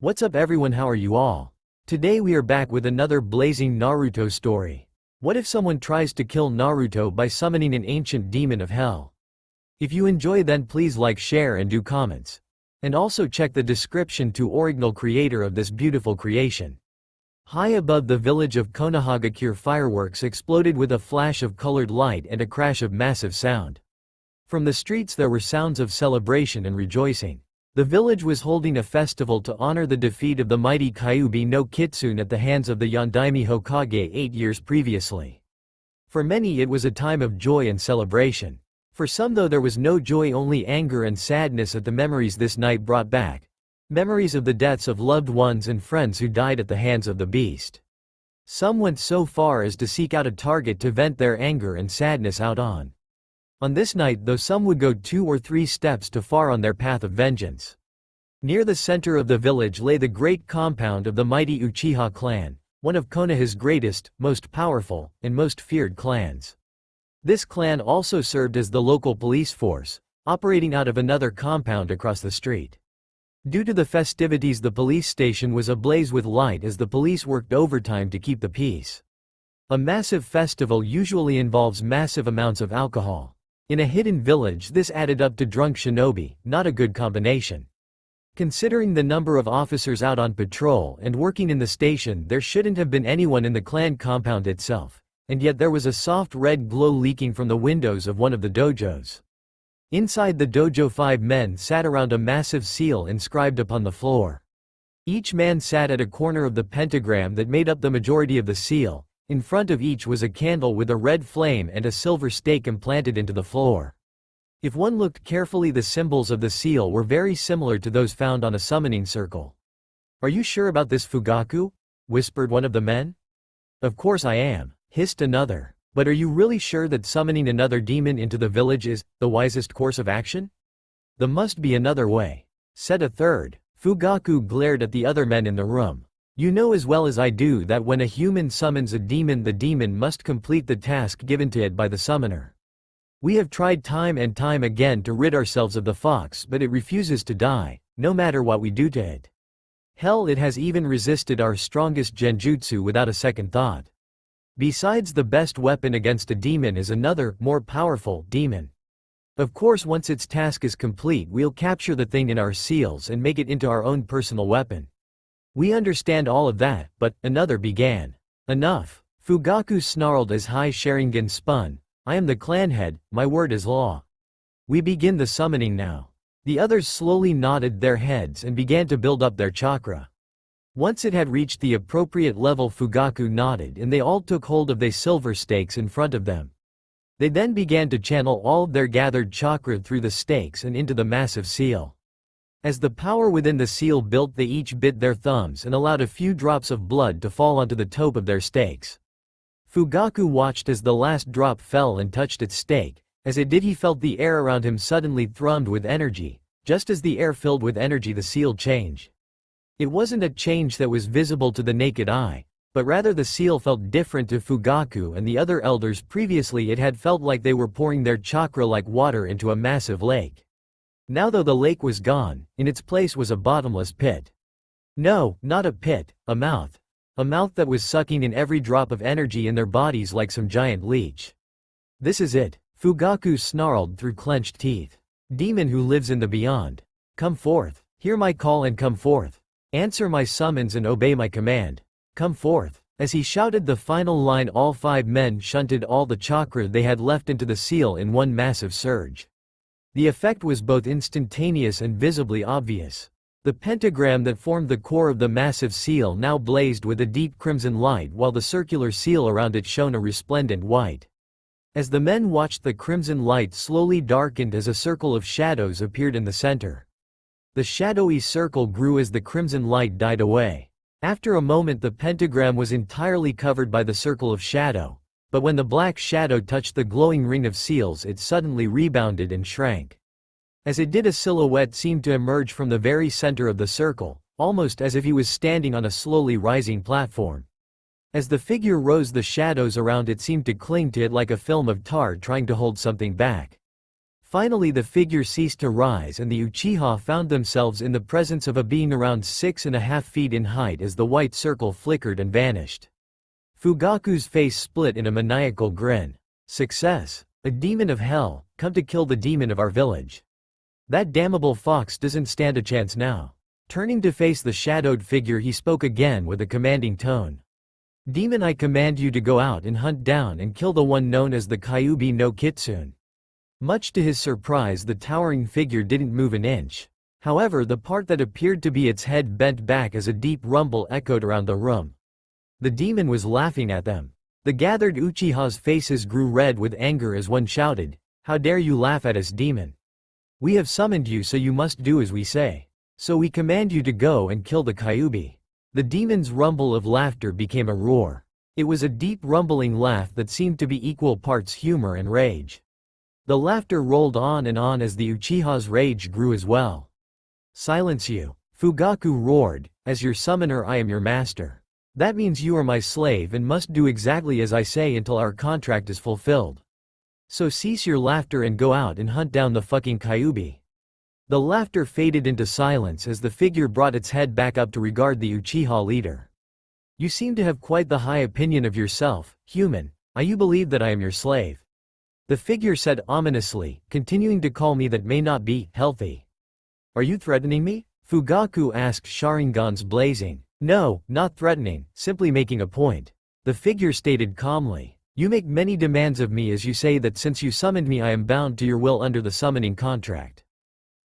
What's up everyone, how are you all? Today we are back with another blazing Naruto story. What if someone tries to kill Naruto by summoning an ancient demon of hell? If you enjoy, then please like, share and do comments. And also check the description to original creator of this beautiful creation. High above the village of Konohagakure, fireworks exploded with a flash of colored light and a crash of massive sound. From the streets there were sounds of celebration and rejoicing. The village was holding a festival to honor the defeat of the mighty Kyuubi no Kitsune at the hands of the Yondaime Hokage 8 years previously. For many it was a time of joy and celebration. For some though there was no joy, only anger and sadness at the memories this night brought back. Memories of the deaths of loved ones and friends who died at the hands of the beast. Some went so far as to seek out a target to vent their anger and sadness out on. On this night though some would go 2 or 3 steps too far on their path of vengeance. Near the center of the village lay the great compound of the mighty Uchiha clan, one of Konoha's greatest, most powerful, and most feared clans. This clan also served as the local police force, operating out of another compound across the street. Due to the festivities, the police station was ablaze with light as the police worked overtime to keep the peace. A massive festival usually involves massive amounts of alcohol. In a hidden village this added up to drunk shinobi, not a good combination. Considering the number of officers out on patrol and working in the station, there shouldn't have been anyone in the clan compound itself, and yet there was a soft red glow leaking from the windows of one of the dojos. Inside the dojo 5 men sat around a massive seal inscribed upon the floor. Each man sat at a corner of the pentagram that made up the majority of the seal. In front of each was a candle with a red flame and a silver stake implanted into the floor. If one looked carefully, the symbols of the seal were very similar to those found on a summoning circle. "Are you sure about this, Fugaku?" whispered one of the men. "Of course I am," hissed another. "But are you really sure that summoning another demon into the village is the wisest course of action?" "There must be another way," said a third. Fugaku glared at the other men in the room. "You know as well as I do that when a human summons a demon, the demon must complete the task given to it by the summoner. We have tried time and time again to rid ourselves of the fox, but it refuses to die, no matter what we do to it. Hell, it has even resisted our strongest genjutsu without a second thought. Besides, the best weapon against a demon is another, more powerful, demon. Of course once its task is complete we'll capture the thing in our seals and make it into our own personal weapon. We understand all of that, but," another began. "Enough," Fugaku snarled as High Sharingan spun. "I am the clan head, my word is law. We begin the summoning now." The others slowly nodded their heads and began to build up their chakra. Once it had reached the appropriate level, Fugaku nodded and they all took hold of the silver stakes in front of them. They then began to channel all of their gathered chakra through the stakes and into the massive seal. As the power within the seal built, they each bit their thumbs and allowed a few drops of blood to fall onto the top of their stakes. Fugaku watched as the last drop fell and touched its stake. As it did, he felt the air around him suddenly thrummed with energy. Just as the air filled with energy, the seal changed. It wasn't a change that was visible to the naked eye, but rather the seal felt different to Fugaku and the other elders. Previously it had felt like they were pouring their chakra like water into a massive lake. Now though the lake was gone, in its place was a bottomless pit. No, not a pit, a mouth. A mouth that was sucking in every drop of energy in their bodies like some giant leech. "This is it," Fugaku snarled through clenched teeth. "Demon who lives in the beyond. Come forth. Hear my call and come forth. Answer my summons and obey my command. Come forth." As he shouted the final line, all 5 men shunted all the chakra they had left into the seal in one massive surge. The effect was both instantaneous and visibly obvious. The pentagram that formed the core of the massive seal now blazed with a deep crimson light, while the circular seal around it shone a resplendent white. As the men watched, the crimson light slowly darkened as a circle of shadows appeared in the center. The shadowy circle grew as the crimson light died away. After a moment the pentagram was entirely covered by the circle of shadow. But when the black shadow touched the glowing ring of seals, it suddenly rebounded and shrank. As it did, a silhouette seemed to emerge from the very center of the circle, almost as if he was standing on a slowly rising platform. As the figure rose, the shadows around it seemed to cling to it like a film of tar trying to hold something back. Finally the figure ceased to rise and the Uchiha found themselves in the presence of a being around 6.5 feet in height as the white circle flickered and vanished. Fugaku's face split in a maniacal grin. Success! A demon of hell, come to kill the demon of our village. That damnable fox doesn't stand a chance now. Turning to face the shadowed figure he spoke again with a commanding tone. Demon, I command you to go out and hunt down and kill the one known as the Kyuubi no Kitsune. Much to his surprise the towering figure didn't move an inch. However, the part that appeared to be its head bent back as a deep rumble echoed around the room. The demon was laughing at them. The gathered Uchiha's faces grew red with anger as one shouted, "How dare you laugh at us, demon? We have summoned you so you must do as we say. So we command you to go and kill the Kyuubi." The demon's rumble of laughter became a roar. It was a deep rumbling laugh that seemed to be equal parts humor and rage. The laughter rolled on and on as the Uchiha's rage grew as well. "Silence you!" Fugaku roared. "As your summoner I am your master. That means you are my slave and must do exactly as I say until our contract is fulfilled. So cease your laughter and go out and hunt down the fucking Kyuubi." The laughter faded into silence as the figure brought its head back up to regard the Uchiha leader. "You seem to have quite the high opinion of yourself, human. You believe that I am your slave?" The figure said ominously, continuing to call me that may not be healthy. "Are you threatening me?" Fugaku asked, Sharingan's blazing. "No, not threatening, simply making a point." The figure stated calmly. "You make many demands of me as you say that since you summoned me I am bound to your will under the summoning contract.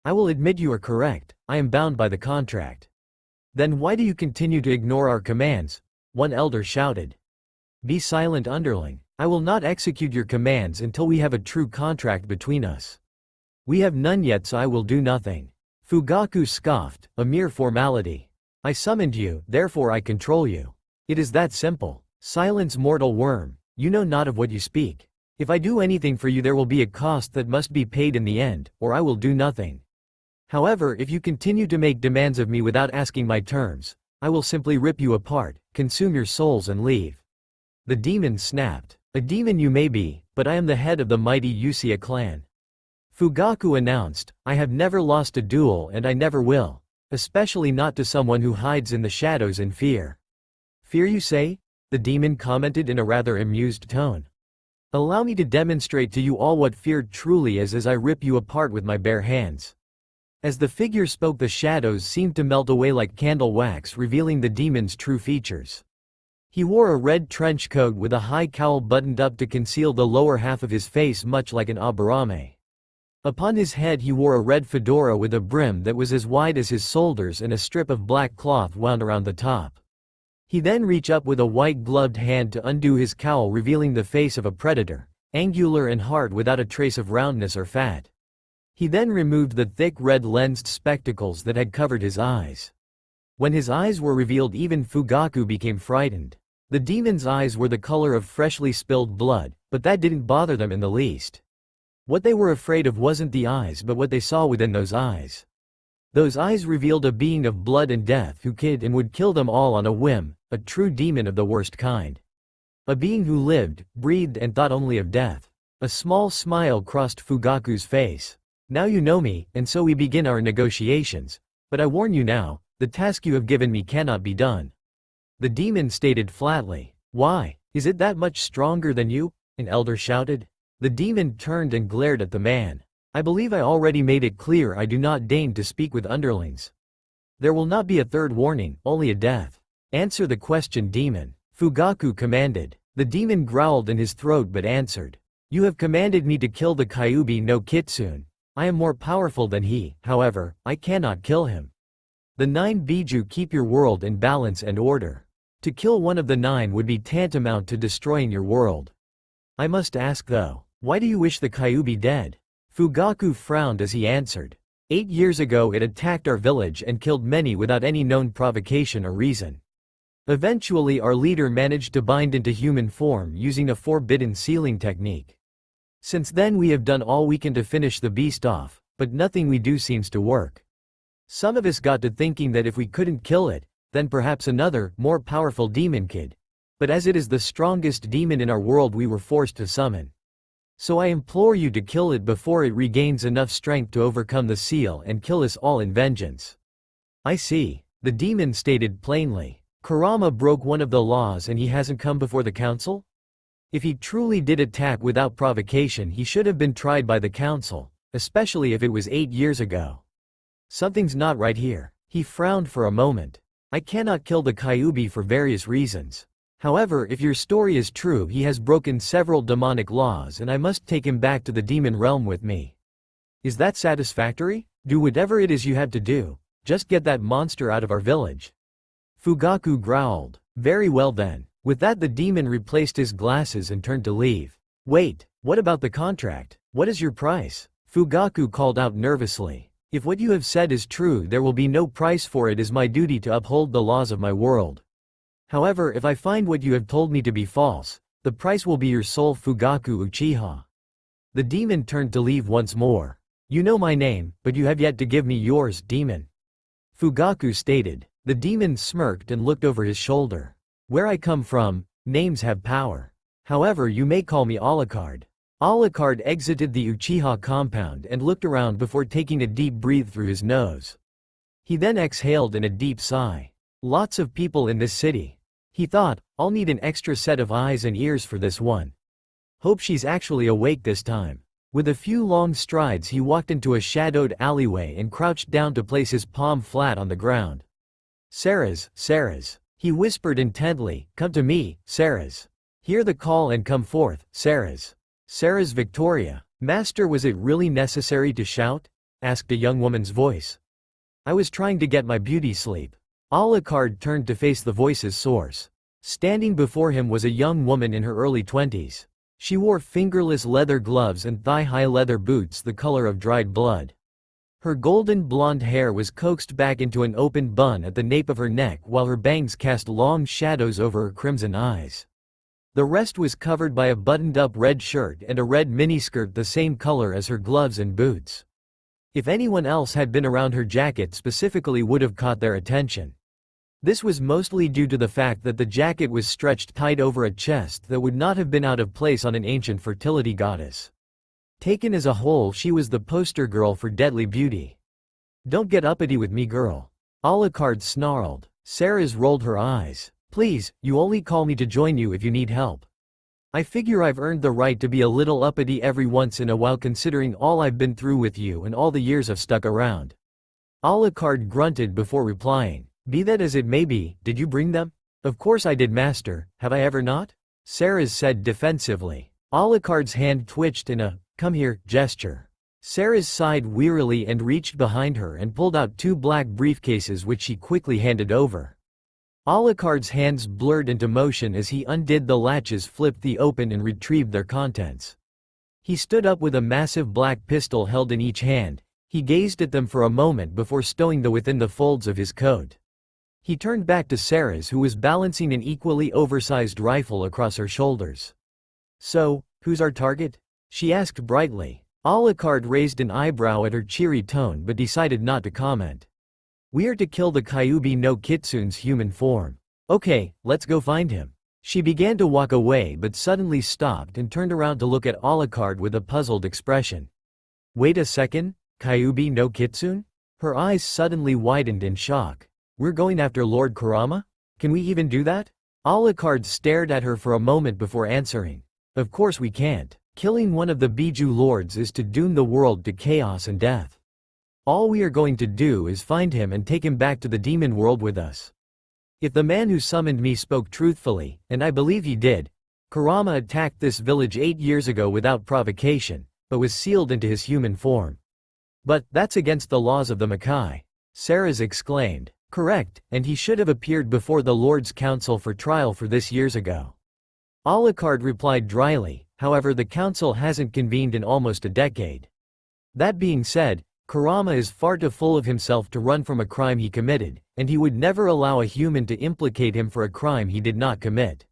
I will admit you are correct, I am bound by the contract. Then why do you continue to ignore our commands?" one elder shouted. "Be silent, underling. I will not execute your commands until we have a true contract between us. We have none yet, so I will do nothing." Fugaku scoffed, "A mere formality. I summoned you, therefore I control you. It is that simple." "Silence, mortal worm, you know not of what you speak. If I do anything for you there will be a cost that must be paid in the end, or I will do nothing. However, if you continue to make demands of me without asking my terms, I will simply rip you apart, consume your souls and leave." The demon snapped. "A demon you may be, but I am the head of the mighty Uchiha clan." Fugaku announced, "I have never lost a duel and I never will, especially not to someone who hides in the shadows in fear." "Fear you say?" the demon commented in a rather amused tone. "Allow me to demonstrate to you all what fear truly is as I rip you apart with my bare hands." As the figure spoke the shadows seemed to melt away like candle wax, revealing the demon's true features. He wore a red trench coat with a high cowl buttoned up to conceal the lower half of his face much like an aburame. Upon his head he wore a red fedora with a brim that was as wide as his shoulders and a strip of black cloth wound around the top. He then reached up with a white gloved hand to undo his cowl, revealing the face of a predator, angular and hard without a trace of roundness or fat. He then removed the thick red lensed spectacles that had covered his eyes. When his eyes were revealed even Fugaku became frightened. The demon's eyes were the color of freshly spilled blood, but that didn't bother them in the least. What they were afraid of wasn't the eyes but what they saw within those eyes. Those eyes revealed a being of blood and death who could and would kill them all on a whim, a true demon of the worst kind. A being who lived, breathed and thought only of death. A small smile crossed Fugaku's face. "Now you know me, and so we begin our negotiations. But I warn you now, the task you have given me cannot be done." The demon stated flatly. "Why? Is it that much stronger than you?" an elder shouted. The demon turned and glared at the man. "I believe I already made it clear I do not deign to speak with underlings. There will not be a third warning, only a death. Answer the question, demon," Fugaku commanded. The demon growled in his throat but answered. "You have commanded me to kill the Kyuubi no Kitsune. I am more powerful than he, however, I cannot kill him. The 9 Biju keep your world in balance and order. To kill one of the 9 would be tantamount to destroying your world. I must ask though, why do you wish the Kyuubi dead?" Fugaku frowned as he answered. 8 years ago it attacked our village and killed many without any known provocation or reason. Eventually our leader managed to bind into human form using a forbidden sealing technique. Since then we have done all we can to finish the beast off, but nothing we do seems to work. Some of us got to thinking that if we couldn't kill it, then perhaps another, more powerful demon could. But as it is the strongest demon in our world we were forced to summon. So I implore you to kill it before it regains enough strength to overcome the seal and kill us all in vengeance." "I see," the demon stated plainly. "Kurama broke one of the laws and he hasn't come before the council? If he truly did attack without provocation, he should have been tried by the council, especially if it was 8 years ago. Something's not right here." He frowned for a moment. "I cannot kill the Kyuubi for various reasons. However, if your story is true, he has broken several demonic laws and I must take him back to the demon realm with me. Is that satisfactory? Do whatever it is you have to do. Just get that monster out of our village." Fugaku growled. "Very well then." With that, the demon replaced his glasses and turned to leave. "Wait, what about the contract? What is your price?" Fugaku called out nervously. "If what you have said is true, there will be no price for it. It is my duty to uphold the laws of my world. However, if I find what you have told me to be false, the price will be your soul." Fugaku Uchiha. The demon turned to leave once more. "You know my name, but you have yet to give me yours, demon," Fugaku stated. The demon smirked and looked over his shoulder. "Where I come from, names have power. However, you may call me Alucard." Alucard exited the Uchiha compound and looked around before taking a deep breath through his nose. He then exhaled in a deep sigh. Lots of people in this city. He thought, I'll need an extra set of eyes and ears for this one. Hope she's actually awake this time. With a few long strides he walked into a shadowed alleyway and crouched down to place his palm flat on the ground. Saras, he whispered intently, "Come to me, Saras. Hear the call and come forth, Saras." Saras Victoria. "Master, was it really necessary to shout?" asked a young woman's voice. "I was trying to get my beauty sleep." Alucard turned to face the voice's source. Standing before him was a young woman in her early 20s. She wore fingerless leather gloves and thigh-high leather boots the color of dried blood. Her golden blonde hair was coaxed back into an open bun at the nape of her neck while her bangs cast long shadows over her crimson eyes. The rest was covered by a buttoned-up red shirt and a red miniskirt the same color as her gloves and boots. If anyone else had been around, her jacket specifically would have caught their attention. This was mostly due to the fact that the jacket was stretched tight over a chest that would not have been out of place on an ancient fertility goddess. Taken as a whole, she was the poster girl for deadly beauty. "Don't get uppity with me, girl," Alucard snarled. Saras rolled her eyes. "Please, you only call me to join you if you need help. I figure I've earned the right to be a little uppity every once in a while, considering all I've been through with you and all the years I've stuck around." Alucard grunted before replying. "Be that as it may be, did you bring them?" "Of course I did, master, have I ever not?" Saras said defensively. Alucard's hand twitched in a "come here" gesture. Saras sighed wearily and reached behind her and pulled out 2 black briefcases which she quickly handed over. Alucard's hands blurred into motion as he undid the latches, flipped the open and retrieved their contents. He stood up with a massive black pistol held in each hand. He gazed at them for a moment before stowing them within the folds of his coat. He turned back to Saras, who was balancing an equally oversized rifle across her shoulders. "So, who's our target?" she asked brightly. Alucard raised an eyebrow at her cheery tone but decided not to comment. "We are to kill the Kyuubi no Kitsune's human form." "Okay, let's go find him." She began to walk away but suddenly stopped and turned around to look at Alucard with a puzzled expression. "Wait a second, Kyuubi no Kitsune?" Her eyes suddenly widened in shock. "We're going after Lord Kurama? Can we even do that?" Alucard stared at her for a moment before answering. "Of course we can't. Killing one of the Biju lords is to doom the world to chaos and death. All we are going to do is find him and take him back to the demon world with us. If the man who summoned me spoke truthfully, and I believe he did, Kurama attacked this village 8 years ago without provocation, but was sealed into his human form." "But that's against the laws of the Makai," Saras exclaimed. "Correct, and he should have appeared before the Lord's Council for trial for this years ago." Alucard replied dryly, "However, the council hasn't convened in almost a decade. That being said, Kurama is far too full of himself to run from a crime he committed, and he would never allow a human to implicate him for a crime he did not commit."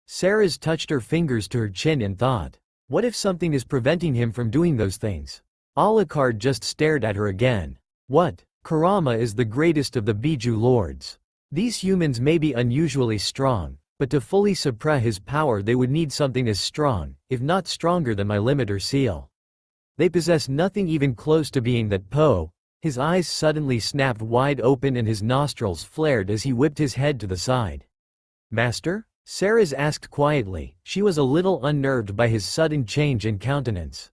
Saras touched her fingers to her chin and thought, what if something is preventing him from doing those things? Alucard just stared at her again. "What? Kurama is the greatest of the Biju lords. These humans may be unusually strong, But to fully suppress his power they would need something as strong, if not stronger than my limiter seal. They possess nothing even close to being that Po. His eyes suddenly snapped wide open and his nostrils flared as he whipped his head to the side. Master? Ceres asked quietly. She was a little unnerved by his sudden change in countenance.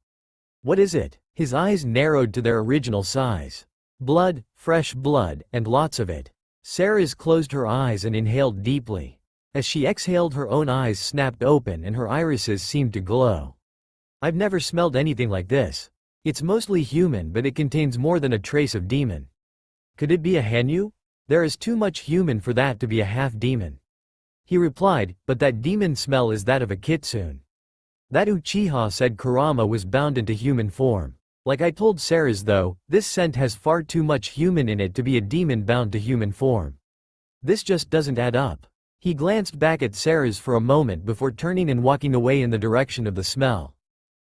What is it? His eyes narrowed to their original size. Blood, fresh blood, and lots of it. Ceres closed her eyes and inhaled deeply. As she exhaled, her own eyes snapped open and her irises seemed to glow. I've never smelled anything like this. It's mostly human, but it contains more than a trace of demon. Could it be a Hanyu? There is too much human for that to be a half-demon. He replied, but that demon smell is that of a kitsune. That Uchiha said Kurama was bound into human form. Like I told Ceres though, this scent has far too much human in it to be a demon bound to human form. This just doesn't add up. He glanced back at Ceres for a moment before turning and walking away in the direction of the smell.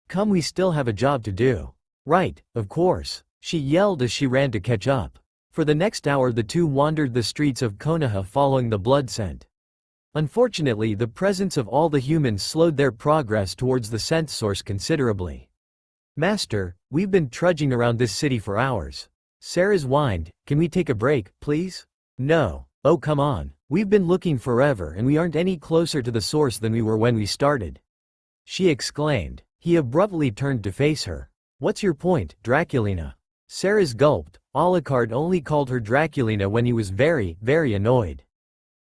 Come, we still have a job to do. Right, of course, she yelled as she ran to catch up. For the next hour the two wandered the streets of Konoha following the blood scent. Unfortunately, the presence of all the humans slowed their progress towards the scent source considerably. Master, we've been trudging around this city for hours. Ceres whined, can we take a break, please? No. Oh come on, we've been looking forever and we aren't any closer to the source than we were when we started. She exclaimed. He abruptly turned to face her. What's your point, Draculina? Ceres gulped. Alucard only called her Draculina when he was very, very annoyed.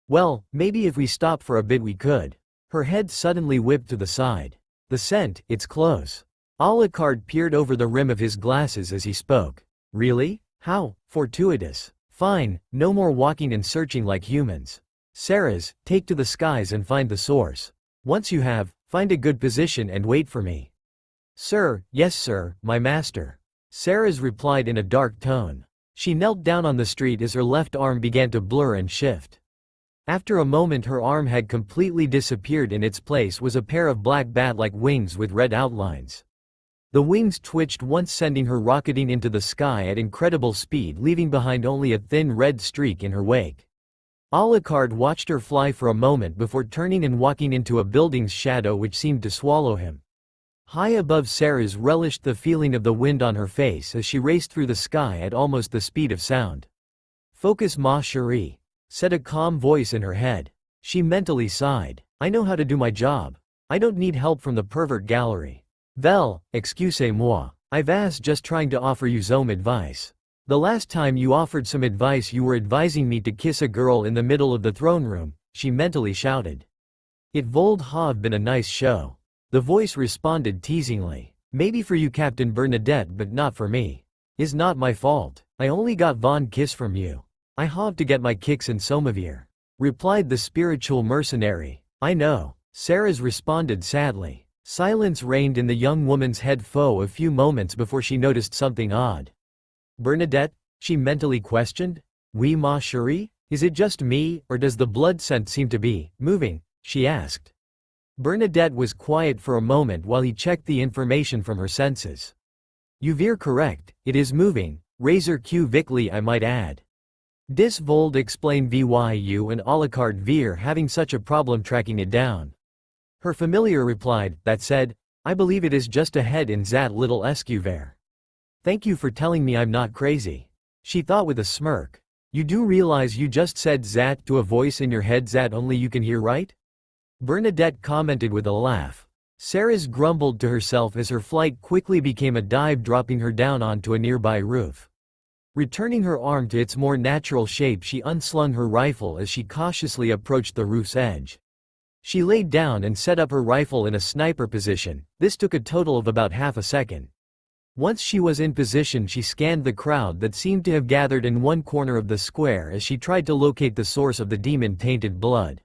Well, maybe if we stop for a bit we could. Her head suddenly whipped to the side. The scent, it's close. Alucard peered over the rim of his glasses as he spoke. Really? How fortuitous. Fine, no more walking and searching like humans. Ceres, take to the skies and find the source. Once you have, find a good position and wait for me. Sir, yes sir, my master. Ceres replied in a dark tone. She knelt down on the street as her left arm began to blur and shift. After a moment her arm had completely disappeared. In its place was a pair of black bat-like wings with red outlines. The wings twitched once, sending her rocketing into the sky at incredible speed, leaving behind only a thin red streak in her wake. Alucard watched her fly for a moment before turning and walking into a building's shadow which seemed to swallow him. High above, Ceres relished the feeling of the wind on her face as she raced through the sky at almost the speed of sound. Focus, ma chérie, said a calm voice in her head. She mentally sighed. I know how to do my job. I don't need help from the pervert gallery. Vel, excusez-moi. I've asked just trying to offer you some advice. The last time you offered some advice you were advising me to kiss a girl in the middle of the throne room, she mentally shouted. It would have been a nice show. The voice responded teasingly. Maybe for you, Captain Bernadette, but not for me. Is not my fault. I only got one kiss from you. I have to get my kicks in Somavir, replied the spiritual mercenary. I know. Ceres responded sadly. Silence reigned in the young woman's head for a few moments before she noticed something odd. Bernadette? She mentally questioned. Oui, ma chérie? Is it just me, or does the blood scent seem to be moving? She asked. Bernadette was quiet for a moment while he checked the information from her senses. You veer correct, it is moving, razor Q Vickley I might add. Dis vold explain VYU and Alucard veer having such a problem tracking it down. Her familiar replied, that said, I believe it is just ahead in that little escuvere. Thank you for telling me I'm not crazy. She thought with a smirk. You do realize you just said zat to a voice in your head that only you can hear, right? Bernadette commented with a laugh. Ceres grumbled to herself as her flight quickly became a dive, dropping her down onto a nearby roof. Returning her arm to its more natural shape, she unslung her rifle as she cautiously approached the roof's edge. She laid down and set up her rifle in a sniper position. This took a total of about half a second. Once she was in position, she scanned the crowd that seemed to have gathered in one corner of the square as she tried to locate the source of the demon-tainted blood.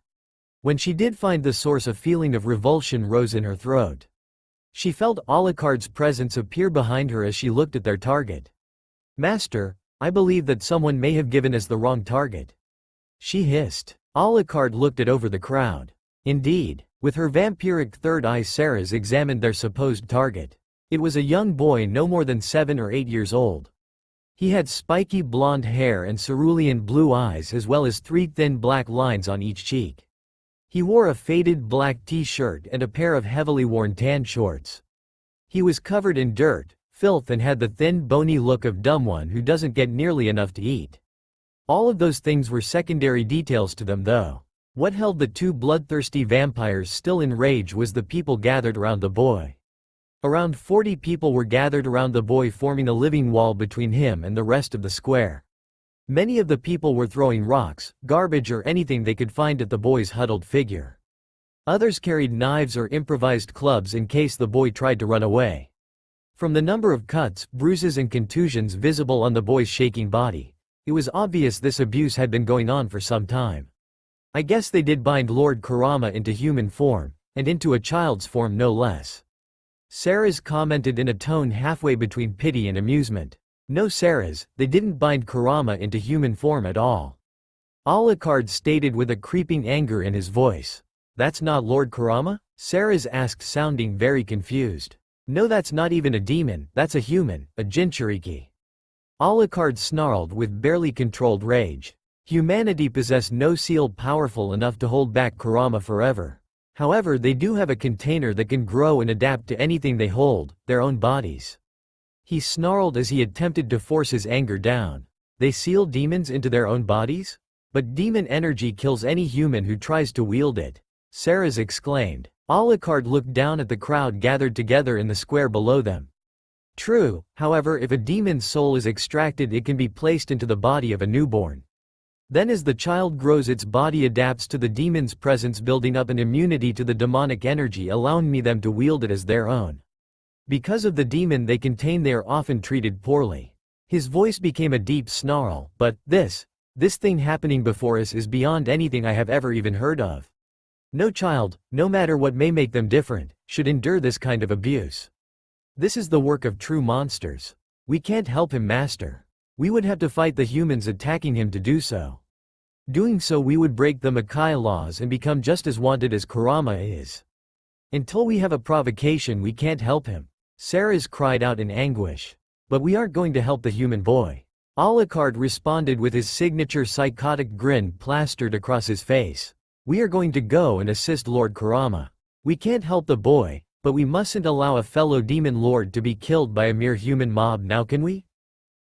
When she did find the source, a feeling of revulsion rose in her throat. She felt Alucard's presence appear behind her as she looked at their target. Master, I believe that someone may have given us the wrong target. She hissed. Alucard looked at over the crowd. Indeed, with her vampiric third eye, Ceres examined their supposed target. It was a young boy no more than 7 or 8 years old. He had spiky blonde hair and cerulean blue eyes, as well as 3 thin black lines on each cheek. He wore a faded black t-shirt and a pair of heavily worn tan shorts. He was covered in dirt, filth, and had the thin, bony look of dumb one who doesn't get nearly enough to eat. All of those things were secondary details to them though. What held the two bloodthirsty vampires still in rage was the people gathered around the boy. Around 40 people were gathered around the boy, forming a living wall between him and the rest of the square. Many of the people were throwing rocks, garbage, or anything they could find at the boy's huddled figure. Others carried knives or improvised clubs in case the boy tried to run away. From the number of cuts, bruises, and contusions visible on the boy's shaking body, it was obvious this abuse had been going on for some time. I guess they did bind Lord Kurama into human form, and into a child's form no less. Sarah's commented in a tone halfway between pity and amusement. No, Sarah's, they didn't bind Kurama into human form at all. Alucard stated with a creeping anger in his voice. That's not Lord Kurama? Sarah's asked, sounding very confused. No, that's not even a demon, that's a human, a Jinchuriki. Alucard snarled with barely controlled rage. Humanity possess no seal powerful enough to hold back Kurama forever. However, they do have a container that can grow and adapt to anything they hold, their own bodies. He snarled as he attempted to force his anger down. They seal demons into their own bodies? But demon energy kills any human who tries to wield it. Sarah's exclaimed. Alucard looked down at the crowd gathered together in the square below them. True, however, if a demon's soul is extracted, it can be placed into the body of a newborn. Then as the child grows, its body adapts to the demon's presence, building up an immunity to the demonic energy, allowing them to wield it as their own. Because of the demon they contain, they are often treated poorly. His voice became a deep snarl. But this thing happening before us is beyond anything I have ever even heard of. No child, no matter what may make them different, should endure this kind of abuse. This is the work of true monsters. We can't help him, master. We would have to fight the humans attacking him to do so. Doing so, we would break the Makai laws and become just as wanted as Kurama is. Until we have a provocation, we can't help him. Sarah's cried out in anguish. But we aren't going to help the human boy. Alucard responded with his signature psychotic grin plastered across his face. We are going to go and assist Lord Kurama. We can't help the boy, but we mustn't allow a fellow demon lord to be killed by a mere human mob, now can we?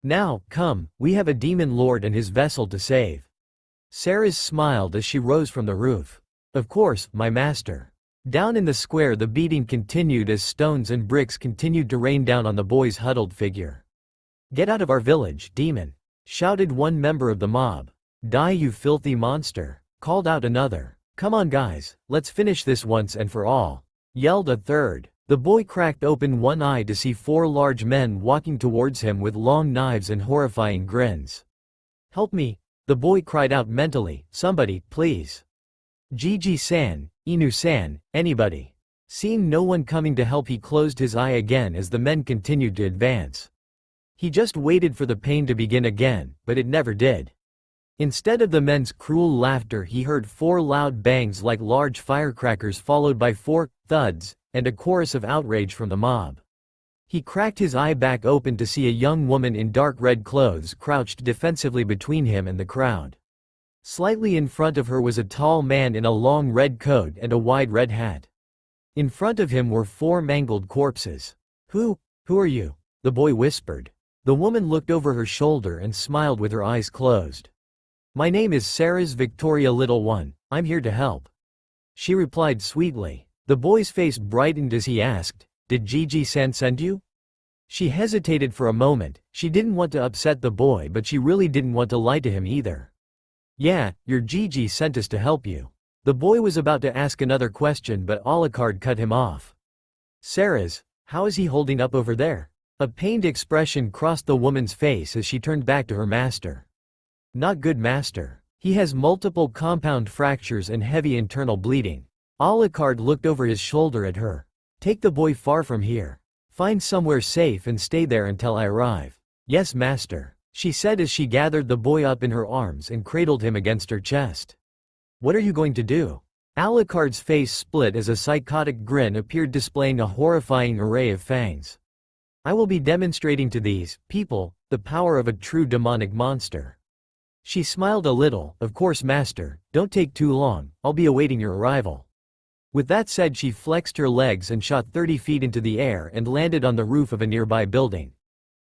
Now, come, we have a demon lord and his vessel to save. Sarah smiled as she rose from the roof. Of course, my master. Down in the square the beating continued as stones and bricks continued to rain down on the boy's huddled figure. Get out of our village, demon! Shouted one member of the mob. Die, you filthy monster! Called out another. Come on guys, let's finish this once and for all! Yelled a third. The boy cracked open one eye to see 4 large men walking towards him with long knives and horrifying grins. Help me! The boy cried out mentally. Somebody, please! Gigi-san, Inu-san, anybody. Seeing no one coming to help, he closed his eye again as the men continued to advance. He just waited for the pain to begin again, but it never did. Instead of the men's cruel laughter, he heard 4 loud bangs like large firecrackers, followed by 4 thuds, and a chorus of outrage from the mob. He cracked his eye back open to see a young woman in dark red clothes crouched defensively between him and the crowd. Slightly in front of her was a tall man in a long red coat and a wide red hat. In front of him were 4 mangled corpses. Who are you? The boy whispered. The woman looked over her shoulder and smiled with her eyes closed. My name is Sarah's Victoria, little one, I'm here to help. She replied sweetly. The boy's face brightened as he asked, did Gigi-san send you? She hesitated for a moment. She didn't want to upset the boy, but she really didn't want to lie to him either. Yeah, your Gigi sent us to help you. The boy was about to ask another question, but Alucard cut him off. Sarah's, how is he holding up over there? A pained expression crossed the woman's face as she turned back to her master. Not good, master. He has multiple compound fractures and heavy internal bleeding. Alucard looked over his shoulder at her. Take the boy far from here. Find somewhere safe and stay there until I arrive. Yes, master, she said as she gathered the boy up in her arms and cradled him against her chest. What are you going to do? Alucard's face split as a psychotic grin appeared, displaying a horrifying array of fangs. I will be demonstrating to these people the power of a true demonic monster. She smiled a little. Of course, master, Don't take too long, I'll be awaiting your arrival." With that said, she flexed her legs and shot 30 feet into the air and landed on the roof of a nearby building.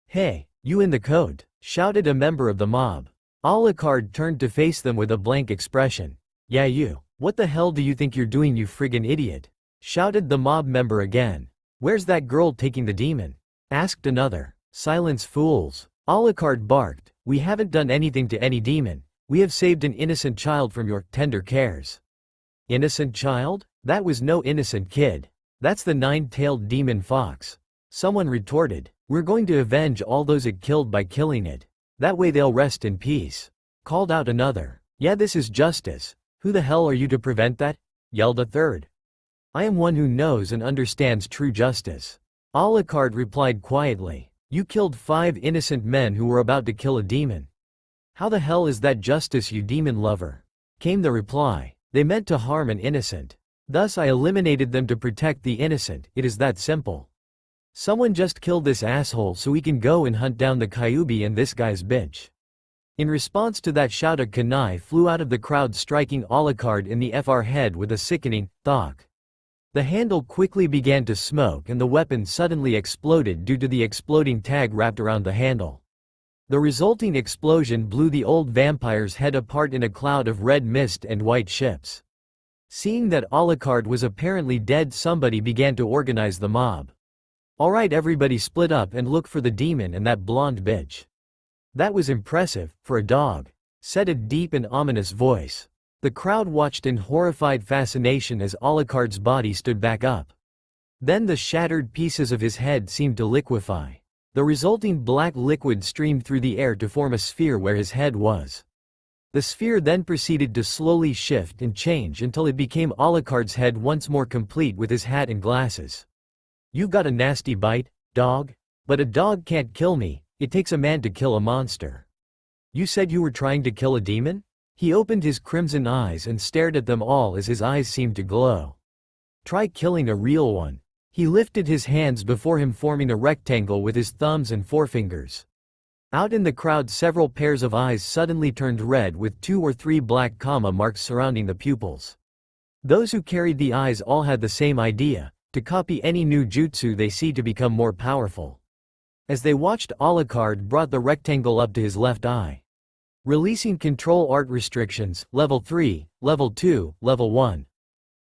"Hey, you in the code?" shouted a member of the mob. Alucard turned to face them with a blank expression. "Yeah, you. What the hell do you think you're doing, you friggin' idiot?" shouted the mob member again. "Where's that girl taking the demon?" asked another. "Silence, fools," Alucard barked. "We haven't done anything to any demon. We have saved an innocent child from your tender cares." "Innocent child? That was no innocent kid. That's the nine-tailed demon fox," someone retorted. "We're going to avenge all those it killed by killing it. That way they'll rest in peace," called out another. "Yeah, this is justice. Who the hell are you to prevent that?" yelled a third. "I am one who knows and understands true justice," Alucard replied quietly. "You killed 5 innocent men who were about to kill a demon. How the hell is that justice, you demon lover?" came the reply. "They meant to harm an innocent. Thus I eliminated them to protect the innocent. It is that simple. Someone just killed this asshole so we can go and hunt down the Kyuubi and this guy's bitch." In response to that shout, a kunai flew out of the crowd, striking Alucard in the FR head with a sickening thwack. The handle quickly began to smoke and the weapon suddenly exploded due to the exploding tag wrapped around the handle. The resulting explosion blew the old vampire's head apart in a cloud of red mist and white ships. Seeing that Alucard was apparently dead, somebody began to organize the mob. "Alright, everybody split up and look for the demon and that blonde bitch." "That was impressive, for a dog," said a deep and ominous voice. The crowd watched in horrified fascination as Alucard's body stood back up. Then the shattered pieces of his head seemed to liquefy. The resulting black liquid streamed through the air to form a sphere where his head was. The sphere then proceeded to slowly shift and change until it became Alucard's head once more, complete with his hat and glasses. "You got a nasty bite, dog? But a dog can't kill me, it takes a man to kill a monster. You said you were trying to kill a demon?" He opened his crimson eyes and stared at them all as his eyes seemed to glow. "Try killing a real one." He lifted his hands before him, forming a rectangle with his thumbs and forefingers. Out in the crowd, several pairs of eyes suddenly turned red with 2 or 3 black comma marks surrounding the pupils. Those who carried the eyes all had the same idea: to copy any new jutsu they see to become more powerful. As they watched, Alucard brought the rectangle up to his left eye. Releasing control art restrictions, level 3, level 2, level 1.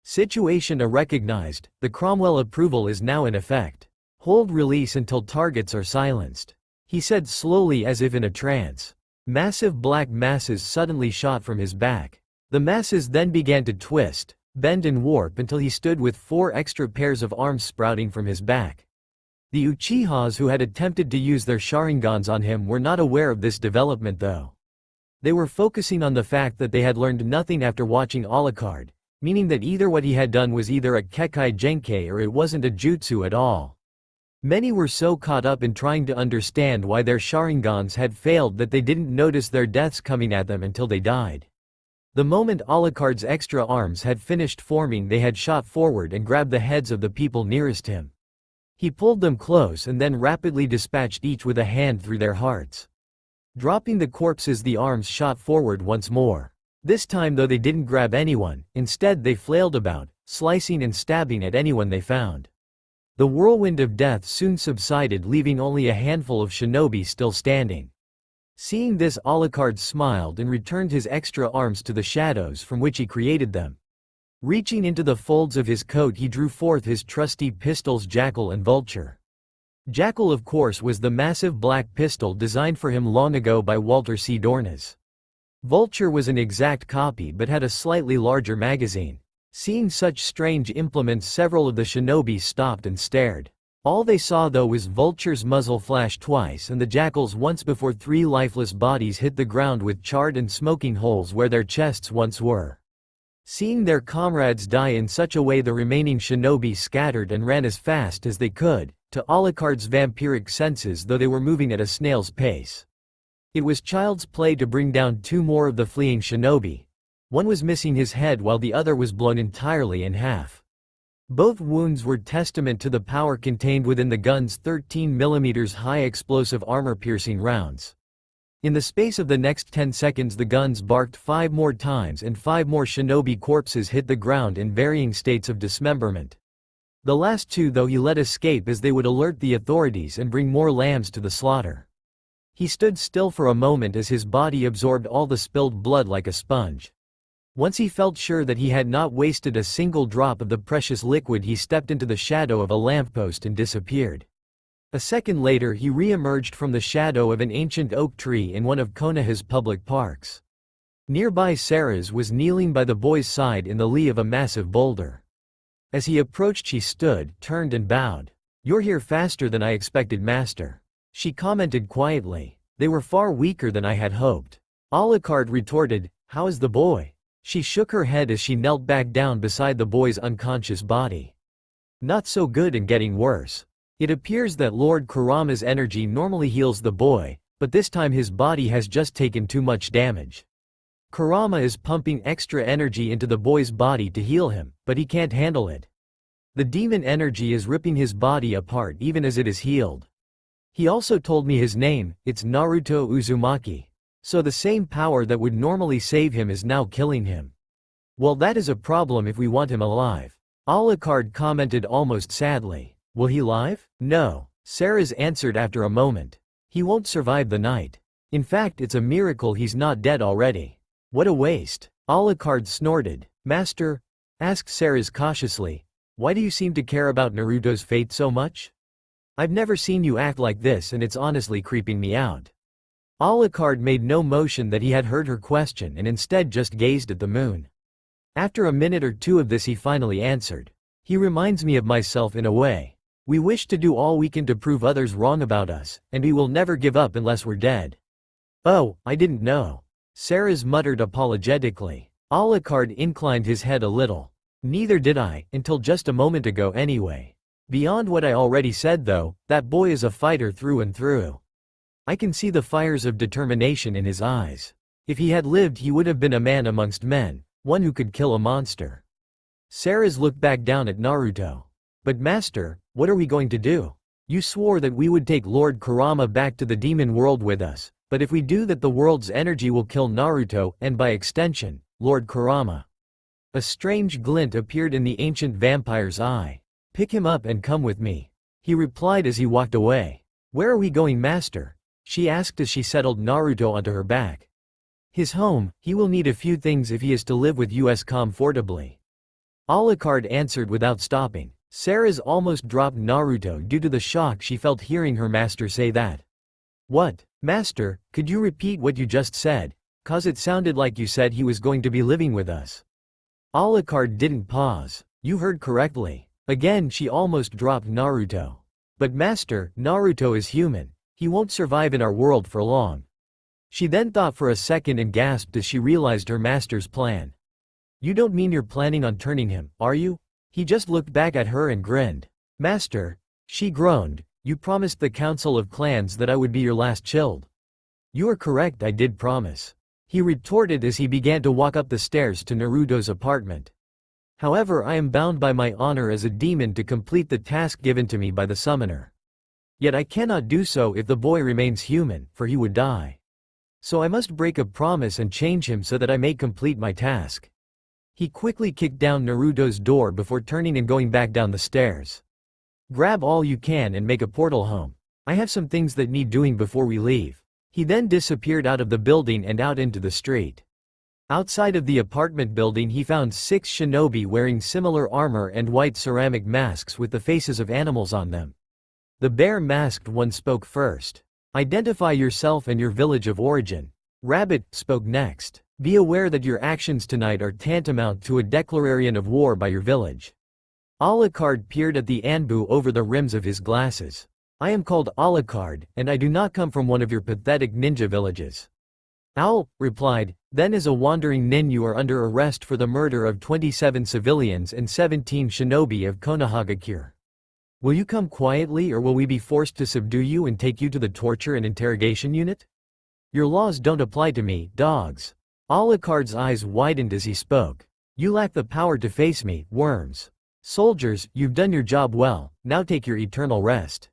Situation recognized, the Cromwell approval is now in effect. Hold release until targets are silenced, he said slowly as if in a trance. Massive black masses suddenly shot from his back. The masses then began to twist, bend and warp until he stood with 4 extra pairs of arms sprouting from his back. The Uchihas who had attempted to use their Sharingans on him were not aware of this development though. They were focusing on the fact that they had learned nothing after watching Alucard, meaning that either what he had done was either a Kekkei Genkei or it wasn't a jutsu at all. Many were so caught up in trying to understand why their Sharingans had failed that they didn't notice their deaths coming at them until they died. The moment Alucard's extra arms had finished forming, they had shot forward and grabbed the heads of the people nearest him. He pulled them close and then rapidly dispatched each with a hand through their hearts. Dropping the corpses, the arms shot forward once more. This time though they didn't grab anyone, instead they flailed about, slicing and stabbing at anyone they found. The whirlwind of death soon subsided, leaving only a handful of shinobi still standing. Seeing this, Alucard smiled and returned his extra arms to the shadows from which he created them. Reaching into the folds of his coat, he drew forth his trusty pistols, Jackal and Vulture. Jackal, of course, was the massive black pistol designed for him long ago by Walter C. Dornas. Vulture was an exact copy but had a slightly larger magazine. Seeing such strange implements, several of the shinobi stopped and stared. All they saw though was Vulture's muzzle flash twice and the Jackal's once before 3 lifeless bodies hit the ground with charred and smoking holes where their chests once were. Seeing their comrades die in such a way, the remaining shinobi scattered and ran as fast as they could, to Alucard's vampiric senses, though they were moving at a snail's pace. It was child's play to bring down 2 more of the fleeing shinobi. One was missing his head while the other was blown entirely in half. Both wounds were testament to the power contained within the gun's 13mm high explosive armor-piercing rounds. In the space of the next 10 seconds the guns barked 5 more times and 5 more shinobi corpses hit the ground in varying states of dismemberment. The last 2 though he let escape as they would alert the authorities and bring more lambs to the slaughter. He stood still for a moment as his body absorbed all the spilled blood like a sponge. Once he felt sure that he had not wasted a single drop of the precious liquid he stepped into the shadow of a lamppost and disappeared. A second later he re-emerged from the shadow of an ancient oak tree in one of Konoha's public parks. Nearby Sarah's was kneeling by the boy's side in the lee of a massive boulder. As he approached she stood, turned and bowed. "You're here faster than I expected, master," she commented quietly. "They were far weaker than I had hoped." Alucard retorted, "How is the boy?" She shook her head as she knelt back down beside the boy's unconscious body. "Not so good and getting worse. It appears that Lord Kurama's energy normally heals the boy, but this time his body has just taken too much damage. Kurama is pumping extra energy into the boy's body to heal him, but he can't handle it. The demon energy is ripping his body apart even as it is healed. He also told me his name, it's Naruto Uzumaki. So the same power that would normally save him is now killing him. Well, that is a problem if we want him alive." Alucard commented almost sadly. "Will he live?" "No," Sarah's answered after a moment. "He won't survive the night. In fact, it's a miracle he's not dead already." "What a waste." Alucard snorted. "Master," asked Sarah's cautiously, "why do you seem to care about Naruto's fate so much? I've never seen you act like this and it's honestly creeping me out." Alucard made no motion that he had heard her question and instead just gazed at the moon. After a minute or two of this he finally answered. "He reminds me of myself in a way. We wish to do all we can to prove others wrong about us, and we will never give up unless we're dead." "Oh, I didn't know," Sarah's muttered apologetically. Alucard inclined his head a little. "Neither did I, until just a moment ago anyway. Beyond what I already said though, that boy is a fighter through and through. I can see the fires of determination in his eyes. If he had lived he would have been a man amongst men, one who could kill a monster." Sarah's looked back down at Naruto. "But master, what are we going to do? You swore that we would take Lord Kurama back to the demon world with us, but if we do that the world's energy will kill Naruto and by extension, Lord Kurama." A strange glint appeared in the ancient vampire's eye. "Pick him up and come with me," he replied as he walked away. "Where are we going, master?" she asked as she settled Naruto onto her back. "His home. He will need a few things if he is to live with us comfortably." Alucard answered without stopping. Sarah's almost dropped Naruto due to the shock she felt hearing her master say that. "What? Master, could you repeat what you just said? 'Cause it sounded like you said he was going to be living with us." Alucard didn't pause. "You heard correctly." Again she almost dropped Naruto. "But master, Naruto is human. He won't survive in our world for long." She then thought for a second and gasped as she realized her master's plan. "You don't mean you're planning on turning him, are you?" He just looked back at her and grinned. "Master," she groaned, "you promised the Council of Clans that I would be your last child." "You are correct, I did promise," he retorted as he began to walk up the stairs to Naruto's apartment. "However, I am bound by my honor as a demon to complete the task given to me by the summoner. Yet I cannot do so if the boy remains human, for he would die. So I must break a promise and change him so that I may complete my task." He quickly kicked down Naruto's door before turning and going back down the stairs. "Grab all you can and make a portal home. I have some things that need doing before we leave." He then disappeared out of the building and out into the street. Outside of the apartment building he found 6 shinobi wearing similar armor and white ceramic masks with the faces of animals on them. The bear-masked one spoke first. "Identify yourself and your village of origin." Rabbit spoke next. "Be aware that your actions tonight are tantamount to a declaration of war by your village." Alucard peered at the Anbu over the rims of his glasses. "I am called Alucard, and I do not come from one of your pathetic ninja villages." Owl replied, "Then as a wandering nin you are under arrest for the murder of 27 civilians and 17 shinobi of Konohagakure. Will you come quietly or will we be forced to subdue you and take you to the torture and interrogation unit? Your laws don't apply to me, dogs." Alucard's eyes widened as he spoke. "You lack the power to face me, worms. Soldiers, you've done your job well, now take your eternal rest."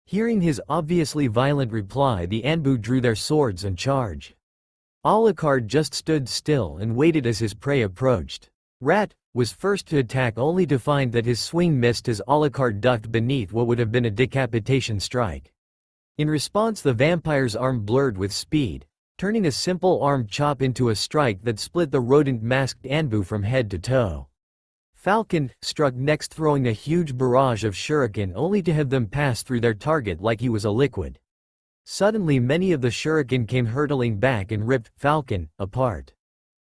Hearing his obviously violent reply, the Anbu drew their swords and charged. Alucard just stood still and waited as his prey approached. Rat was first to attack, only to find that his swing missed as Alucard ducked beneath what would have been a decapitation strike. In response, the vampire's arm blurred with speed, turning a simple arm chop into a strike that split the rodent-masked Anbu from head to toe. Falcon struck next, throwing a huge barrage of shuriken only to have them pass through their target like he was a liquid. Suddenly many of the shuriken came hurtling back and ripped Falcon apart.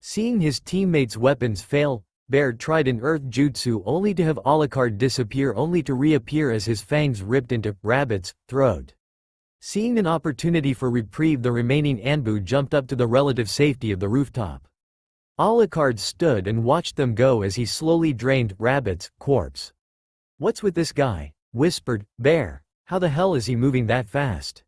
Seeing his teammates' weapons fail, Bear tried an earth jutsu only to have Alucard disappear, only to reappear as his fangs ripped into Rabbit's throat. Seeing an opportunity for reprieve, the remaining Anbu jumped up to the relative safety of the rooftop. Alucard stood and watched them go as he slowly drained Rabbit's corpse. "What's with this guy?" whispered Bear. "How the hell is he moving that fast?"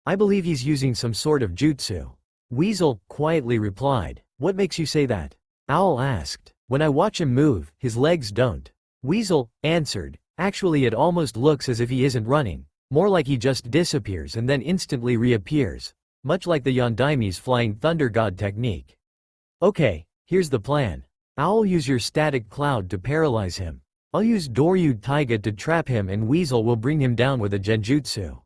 "I believe he's using some sort of jutsu," Weasel quietly replied. "What makes you say that?" Owl asked. "When I watch him move, his legs don't," Weasel answered. "Actually, it almost looks as if he isn't running, more like he just disappears and then instantly reappears, much like the Yondaime's flying thunder god technique." "Okay, here's the plan. Owl, use your static cloud to paralyze him. I'll use Doryu Taiga to trap him, and Weasel will bring him down with a genjutsu."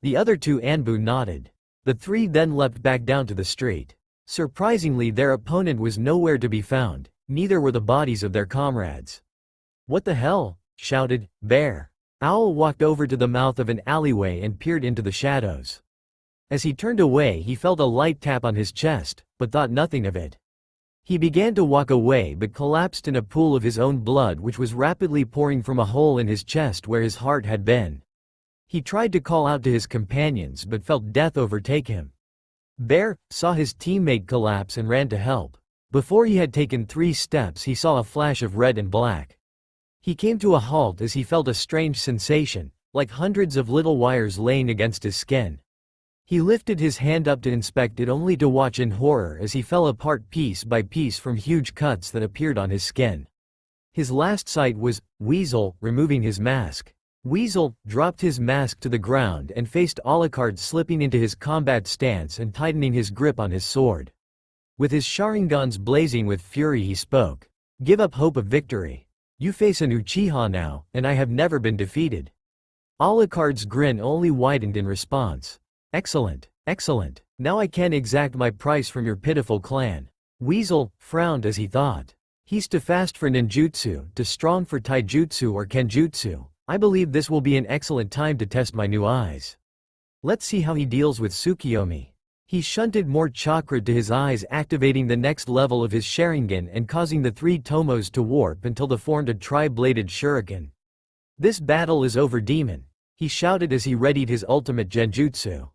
The other two Anbu nodded. The three then leapt back down to the street. Surprisingly, their opponent was nowhere to be found, neither were the bodies of their comrades. "What the hell?" shouted Bear. Owl walked over to the mouth of an alleyway and peered into the shadows. As he turned away, he felt a light tap on his chest, but thought nothing of it. He began to walk away but collapsed in a pool of his own blood, which was rapidly pouring from a hole in his chest where his heart had been. He tried to call out to his companions but felt death overtake him. Bear saw his teammate collapse and ran to help. Before he had taken 3 steps, he saw a flash of red and black. He came to a halt as he felt a strange sensation, like hundreds of little wires laying against his skin. He lifted his hand up to inspect it, only to watch in horror as he fell apart piece by piece from huge cuts that appeared on his skin. His last sight was Weasel removing his mask. Weasel dropped his mask to the ground and faced Alucard, slipping into his combat stance and tightening his grip on his sword. With his Sharingans blazing with fury, he spoke. "Give up hope of victory. You face an Uchiha now, and I have never been defeated." Alucard's grin only widened in response. "Excellent, excellent. Now I can exact my price from your pitiful clan." Weasel frowned as he thought. "He's too fast for ninjutsu, too strong for taijutsu or kenjutsu. I believe this will be an excellent time to test my new eyes. Let's see how he deals with Tsukiyomi." He shunted more chakra to his eyes, activating the next level of his Sharingan and causing the 3 tomos to warp until they formed a tri-bladed shuriken. "This battle is over, demon," he shouted as he readied his ultimate genjutsu.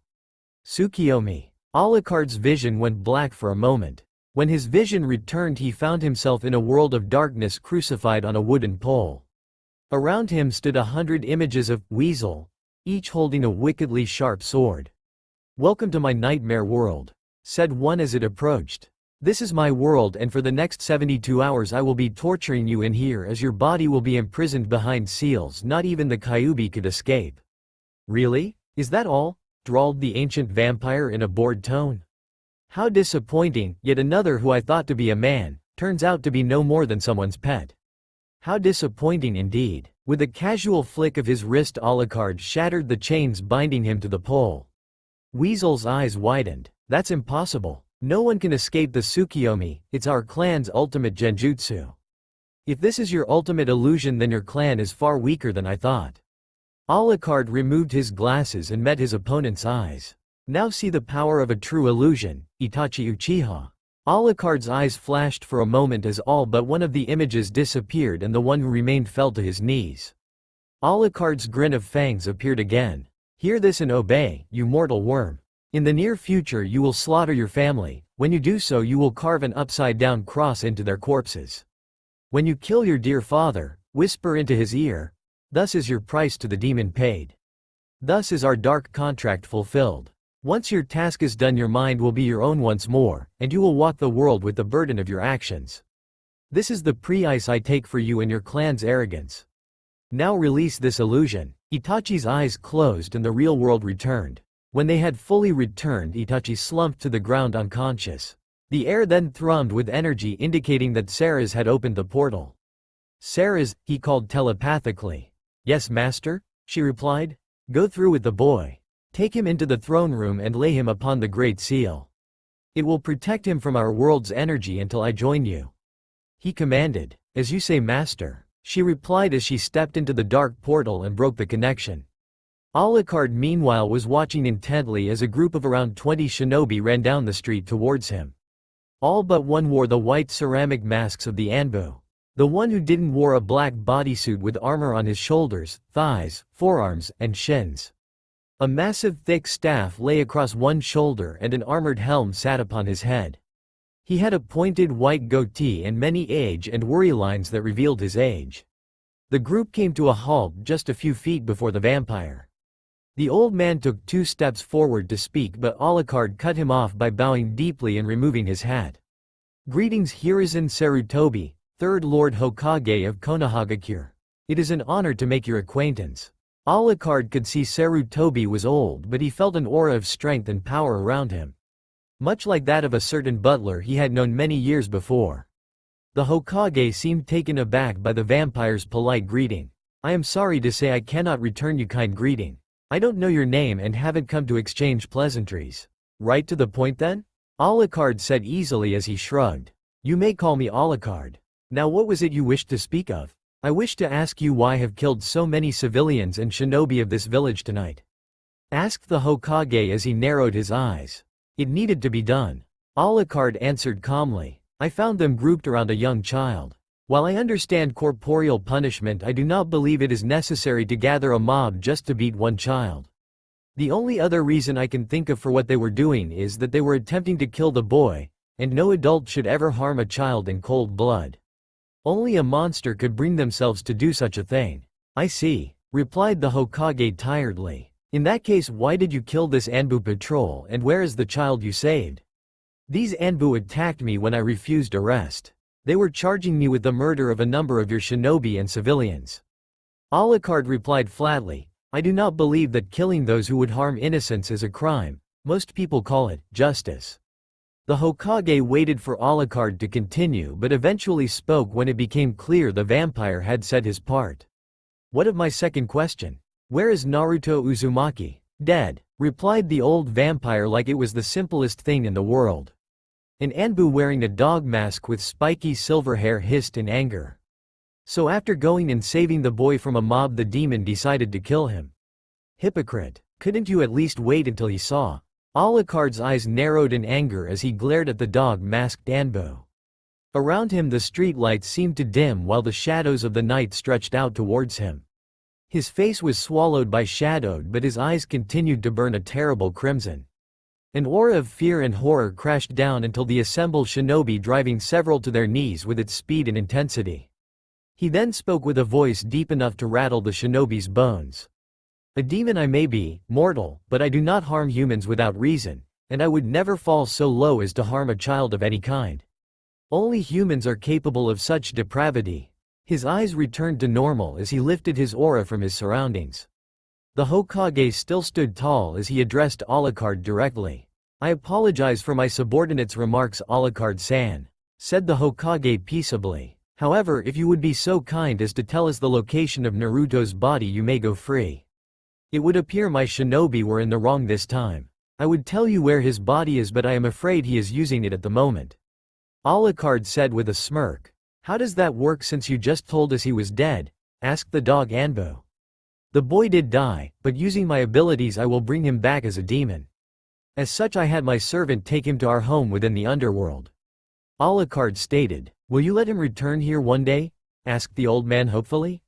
Tsukiyomi. Alucard's vision went black for a moment. When his vision returned, he found himself in a world of darkness, crucified on a wooden pole. Around him stood 100 images of Weasel, each holding a wickedly sharp sword. "Welcome to my nightmare world," said one as it approached. "This is my world, and for the next 72 hours I will be torturing you in here, as your body will be imprisoned behind seals. Not even the Kyuubi could escape." "Really? Is that all?" drawled the ancient vampire in a bored tone. "How disappointing. Yet another who I thought to be a man, turns out to be no more than someone's pet. How disappointing indeed." With a casual flick of his wrist, Alucard shattered the chains binding him to the pole. Weasel's eyes widened. "That's impossible. No one can escape the Tsukiyomi. It's our clan's ultimate genjutsu. If this is your ultimate illusion, then your clan is far weaker than I thought." Alucard removed his glasses and met his opponent's eyes. "Now see the power of a true illusion, Itachi Uchiha." Alucard's eyes flashed for a moment as all but one of the images disappeared and the one who remained fell to his knees. Alucard's grin of fangs appeared again. "Hear this and obey, you mortal worm. In the near future you will slaughter your family. When you do so, you will carve an upside-down cross into their corpses. When you kill your dear father, whisper into his ear, 'Thus is your price to the demon paid. Thus is our dark contract fulfilled.' Once your task is done, your mind will be your own once more, and you will walk the world with the burden of your actions. This is the price I take for you and your clan's arrogance." Now release this illusion. Itachi's eyes closed and the real world returned. When they had fully returned, Itachi slumped to the ground unconscious. The air then thrummed with energy indicating that Ceres had opened the portal. Ceres, he called telepathically. Yes, master, she replied. Go through with the boy. Take him into the throne room and lay him upon the Great Seal. It will protect him from our world's energy until I join you. He commanded. As you say, master, she replied as she stepped into the dark portal and broke the connection. Alucard meanwhile was watching intently as a group of around 20 shinobi ran down the street towards him. All but one wore the white ceramic masks of the Anbu. The one who didn't wore a black bodysuit with armor on his shoulders, thighs, forearms, and shins. A massive thick staff lay across one shoulder and an armored helm sat upon his head. He had a pointed white goatee and many age and worry lines that revealed his age. The group came to a halt just a few feet before the vampire. The old man took 2 steps forward to speak, but Alucard cut him off by bowing deeply and removing his hat. Greetings, Hiruzen Sarutobi, 3rd Lord Hokage of Konohagakure. It is an honor to make your acquaintance. Alucard could see Sarutobi was old, but he felt an aura of strength and power around him. Much like that of a certain butler he had known many years before. The Hokage seemed taken aback by the vampire's polite greeting. I am sorry to say I cannot return you kind greeting. I don't know your name and haven't come to exchange pleasantries. Right to the point then? Alucard said easily as he shrugged. You may call me Alucard. Now what was it you wished to speak of? I wish to ask you why I have killed so many civilians and shinobi of this village tonight. Asked the Hokage as he narrowed his eyes. It needed to be done. Alucard answered calmly. I found them grouped around a young child. While I understand corporeal punishment, I do not believe it is necessary to gather a mob just to beat one child. The only other reason I can think of for what they were doing is that they were attempting to kill the boy, and no adult should ever harm a child in cold blood. Only a monster could bring themselves to do such a thing. I see, replied the Hokage tiredly. In that case, why did you kill this Anbu patrol, and where is the child you saved? These Anbu attacked me when I refused arrest. They were charging me with the murder of a number of your shinobi and civilians. Alucard replied flatly, I do not believe that killing those who would harm innocents is a crime. Most people call it justice. The Hokage waited for Alucard to continue but eventually spoke when it became clear the vampire had said his part. What of my second question? Where is Naruto Uzumaki? Dead, replied the old vampire like it was the simplest thing in the world. An Anbu wearing a dog mask with spiky silver hair hissed in anger. So after going and saving the boy from a mob, the demon decided to kill him. Hypocrite, couldn't you at least wait until he saw? Alucard's eyes narrowed in anger as he glared at the dog-masked Anbu. Around him the street lights seemed to dim while the shadows of the night stretched out towards him. His face was swallowed by shadow, but his eyes continued to burn a terrible crimson. An aura of fear and horror crashed down until the assembled shinobi driving several to their knees with its speed and intensity. He then spoke with a voice deep enough to rattle the shinobi's bones. A demon I may be, mortal, but I do not harm humans without reason, and I would never fall so low as to harm a child of any kind. Only humans are capable of such depravity. His eyes returned to normal as he lifted his aura from his surroundings. The Hokage still stood tall as he addressed Alucard directly. I apologize for my subordinate's remarks, Alucard-san, said the Hokage peaceably. However, if you would be so kind as to tell us the location of Naruto's body, you may go free. It would appear my shinobi were in the wrong this time. I would tell you where his body is, but I am afraid he is using it at the moment. Alucard said with a smirk. How does that work since you just told us he was dead? Asked the dog Anbu. The boy did die, but using my abilities I will bring him back as a demon. As such, I had my servant take him to our home within the underworld. Alucard stated. Will you let him return here one day? Asked the old man hopefully.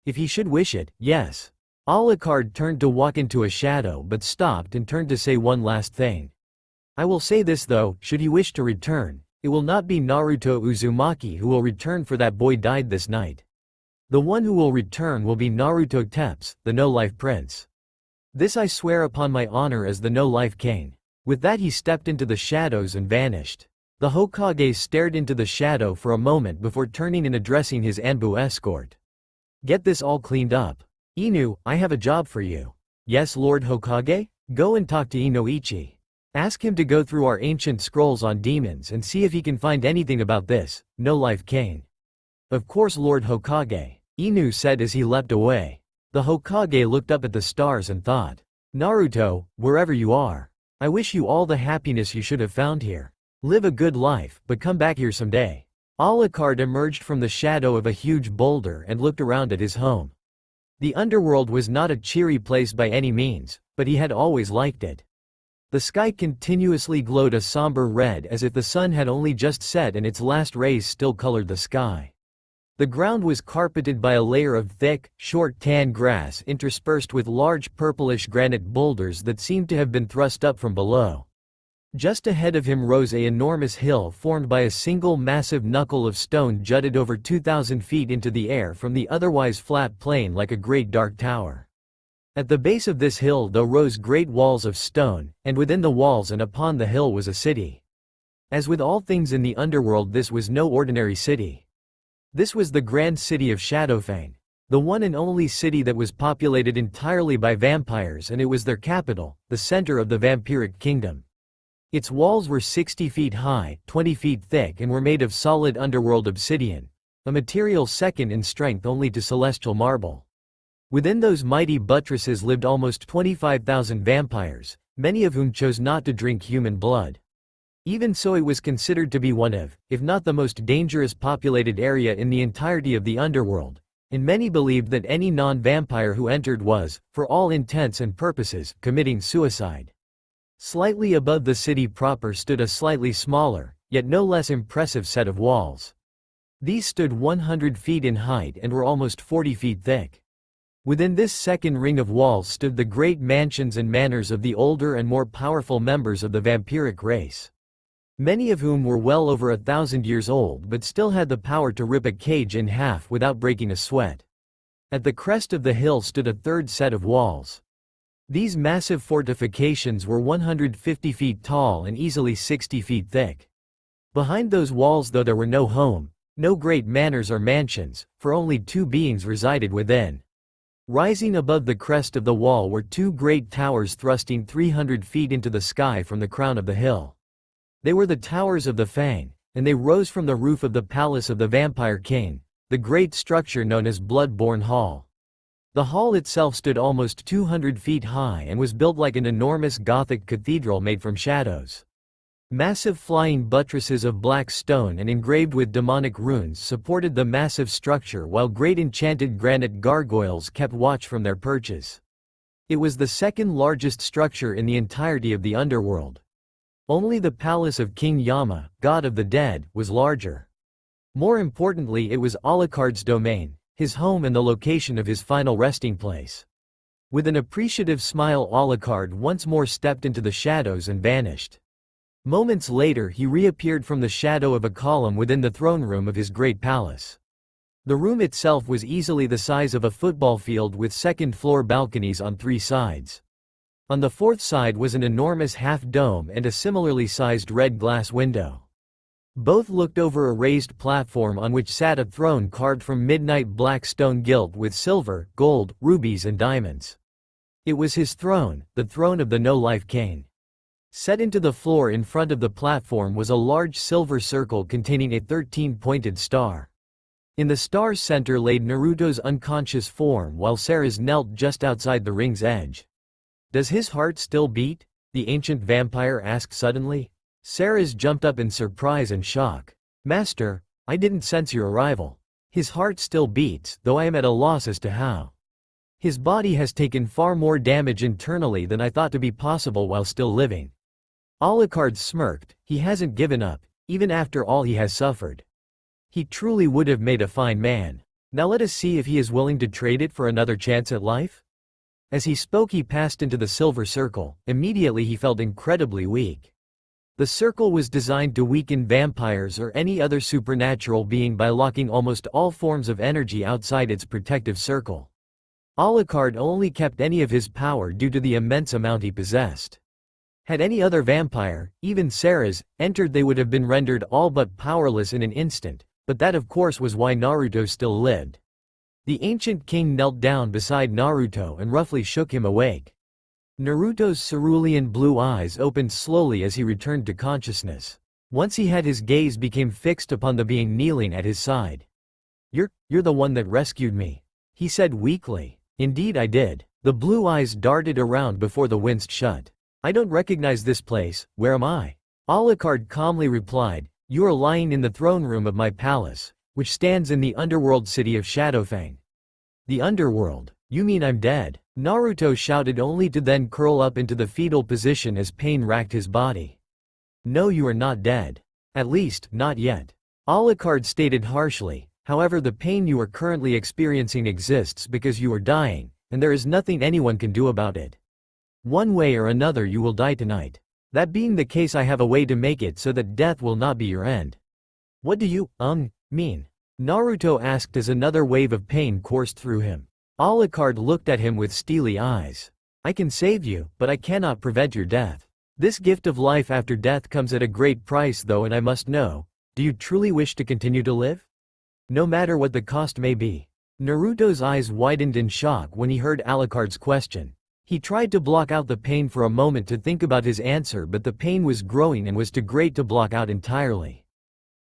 If he should wish it, yes. Alucard turned to walk into a shadow but stopped and turned to say one last thing. I will say this though, should he wish to return, it will not be Naruto Uzumaki who will return, for that boy died this night. The one who will return will be Naruto Tepes, the no-life prince. This I swear upon my honor as the no-life king. With that he stepped into the shadows and vanished. The Hokage stared into the shadow for a moment before turning and addressing his Anbu escort. Get this all cleaned up. Inu, I have a job for you. Yes, Lord Hokage? Go and talk to Inoichi. Ask him to go through our ancient scrolls on demons and see if he can find anything about this, no-life cane. Of course, Lord Hokage, Inu said as he leapt away. The Hokage looked up at the stars and thought, Naruto, wherever you are, I wish you all the happiness you should have found here. Live a good life, but come back here someday. Alucard emerged from the shadow of a huge boulder and looked around at his home. The underworld was not a cheery place by any means, but he had always liked it. The sky continuously glowed a somber red as if the sun had only just set and its last rays still colored the sky. The ground was carpeted by a layer of thick, short tan grass interspersed with large purplish granite boulders that seemed to have been thrust up from below. Just ahead of him rose an enormous hill formed by a single massive knuckle of stone jutted over 2,000 feet into the air from the otherwise flat plain like a great dark tower. At the base of this hill though rose great walls of stone, and within the walls and upon the hill was a city. As with all things in the underworld, this was no ordinary city. This was the grand city of Shadowfang, the one and only city that was populated entirely by vampires, and it was their capital, the center of the vampiric kingdom. Its walls were 60 feet high, 20 feet thick, and were made of solid underworld obsidian, a material second in strength only to celestial marble. Within those mighty buttresses lived almost 25,000 vampires, many of whom chose not to drink human blood. Even so, it was considered to be one of, if not the most dangerous populated area in the entirety of the underworld, and many believed that any non-vampire who entered was, for all intents and purposes, committing suicide. Slightly above the city proper stood a slightly smaller, yet no less impressive set of walls. These stood 100 feet in height and were almost 40 feet thick. Within this second ring of walls stood the great mansions and manors of the older and more powerful members of the vampiric race. Many of whom were well over 1,000 years old but still had the power to rip a cage in half without breaking a sweat. At the crest of the hill stood a third set of walls. These massive fortifications were 150 feet tall and easily 60 feet thick. Behind those walls though there were no home, no great manors or mansions, for only two beings resided within. Rising above the crest of the wall were two great towers thrusting 300 feet into the sky from the crown of the hill. They were the Towers of the Fang, and they rose from the roof of the Palace of the Vampire King, the great structure known as Bloodborne Hall. The hall itself stood almost 200 feet high and was built like an enormous Gothic cathedral made from shadows. Massive flying buttresses of black stone and engraved with demonic runes supported the massive structure, while great enchanted granite gargoyles kept watch from their perches. It was the second largest structure in the entirety of the underworld. Only the palace of King Yama, god of the dead, was larger. More importantly, it was Alucard's domain, his home and the location of his final resting place. With an appreciative smile, Alucard once more stepped into the shadows and vanished. Moments later he reappeared from the shadow of a column within the throne room of his great palace. The room itself was easily the size of a football field with second-floor balconies on three sides. On the fourth side was an enormous half-dome and a similarly sized red glass window. Both looked over a raised platform on which sat a throne carved from midnight black stone gilt with silver, gold, rubies and diamonds. It was his throne, the throne of the no-life king. Set into the floor in front of the platform was a large silver circle containing a 13-pointed star. In the star's center lay Naruto's unconscious form, while Sarah's knelt just outside the ring's edge. "Does his heart still beat?" the ancient vampire asked suddenly. Sarah's jumped up in surprise and shock. "Master, I didn't sense your arrival. His heart still beats, though I am at a loss as to how. His body has taken far more damage internally than I thought to be possible while still living." Alucard smirked. He hasn't given up, even after all he has suffered. He truly would have made a fine man. Now let us see if he is willing to trade it for another chance at life? As he spoke he passed into the silver circle. Immediately he felt incredibly weak. The circle was designed to weaken vampires or any other supernatural being by locking almost all forms of energy outside its protective circle. Alucard only kept any of his power due to the immense amount he possessed. Had any other vampire, even Sarah's, entered, they would have been rendered all but powerless in an instant, but that of course was why Naruto still lived. The ancient king knelt down beside Naruto and roughly shook him awake. Naruto's cerulean blue eyes opened slowly as he returned to consciousness. Once he had, his gaze became fixed upon the being kneeling at his side. You're the one that rescued me," he said weakly. "Indeed I did." The blue eyes darted around before the winced shut. "I don't recognize this place, where am I?" Alucard calmly replied, "You are lying in the throne room of my palace, which stands in the underworld city of Shadowfang." "The underworld? You mean I'm dead?" Naruto shouted, only to then curl up into the fetal position as pain racked his body. "No, you are not dead. At least, not yet," Alucard stated harshly. "However, the pain you are currently experiencing exists because you are dying, and there is nothing anyone can do about it. One way or another you will die tonight. That being the case, I have a way to make it so that death will not be your end." "What do you, mean?" Naruto asked as another wave of pain coursed through him. Alucard looked at him with steely eyes. "I can save you, but I cannot prevent your death. This gift of life after death comes at a great price though, and I must know, do you truly wish to continue to live? No matter what the cost may be." Naruto's eyes widened in shock when he heard Alucard's question. He tried to block out the pain for a moment to think about his answer, but the pain was growing and was too great to block out entirely.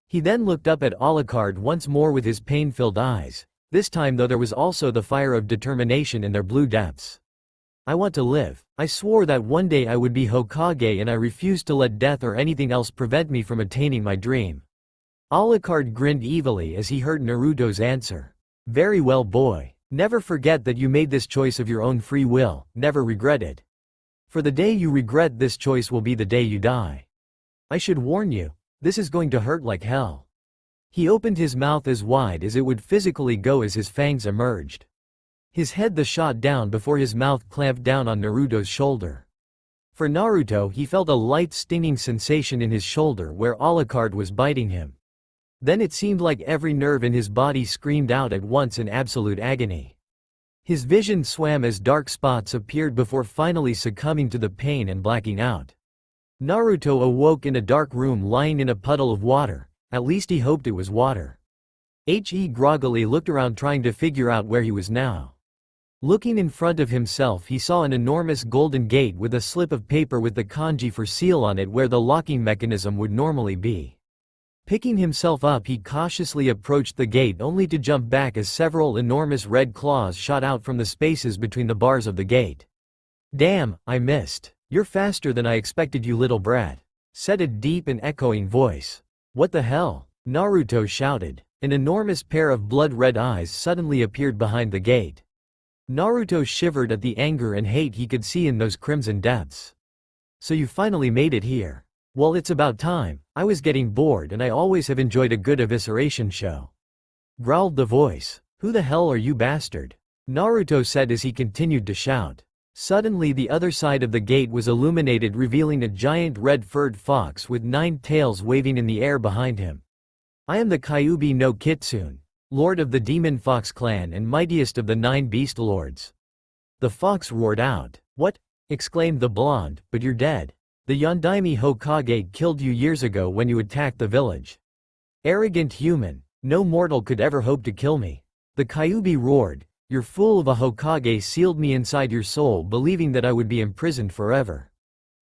He then looked up at Alucard once more with his pain-filled eyes. This time though there was also the fire of determination in their blue depths. "I want to live. I swore that one day I would be Hokage, and I refuse to let death or anything else prevent me from attaining my dream." Alucard grinned evilly as he heard Naruto's answer. "Very well, boy. Never forget that you made this choice of your own free will, never regret it. For the day you regret this choice will be the day you die. I should warn you, this is going to hurt like hell." He opened his mouth as wide as it would physically go as his fangs emerged. His head shot down before his mouth clamped down on Naruto's shoulder. For Naruto, he felt a light stinging sensation in his shoulder where Alucard was biting him. Then it seemed like every nerve in his body screamed out at once in absolute agony. His vision swam as dark spots appeared before finally succumbing to the pain and blacking out. Naruto awoke in a dark room lying in a puddle of water. At least he hoped it was water. He groggily looked around trying to figure out where he was now. Looking in front of himself, he saw an enormous golden gate with a slip of paper with the kanji for seal on it where the locking mechanism would normally be. Picking himself up, he cautiously approached the gate only to jump back as several enormous red claws shot out from the spaces between the bars of the gate. "Damn, I missed. You're faster than I expected, you little brat," said a deep and echoing voice. "What the hell?" Naruto shouted. An enormous pair of blood-red eyes suddenly appeared behind the gate. Naruto shivered at the anger and hate he could see in those crimson depths. "So you finally made it here. Well, it's about time. I was getting bored and I always have enjoyed a good evisceration show," growled the voice. "Who the hell are you, bastard?" Naruto said as he continued to shout. Suddenly the other side of the gate was illuminated, revealing a giant red-furred fox with 9 tails waving in the air behind him. "I am the Kyuubi no Kitsune, lord of the Demon Fox clan and mightiest of the 9 beast lords," the fox roared out. "What?" exclaimed the blonde, "but you're dead. The Yondaime Hokage killed you years ago when you attacked the village." "Arrogant human. No mortal could ever hope to kill me," the Kyuubi roared. "Your fool of a Hokage sealed me inside your soul, believing that I would be imprisoned forever.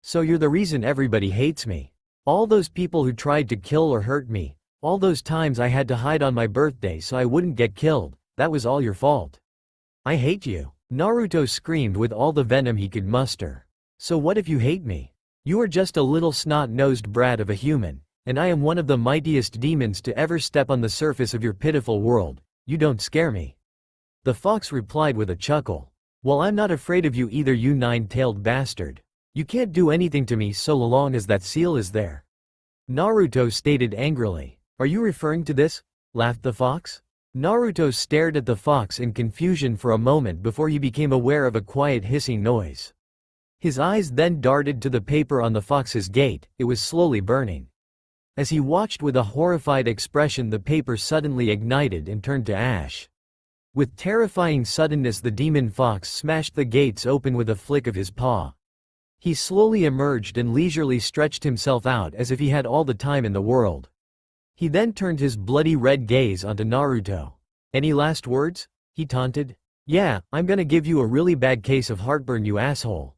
So you're the reason everybody hates me. All those people who tried to kill or hurt me, all those times I had to hide on my birthday so I wouldn't get killed, that was all your fault. I hate you," Naruto screamed with all the venom he could muster. "So what if you hate me? You are just a little snot-nosed brat of a human, and I am one of the mightiest demons to ever step on the surface of your pitiful world. You don't scare me," the fox replied with a chuckle. "Well, I'm not afraid of you either, you 9-tailed bastard. You can't do anything to me so long as that seal is there," Naruto stated angrily. "Are you referring to this?" laughed the fox. Naruto stared at the fox in confusion for a moment before he became aware of a quiet hissing noise. His eyes then darted to the paper on the fox's gate. It was slowly burning. As he watched with a horrified expression, the paper suddenly ignited and turned to ash. With terrifying suddenness, the demon fox smashed the gates open with a flick of his paw. He slowly emerged and leisurely stretched himself out as if he had all the time in the world. He then turned his bloody red gaze onto Naruto. "Any last words?" he taunted. Yeah, I'm gonna give you a really bad case of heartburn, you asshole.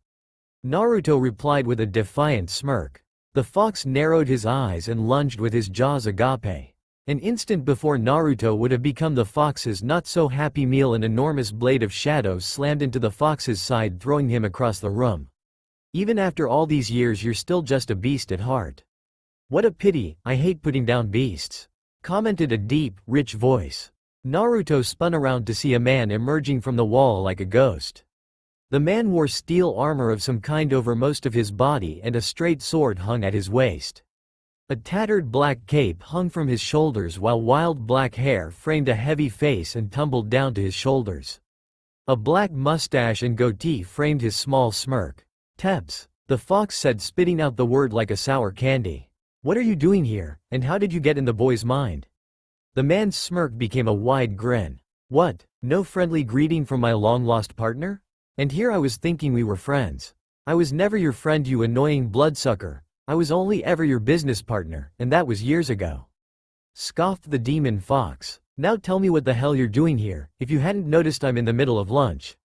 Naruto replied with a defiant smirk. The fox narrowed his eyes and lunged with his jaws agape. An instant before Naruto would have become the fox's not-so-happy meal, an enormous blade of shadows slammed into the fox's side, throwing him across the room. Even after all these years, you're still just a beast at heart. What a pity, I hate putting down beasts, commented a deep, rich voice. Naruto spun around to see a man emerging from the wall like a ghost. The man wore steel armor of some kind over most of his body, and a straight sword hung at his waist. A tattered black cape hung from his shoulders, while wild black hair framed a heavy face and tumbled down to his shoulders. A black mustache and goatee framed his small smirk. Tebs, the fox said, spitting out the word like a sour candy. What are you doing here, and how did you get in the boy's mind? The man's smirk became a wide grin. What, no friendly greeting from my long-lost partner? And here I was thinking we were friends. I was never your friend, you annoying bloodsucker. I was only ever your business partner, and that was years ago. Scoffed the demon fox. Now tell me what the hell you're doing here, if you hadn't noticed I'm in the middle of lunch.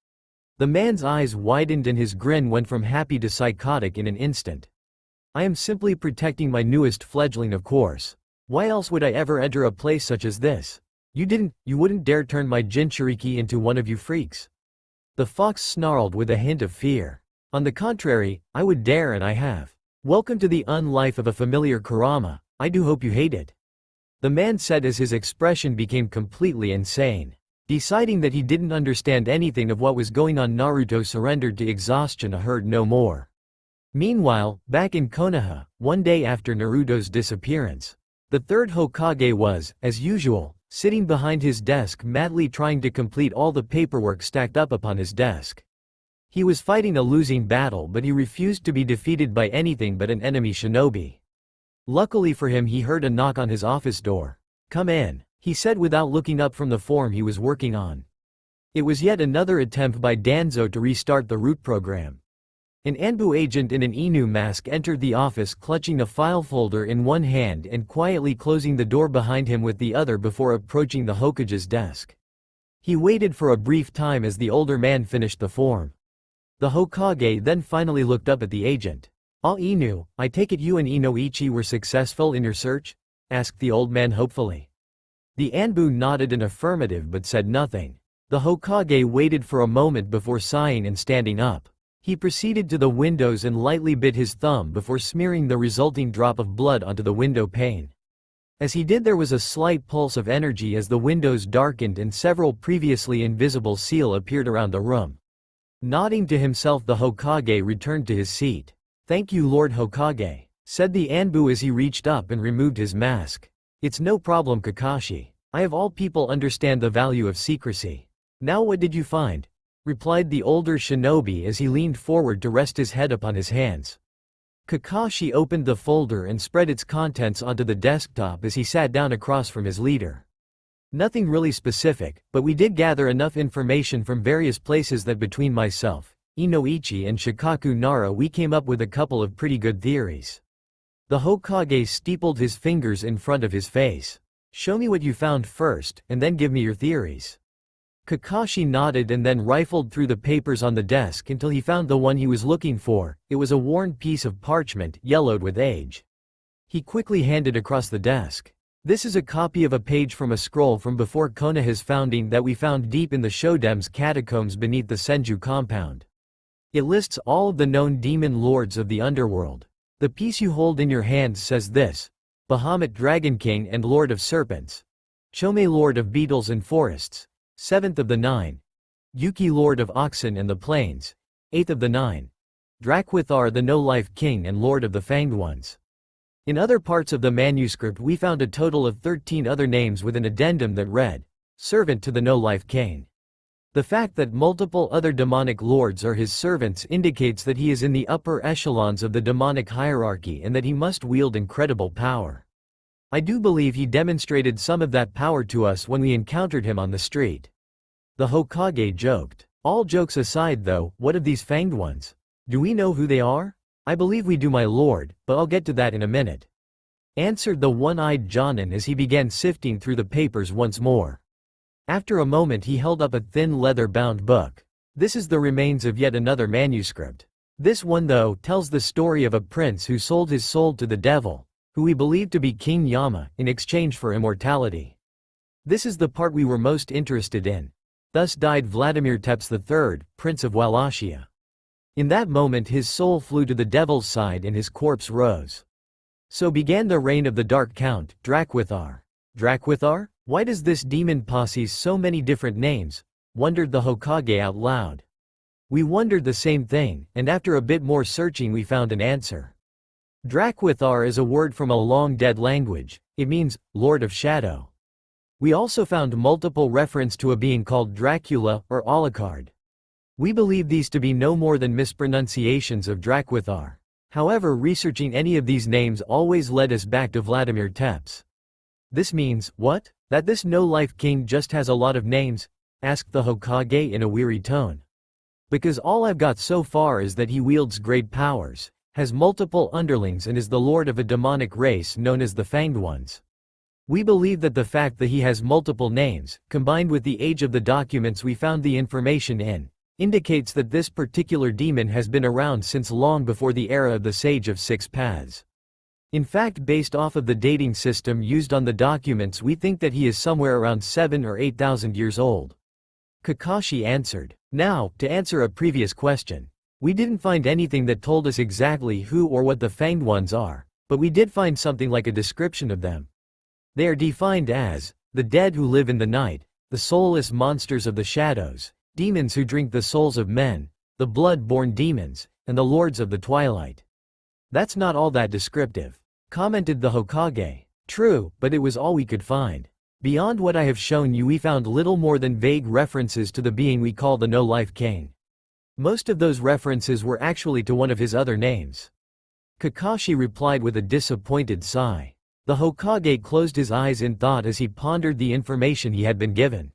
The man's eyes widened and his grin went from happy to psychotic in an instant. I am simply protecting my newest fledgling, of course. Why else would I ever enter a place such as this? You wouldn't dare turn my Jinchuriki into one of you freaks. The fox snarled with a hint of fear. On the contrary, I would dare, and I have. Welcome to the unlife of a familiar Kurama, I do hope you hate it. The man said as his expression became completely insane. Deciding that he didn't understand anything of what was going on, Naruto surrendered to exhaustion and heard no more. Meanwhile, back in Konoha, one day after Naruto's disappearance, the third Hokage was, as usual, sitting behind his desk madly trying to complete all the paperwork stacked up upon his desk. He was fighting a losing battle, but he refused to be defeated by anything but an enemy shinobi. Luckily for him, he heard a knock on his office door. Come in, he said without looking up from the form he was working on. It was yet another attempt by Danzo to restart the root program. An Anbu agent in an Inu mask entered the office clutching a file folder in one hand and quietly closing the door behind him with the other before approaching the Hokage's desk. He waited for a brief time as the older man finished the form. The Hokage then finally looked up at the agent. "Ah, Inu, I take it you and Inoichi were successful in your search?" asked the old man hopefully. The Anbu nodded an affirmative but said nothing. The Hokage waited for a moment before sighing and standing up. He proceeded to the windows and lightly bit his thumb before smearing the resulting drop of blood onto the window pane. As he did, there was a slight pulse of energy as the windows darkened and several previously invisible seal appeared around the room. Nodding to himself, the Hokage returned to his seat. "Thank you, Lord Hokage," said the Anbu as he reached up and removed his mask. "It's no problem, Kakashi. I of all people understand the value of secrecy." "Now what did you find?" replied the older shinobi as he leaned forward to rest his head upon his hands. Kakashi opened the folder and spread its contents onto the desktop as he sat down across from his leader. "Nothing really specific, but we did gather enough information from various places that between myself, Inoichi and Shikaku Nara we came up with a couple of pretty good theories." The Hokage steepled his fingers in front of his face. "Show me what you found first, and then give me your theories." Kakashi nodded and then rifled through the papers on the desk until he found the one he was looking for. It was a worn piece of parchment, yellowed with age. He quickly handed across the desk. "This is a copy of a page from a scroll from before Konoha's founding that we found deep in the Shoden's catacombs beneath the Senju compound. It lists all of the known demon lords of the underworld. The piece you hold in your hands says this: Bahamut Dragon King and Lord of Serpents. Chome Lord of Beetles and Forests. 7th of the 9. Yuki Lord of Oxen and the Plains. 8th of the 9. Drakwithar the No-Life King and Lord of the Fanged Ones." In other parts of the manuscript we found a total of 13 other names with an addendum that read, "Servant to the No-Life King." The fact that multiple other demonic lords are his servants indicates that he is in the upper echelons of the demonic hierarchy and that he must wield incredible power. I do believe he demonstrated some of that power to us when we encountered him on the street. The Hokage joked. "All jokes aside though, what of these Fanged Ones? Do we know who they are?" "I believe we do, my lord, but I'll get to that in a minute," answered the one-eyed Jonin as he began sifting through the papers once more. After a moment he held up a thin leather-bound book. This is the remains of yet another manuscript. This one though tells the story of a prince who sold his soul to the devil, who we believe to be King Yama, in exchange for immortality. This is the part we were most interested in. Thus died Vladimir Tepes III, Prince of Wallachia. In that moment his soul flew to the devil's side and his corpse rose. So began the reign of the Dark Count, Drakwithar. Drakwithar? Why does this demon possess so many different names? Wondered the Hokage out loud. We wondered the same thing, and after a bit more searching we found an answer. Drakwithar is a word from a long-dead language. It means, Lord of Shadow. We also found multiple reference to a being called Dracula or Alucard. We believe these to be no more than mispronunciations of Drakwithar. However, researching any of these names always led us back to Vladimir Tepes. This means, what? That this no-life king just has a lot of names? Asked the Hokage in a weary tone. Because all I've got so far is that he wields great powers, has multiple underlings and is the lord of a demonic race known as the Fanged Ones. We believe that the fact that he has multiple names, combined with the age of the documents we found the information in, indicates that this particular demon has been around since long before the era of the Sage of Six Paths. In fact, based off of the dating system used on the documents, we think that he is somewhere around 7,000 or 8,000 years old. Kakashi answered. Now, to answer a previous question. We didn't find anything that told us exactly who or what the Fanged Ones are, but we did find something like a description of them. They are defined as, the dead who live in the night, the soulless monsters of the shadows, demons who drink the souls of men, the blood-borne demons, and the lords of the twilight. That's not all that descriptive, commented the Hokage. True, but it was all we could find. Beyond what I have shown you, we found little more than vague references to the being we call the No-Life King. Most of those references were actually to one of his other names. Kakashi replied with a disappointed sigh. The Hokage closed his eyes in thought as he pondered the information he had been given.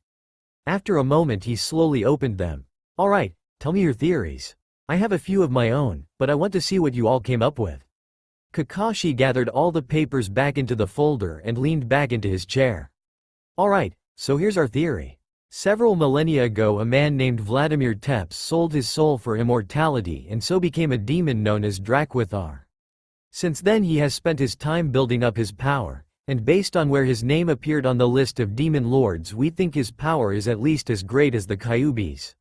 After a moment he slowly opened them. Alright, tell me your theories. I have a few of my own, but I want to see what you all came up with. Kakashi gathered all the papers back into the folder and leaned back into his chair. Alright, so here's our theory. Several millennia ago a man named Vladimir Tepes sold his soul for immortality and so became a demon known as Drakwithar. Since then he has spent his time building up his power, and based on where his name appeared on the list of demon lords we think his power is at least as great as the Kyuubi's.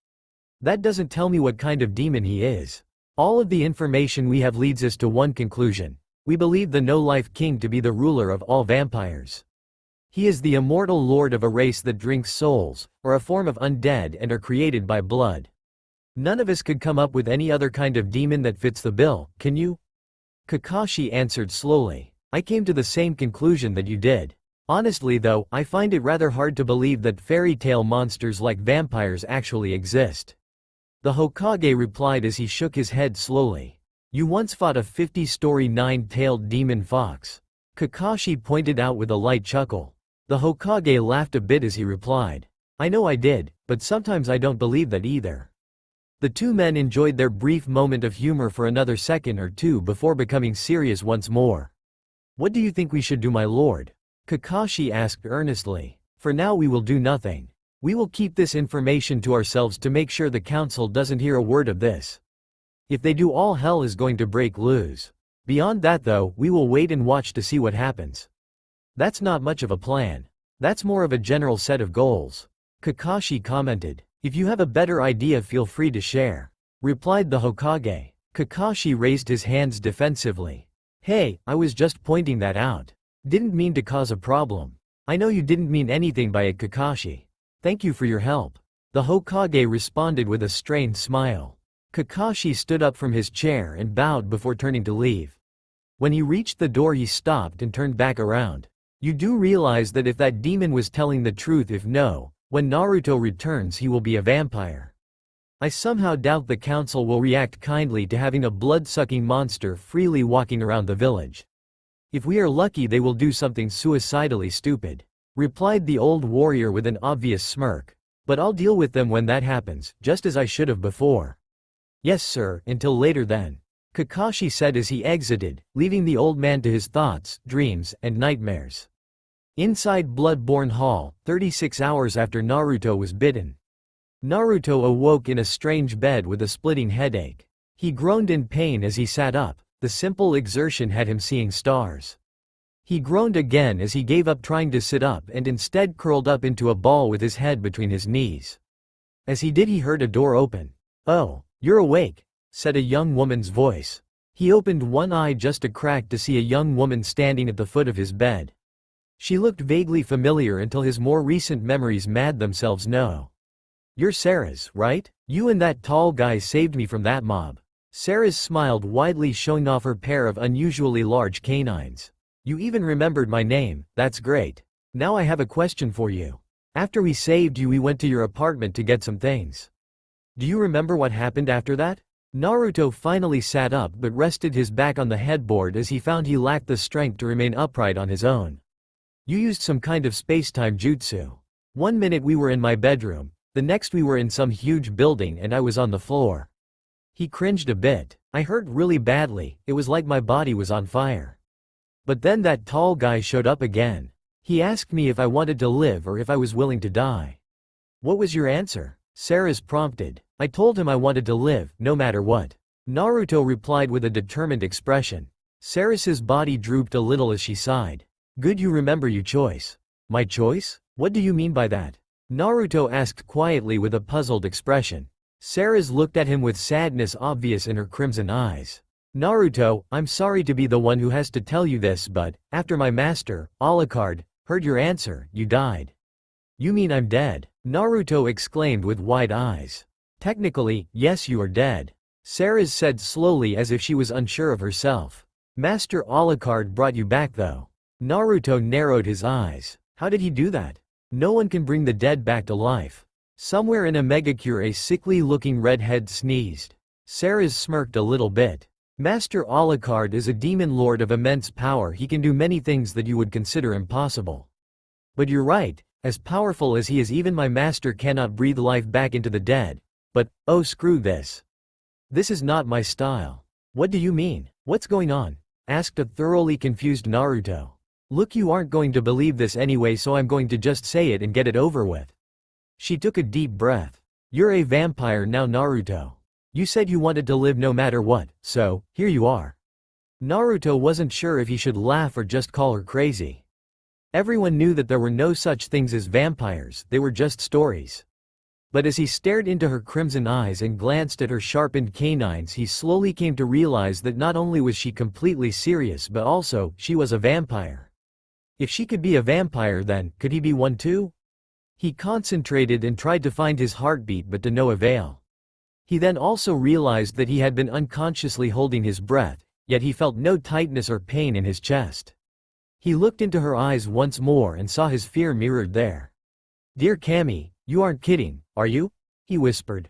That doesn't tell me what kind of demon he is. All of the information we have leads us to one conclusion. We believe the No-Life King to be the ruler of all vampires. He is the immortal lord of a race that drinks souls, or a form of undead and are created by blood. None of us could come up with any other kind of demon that fits the bill, can you? Kakashi answered slowly. I came to the same conclusion that you did. Honestly though, I find it rather hard to believe that fairy tale monsters like vampires actually exist. The Hokage replied as he shook his head slowly. You once fought a 50-story nine-tailed demon fox. Kakashi pointed out with a light chuckle. The Hokage laughed a bit as he replied. I know I did, but sometimes I don't believe that either. The two men enjoyed their brief moment of humor for another second or two before becoming serious once more. What do you think we should do, my lord? Kakashi asked earnestly. For now we will do nothing. We will keep this information to ourselves to make sure the council doesn't hear a word of this. If they do, all hell is going to break loose. Beyond that though, we will wait and watch to see what happens. That's not much of a plan. That's more of a general set of goals. Kakashi commented. If you have a better idea feel free to share. Replied the Hokage. Kakashi raised his hands defensively. Hey, I was just pointing that out. Didn't mean to cause a problem. I know you didn't mean anything by it, Kakashi. Thank you for your help. The Hokage responded with a strained smile. Kakashi stood up from his chair and bowed before turning to leave. When he reached the door he stopped and turned back around. You do realize that if that demon was telling the truth, if no, when Naruto returns he will be a vampire. I somehow doubt the council will react kindly to having a blood-sucking monster freely walking around the village. If we are lucky they will do something suicidally stupid. Replied the old warrior with an obvious smirk. But I'll deal with them when that happens, just as I should have before. Yes sir, until later then. Kakashi said as he exited, leaving the old man to his thoughts, dreams, and nightmares. Inside Bloodborne Hall, 36 hours after Naruto was bitten. Naruto awoke in a strange bed with a splitting headache. He groaned in pain as he sat up. The simple exertion had him seeing stars. He groaned again as he gave up trying to sit up and instead curled up into a ball with his head between his knees. As he did, he heard a door open. "Oh, you're awake," said a young woman's voice. He opened one eye just a crack to see a young woman standing at the foot of his bed. She looked vaguely familiar until his more recent memories made themselves known. "You're Sarah's, right? You and that tall guy saved me from that mob." Sarah smiled widely, showing off her pair of unusually large canines. "You even remembered my name, that's great. Now I have a question for you. After we saved you, we went to your apartment to get some things. Do you remember what happened after that?" Naruto finally sat up but rested his back on the headboard as he found he lacked the strength to remain upright on his own. "You used some kind of space-time jutsu. One minute we were in my bedroom, the next we were in some huge building and I was on the floor." He cringed a bit. "I hurt really badly, it was like my body was on fire. But then that tall guy showed up again. He asked me if I wanted to live or if I was willing to die." "What was your answer?" Sarah prompted. "I told him I wanted to live, no matter what." Naruto replied with a determined expression. Sarah's body drooped a little as she sighed. "Good, you remember your choice." "My choice? What do you mean by that?" Naruto asked quietly with a puzzled expression. Sarah looked at him with sadness obvious in her crimson eyes. "Naruto, I'm sorry to be the one who has to tell you this, but after my master, Alucard, heard your answer, you died." "You mean I'm dead?" Naruto exclaimed with wide eyes. "Technically, yes, you are dead," Sarah said slowly as if she was unsure of herself. "Master Alucard brought you back though." Naruto narrowed his eyes. "How did he do that?" "No one can bring the dead back to life." Somewhere in a megacure a sickly-looking redhead sneezed. Sarah smirked a little bit. "Master Alucard is a demon lord of immense power. He can do many things that you would consider impossible. But you're right, as powerful as he is, even my master cannot breathe life back into the dead. But, oh screw this. This is not my style." "What do you mean? What's going on?" asked a thoroughly confused Naruto. "Look, you aren't going to believe this anyway, so I'm going to just say it and get it over with." She took a deep breath. "You're a vampire now, Naruto. You said you wanted to live no matter what, so, here you are." Naruto wasn't sure if he should laugh or just call her crazy. Everyone knew that there were no such things as vampires, they were just stories. But as he stared into her crimson eyes and glanced at her sharpened canines, he slowly came to realize that not only was she completely serious but also, she was a vampire. If she could be a vampire, then, could he be one too? He concentrated and tried to find his heartbeat, but to no avail. He then also realized that he had been unconsciously holding his breath, yet he felt no tightness or pain in his chest. He looked into her eyes once more and saw his fear mirrored there. "Dear Cammy, you aren't kidding, are you?" he whispered.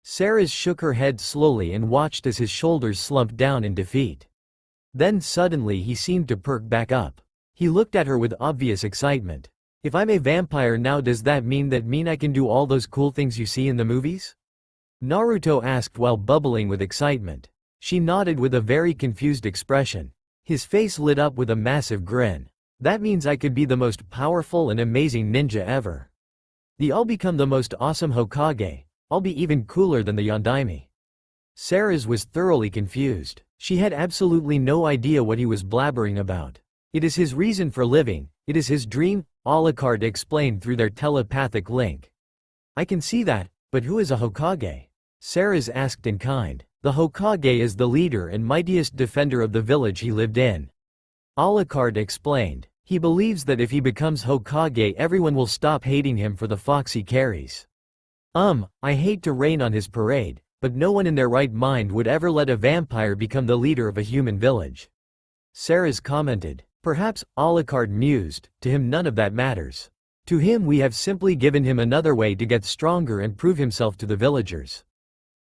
Sarah shook her head slowly and watched as his shoulders slumped down in defeat. Then suddenly he seemed to perk back up. He looked at her with obvious excitement. "If I'm a vampire now, does that mean I can do all those cool things you see in the movies?" Naruto asked while bubbling with excitement. She nodded with a very confused expression. His face lit up with a massive grin. "That means I could be the most powerful and amazing ninja ever. I'll become the most awesome Hokage. I'll be even cooler than the Yondaime." Sarah was thoroughly confused. She had absolutely no idea what he was blabbering about. "It is his reason for living, it is his dream," Alucard explained through their telepathic link. "I can see that, but who is a Hokage?" Sarah asked in kind. "The Hokage is the leader and mightiest defender of the village he lived in," Alucard explained. "He believes that if he becomes Hokage, everyone will stop hating him for the fox he carries. I hate to rain on his parade, but no one in their right mind would ever let a vampire become the leader of a human village." Sarah commented. "Perhaps," Alucard mused, "to him none of that matters. To him we have simply given him another way to get stronger and prove himself to the villagers.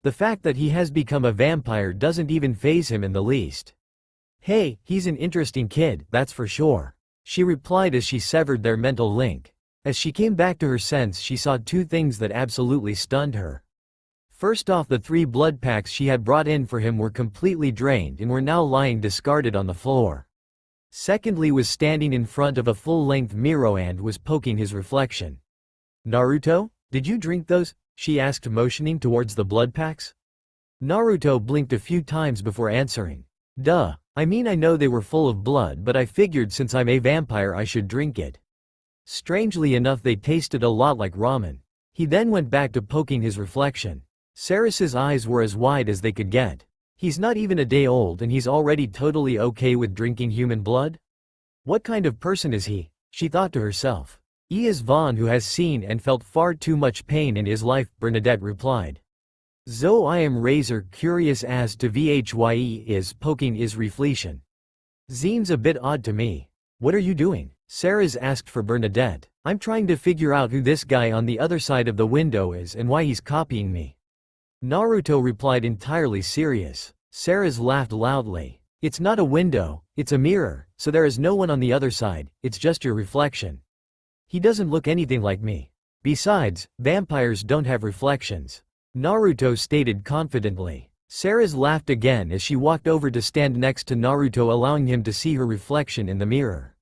The fact that he has become a vampire doesn't even faze him in the least." "Hey, he's an interesting kid, that's for sure," she replied as she severed their mental link. As she came back to her sense, she saw two things that absolutely stunned her. First off, the 3 blood packs she had brought in for him were completely drained and were now lying discarded on the floor. Secondly was standing in front of a full-length mirror and was poking his reflection. Naruto, did you drink those? She asked, motioning towards the blood packs. Naruto blinked a few times before answering. Duh, I mean I know they were full of blood, but I figured since I'm a vampire I should drink it. Strangely enough they tasted a lot like ramen. He then went back to poking his reflection. Saras's eyes were as wide as they could get. He's not even a day old and he's already totally okay with drinking human blood? What kind of person is he? She thought to herself. He is Vaughn, who has seen and felt far too much pain in his life, Bernadette replied. So I am razor curious as to why is poking his reflection. Seems a bit odd to me. What are you doing? Sarah's asked for Bernadette. I'm trying to figure out who this guy on the other side of the window is and why he's copying me. Naruto replied, entirely serious. Sarah's laughed loudly. It's not a window, it's a mirror, so there is no one on the other side, it's just your reflection. He doesn't look anything like me. Besides, vampires don't have reflections, Naruto stated confidently. Sarah's laughed again as she walked over to stand next to Naruto, allowing him to see her reflection in the mirror.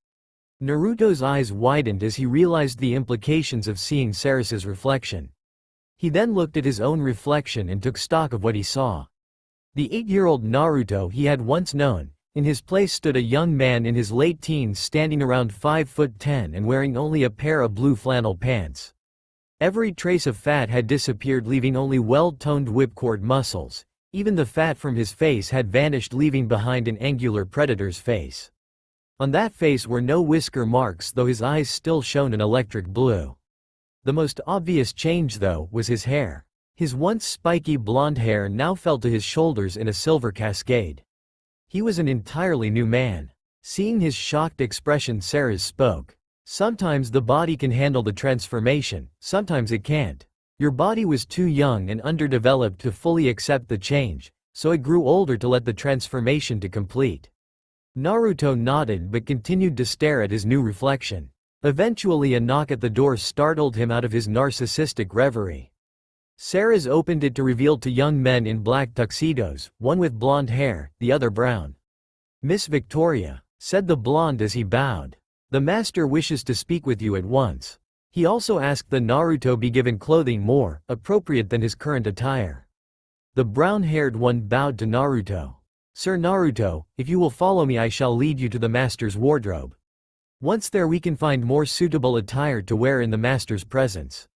Naruto's eyes widened as he realized the implications of seeing Saras's reflection. He then looked at his own reflection and took stock of what he saw. The 8-year-old Naruto he had once known. In his place stood a young man in his late teens, standing around 5'10" and wearing only a pair of blue flannel pants. Every trace of fat had disappeared, leaving only well-toned whipcord muscles. Even the fat from his face had vanished, leaving behind an angular predator's face. On that face were no whisker marks, though his eyes still shone an electric blue. The most obvious change, though, was his hair. His once spiky blonde hair now fell to his shoulders in a silver cascade. He was an entirely new man. Seeing his shocked expression, Sarah spoke. Sometimes the body can handle the transformation, sometimes it can't. Your body was too young and underdeveloped to fully accept the change, so it grew older to let the transformation to complete. Naruto nodded but continued to stare at his new reflection. Eventually a knock at the door startled him out of his narcissistic reverie. Sarah's opened it to reveal two young men in black tuxedos, one with blonde hair, the other brown. Miss Victoria, said the blonde as he bowed. The master wishes to speak with you at once. He also asked that Naruto be given clothing more appropriate than his current attire. The brown-haired one bowed to Naruto. Sir Naruto, if you will follow me I shall lead you to the master's wardrobe. Once there we can find more suitable attire to wear in the master's presence.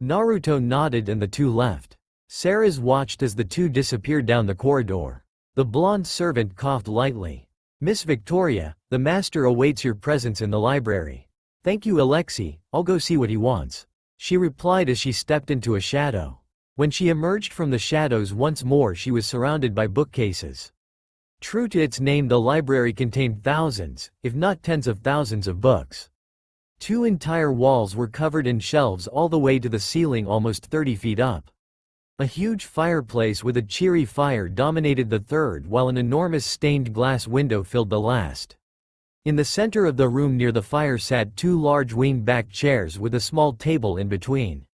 Naruto nodded and the two left. Sarah's watched as the two disappeared down the corridor. The blonde servant coughed lightly. Miss Victoria, the master awaits your presence in the library. Thank you Alexei, I'll go see what he wants, she replied as she stepped into a shadow. When she emerged from the shadows once more, she was surrounded by bookcases. True to its name, the library contained thousands, if not tens of thousands of books. 2 entire walls were covered in shelves all the way to the ceiling, almost 30 feet up. A huge fireplace with a cheery fire dominated the third, while an enormous stained glass window filled the last. In the center of the room near the fire sat 2 large wing-back chairs with a small table in between.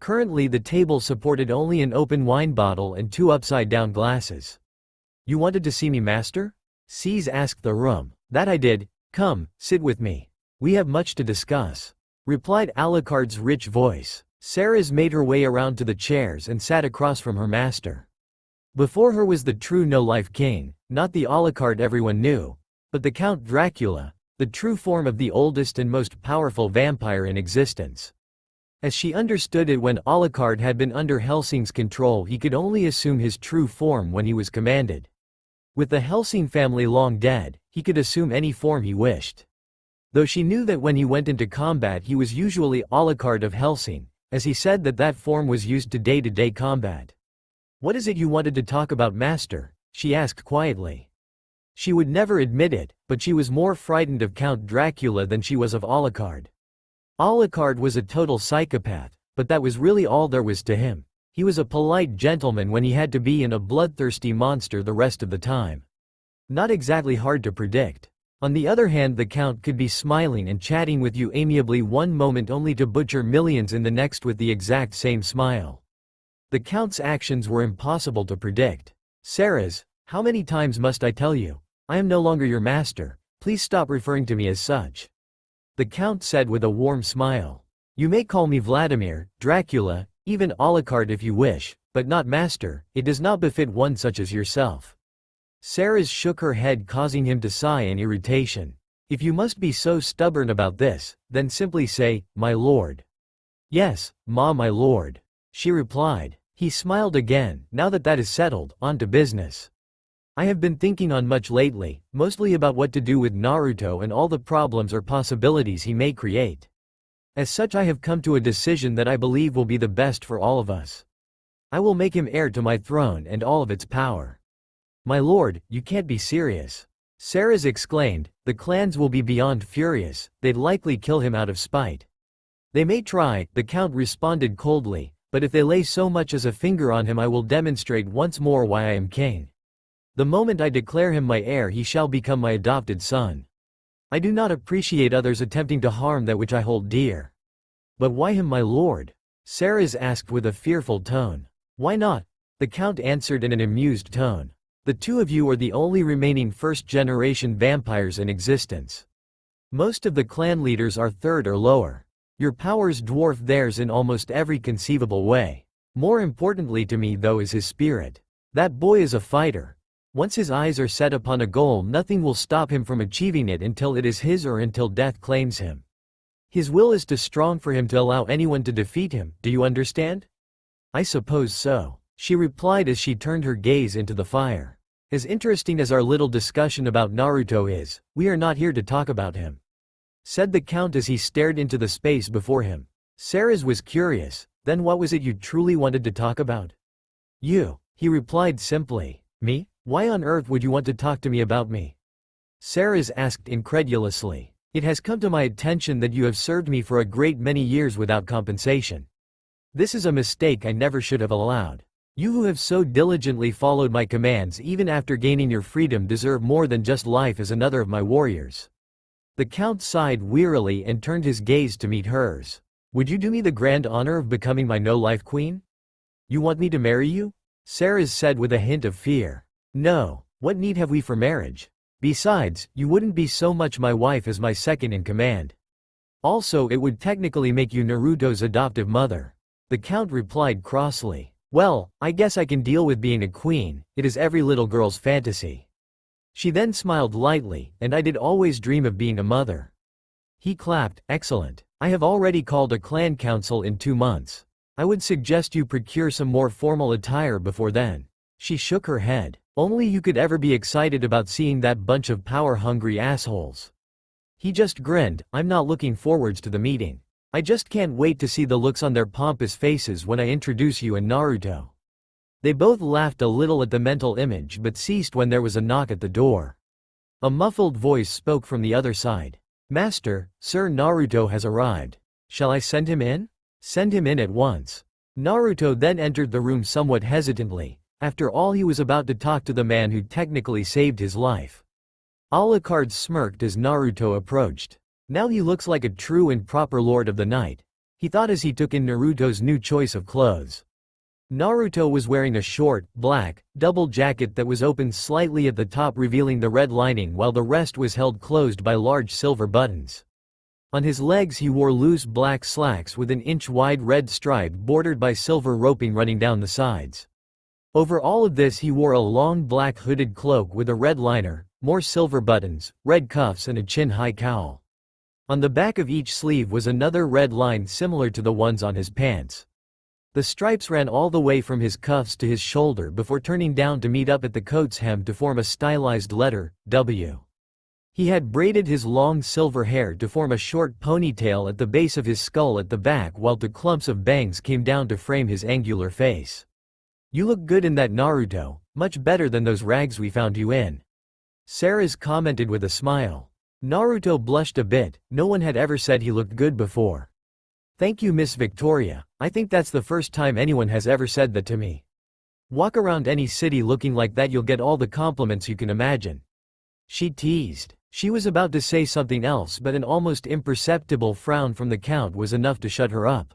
Currently the table supported only an open wine bottle and 2 upside-down glasses. You wanted to see me, master? Seize asked the room. That I did. Come, sit with me. We have much to discuss, replied Alucard's rich voice. Sarah's made her way around to the chairs and sat across from her master. Before her was the true no-life king, not the Alucard everyone knew, but the Count Dracula, the true form of the oldest and most powerful vampire in existence. As she understood it, when Alucard had been under Hellsing's control, he could only assume his true form when he was commanded. With the Hellsing family long dead, he could assume any form he wished. Though she knew that when he went into combat he was usually Alucard of Hellsing, as he said that that form was used to day-to-day combat. What is it you wanted to talk about, master? She asked quietly. She would never admit it, but she was more frightened of Count Dracula than she was of Alucard. Alucard was a total psychopath, but that was really all there was to him. He was a polite gentleman when he had to be, and a bloodthirsty monster the rest of the time. Not exactly hard to predict. On the other hand, the Count could be smiling and chatting with you amiably one moment only to butcher millions in the next with the exact same smile. The Count's actions were impossible to predict. Sarah's, how many times must I tell you? I am no longer your master. Please stop referring to me as such. The Count said with a warm smile. You may call me Vladimir, Dracula, even Alucard if you wish, but not master. It does not befit one such as yourself. Sarah shook her head, causing him to sigh in irritation. If you must be so stubborn about this, then simply say, my lord. Yes, ma, my lord, she replied. He smiled again. Now that is settled, on to business. I have been thinking on much lately, mostly about what to do with Naruto and all the problems or possibilities he may create. As such, I have come to a decision that I believe will be the best for all of us. I will make him heir to my throne and all of its power. My lord, you can't be serious. Sarah exclaimed. The clans will be beyond furious, they'd likely kill him out of spite. They may try, the Count responded coldly, but if they lay so much as a finger on him I will demonstrate once more why I am king. The moment I declare him my heir he shall become my adopted son. I do not appreciate others attempting to harm that which I hold dear. But why him my lord? Sarah asked with a fearful tone. Why not? The Count answered in an amused tone. The two of you are the only remaining first-generation vampires in existence. Most of the clan leaders are third or lower. Your powers dwarf theirs in almost every conceivable way. More importantly to me though is his spirit. That boy is a fighter. Once his eyes are set upon a goal, nothing will stop him from achieving it until it is his or until death claims him. His will is too strong for him to allow anyone to defeat him, do you understand? I suppose so, she replied as she turned her gaze into the fire. As interesting as our little discussion about Naruto is, we are not here to talk about him, said the Count as he stared into the space before him. Sarah was curious. Then what was it you truly wanted to talk about? You, he replied simply. Me? Why on earth would you want to talk to me about me? Sarah asked incredulously. It has come to my attention that you have served me for a great many years without compensation. This is a mistake I never should have allowed. You who have so diligently followed my commands even after gaining your freedom deserve more than just life as another of my warriors. The Count sighed wearily and turned his gaze to meet hers. Would you do me the grand honor of becoming my no-life queen? You want me to marry you? Sarah said with a hint of fear. No, what need have we for marriage? Besides, you wouldn't be so much my wife as my second in command. Also, it would technically make you Naruto's adoptive mother. The Count replied crossly. Well, I guess I can deal with being a queen, it is every little girl's fantasy. She then smiled lightly, and I did always dream of being a mother. He clapped. Excellent. I have already called a clan council in 2 months. I would suggest you procure some more formal attire before then. She shook her head. Only you could ever be excited about seeing that bunch of power-hungry assholes. He just grinned. I'm not looking forwards to the meeting. I just can't wait to see the looks on their pompous faces when I introduce you and Naruto. They both laughed a little at the mental image but ceased when there was a knock at the door. A muffled voice spoke from the other side. Master, Sir Naruto has arrived. Shall I send him in? Send him in at once. Naruto then entered the room somewhat hesitantly. After all, he was about to talk to the man who technically saved his life. Alucard smirked as Naruto approached. Now he looks like a true and proper lord of the night, he thought as he took in Naruto's new choice of clothes. Naruto was wearing a short, black, double jacket that was opened slightly at the top revealing the red lining while the rest was held closed by large silver buttons. On his legs he wore loose black slacks with an inch-wide red stripe bordered by silver roping running down the sides. Over all of this he wore a long black hooded cloak with a red liner, more silver buttons, red cuffs and a chin-high cowl. On the back of each sleeve was another red line similar to the ones on his pants. The stripes ran all the way from his cuffs to his shoulder before turning down to meet up at the coat's hem to form a stylized letter, W. He had braided his long silver hair to form a short ponytail at the base of his skull at the back while two clumps of bangs came down to frame his angular face. You look good in that, Naruto, much better than those rags we found you in. Sarah commented with a smile. Naruto blushed a bit, no one had ever said he looked good before. Thank you, Miss Victoria, I think that's the first time anyone has ever said that to me. Walk around any city looking like that, you'll get all the compliments you can imagine. She teased. She was about to say something else but an almost imperceptible frown from the Count was enough to shut her up.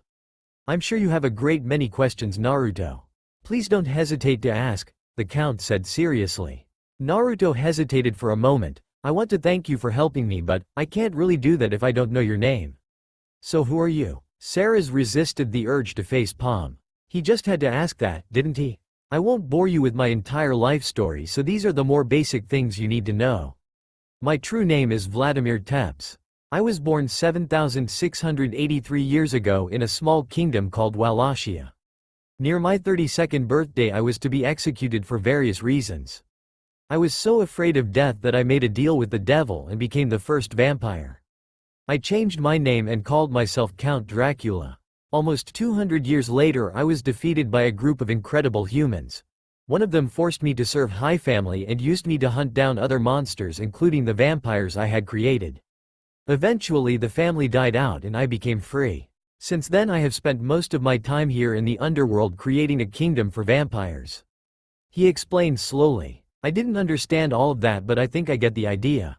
I'm sure you have a great many questions, Naruto. Please don't hesitate to ask, the Count said seriously. Naruto hesitated for a moment, I want to thank you for helping me, but I can't really do that if I don't know your name. So who are you? Sarah's resisted the urge to face Palm. He just had to ask that, didn't he? I won't bore you with my entire life story, so these are the more basic things you need to know. My true name is Vladimir Tepes. I was born 7,683 years ago in a small kingdom called Wallachia. Near my 32nd birthday I was to be executed for various reasons. I was so afraid of death that I made a deal with the devil and became the first vampire. I changed my name and called myself Count Dracula. Almost 200 years later I was defeated by a group of incredible humans. One of them forced me to serve High Family and used me to hunt down other monsters, including the vampires I had created. Eventually the family died out and I became free. Since then I have spent most of my time here in the underworld creating a kingdom for vampires. He explained slowly. I didn't understand all of that, but I think I get the idea.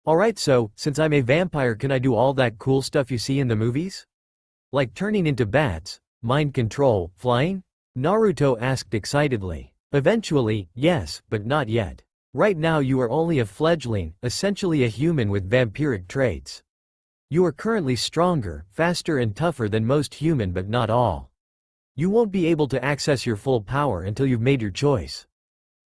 Alright, so, since I'm a vampire, can I do all that cool stuff you see in the movies? Like turning into bats, mind control, flying? Naruto asked excitedly. Eventually, yes, but not yet. Right now you are only a fledgling, essentially a human with vampiric traits. You are currently stronger, faster and tougher than most human, but not all. You won't be able to access your full power until you've made your choice.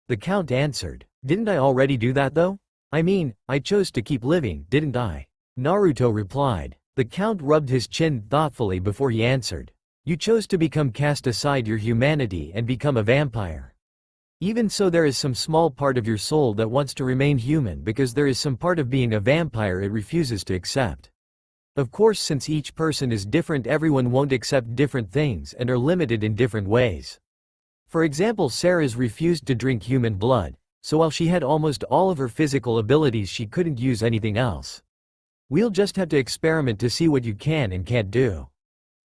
The Count answered. Didn't I already do that though? I mean, I chose to keep living, didn't I? Naruto replied. The Count rubbed his chin thoughtfully before he answered. You chose to cast aside your humanity and become a vampire. Even so, there is some small part of your soul that wants to remain human, because there is some part of being a vampire it refuses to accept. Of course, since each person is different, everyone won't accept different things and are limited in different ways. For example, Sarah's refused to drink human blood, so while she had almost all of her physical abilities she couldn't use anything else. We'll just have to experiment to see what you can and can't do.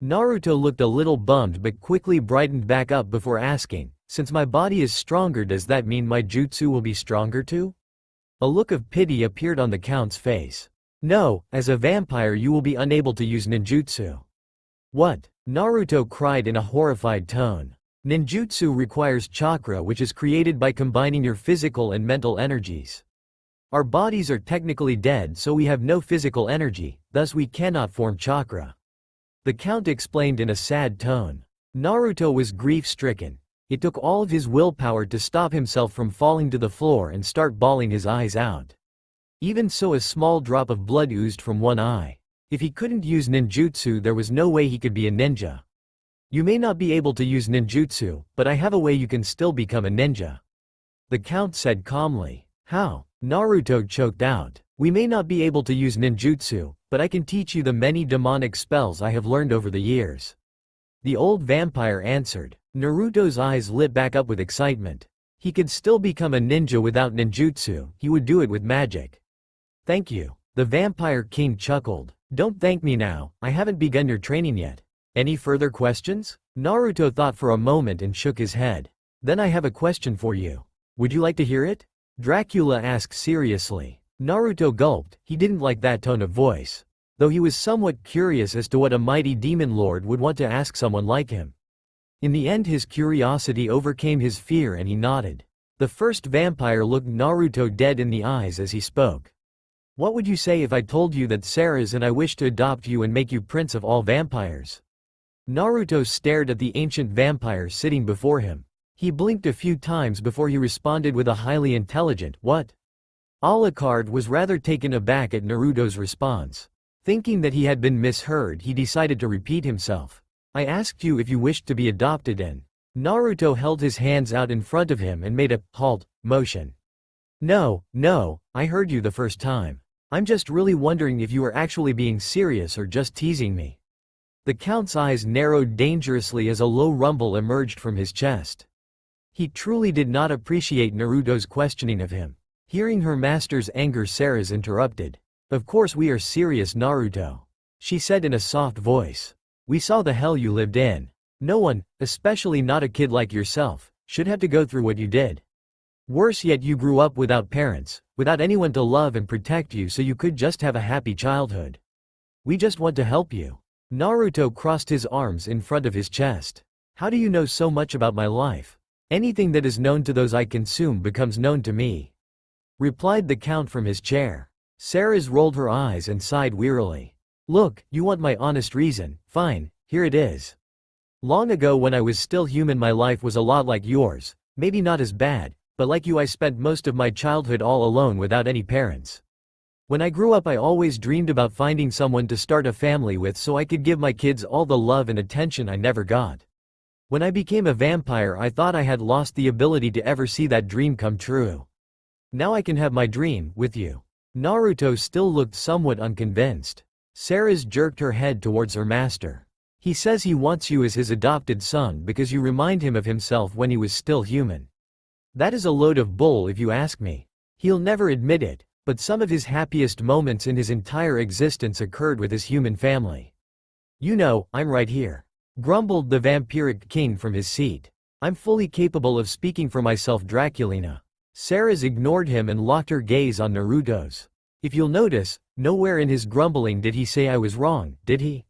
Naruto looked a little bummed but quickly brightened back up before asking, since my body is stronger, does that mean my jutsu will be stronger too? A look of pity appeared on the Count's face. No, as a vampire you will be unable to use ninjutsu. What? Naruto cried in a horrified tone. Ninjutsu requires chakra, which is created by combining your physical and mental energies. Our bodies are technically dead, so we have no physical energy, thus we cannot form chakra. The Count explained in a sad tone. Naruto was grief-stricken. It took all of his willpower to stop himself from falling to the floor and start bawling his eyes out. Even so, a small drop of blood oozed from one eye. If he couldn't use ninjutsu, there was no way he could be a ninja. You may not be able to use ninjutsu, but I have a way you can still become a ninja. The Count said calmly. How? Naruto choked out. We may not be able to use ninjutsu, but I can teach you the many demonic spells I have learned over the years. The old vampire answered. Naruto's eyes lit back up with excitement. He could still become a ninja without ninjutsu, he would do it with magic. Thank you. The Vampire King chuckled. Don't thank me now, I haven't begun your training yet. Any further questions? Naruto thought for a moment and shook his head. Then I have a question for you. Would you like to hear it? Dracula asked seriously. Naruto gulped. He didn't like that tone of voice. Though he was somewhat curious as to what a mighty demon lord would want to ask someone like him. In the end his curiosity overcame his fear and he nodded. The first vampire looked Naruto dead in the eyes as he spoke. What would you say if I told you that Sarah's and I wish to adopt you and make you prince of all vampires? Naruto stared at the ancient vampire sitting before him. He blinked a few times before he responded with a highly intelligent, what? Alucard was rather taken aback at Naruto's response. Thinking that he had been misheard, he decided to repeat himself. I asked you if you wished to be adopted and Naruto held his hands out in front of him and made a halt motion. No, I heard you the first time. I'm just really wondering if you are actually being serious or just teasing me. The Count's eyes narrowed dangerously as a low rumble emerged from his chest. He truly did not appreciate Naruto's questioning of him. Hearing her master's anger, Sarah's interrupted. Of course we are serious, Naruto. She said in a soft voice. We saw the hell you lived in. No one, especially not a kid like yourself, should have to go through what you did. Worse yet, you grew up without parents, without anyone to love and protect you so you could just have a happy childhood. We just want to help you. Naruto crossed his arms in front of his chest. How do you know so much about my life? Anything that is known to those I consume becomes known to me. replied the Count from his chair. Sarah's rolled her eyes and sighed wearily. Look, you want my honest reason, fine, here it is. Long ago when I was still human my life was a lot like yours, maybe not as bad, but like you I spent most of my childhood all alone without any parents. When I grew up I always dreamed about finding someone to start a family with so I could give my kids all the love and attention I never got. When I became a vampire I thought I had lost the ability to ever see that dream come true. Now I can have my dream, with you. Naruto still looked somewhat unconvinced. Sarah's jerked her head towards her master. He says he wants you as his adopted son because you remind him of himself when he was still human. That is a load of bull if you ask me. He'll never admit it, but some of his happiest moments in his entire existence occurred with his human family. You know, I'm right here, grumbled the vampiric king from his seat. I'm fully capable of speaking for myself, Draculina. Sarah's ignored him and locked her gaze on Naruto's. If you'll notice, nowhere in his grumbling did he say I was wrong, did he?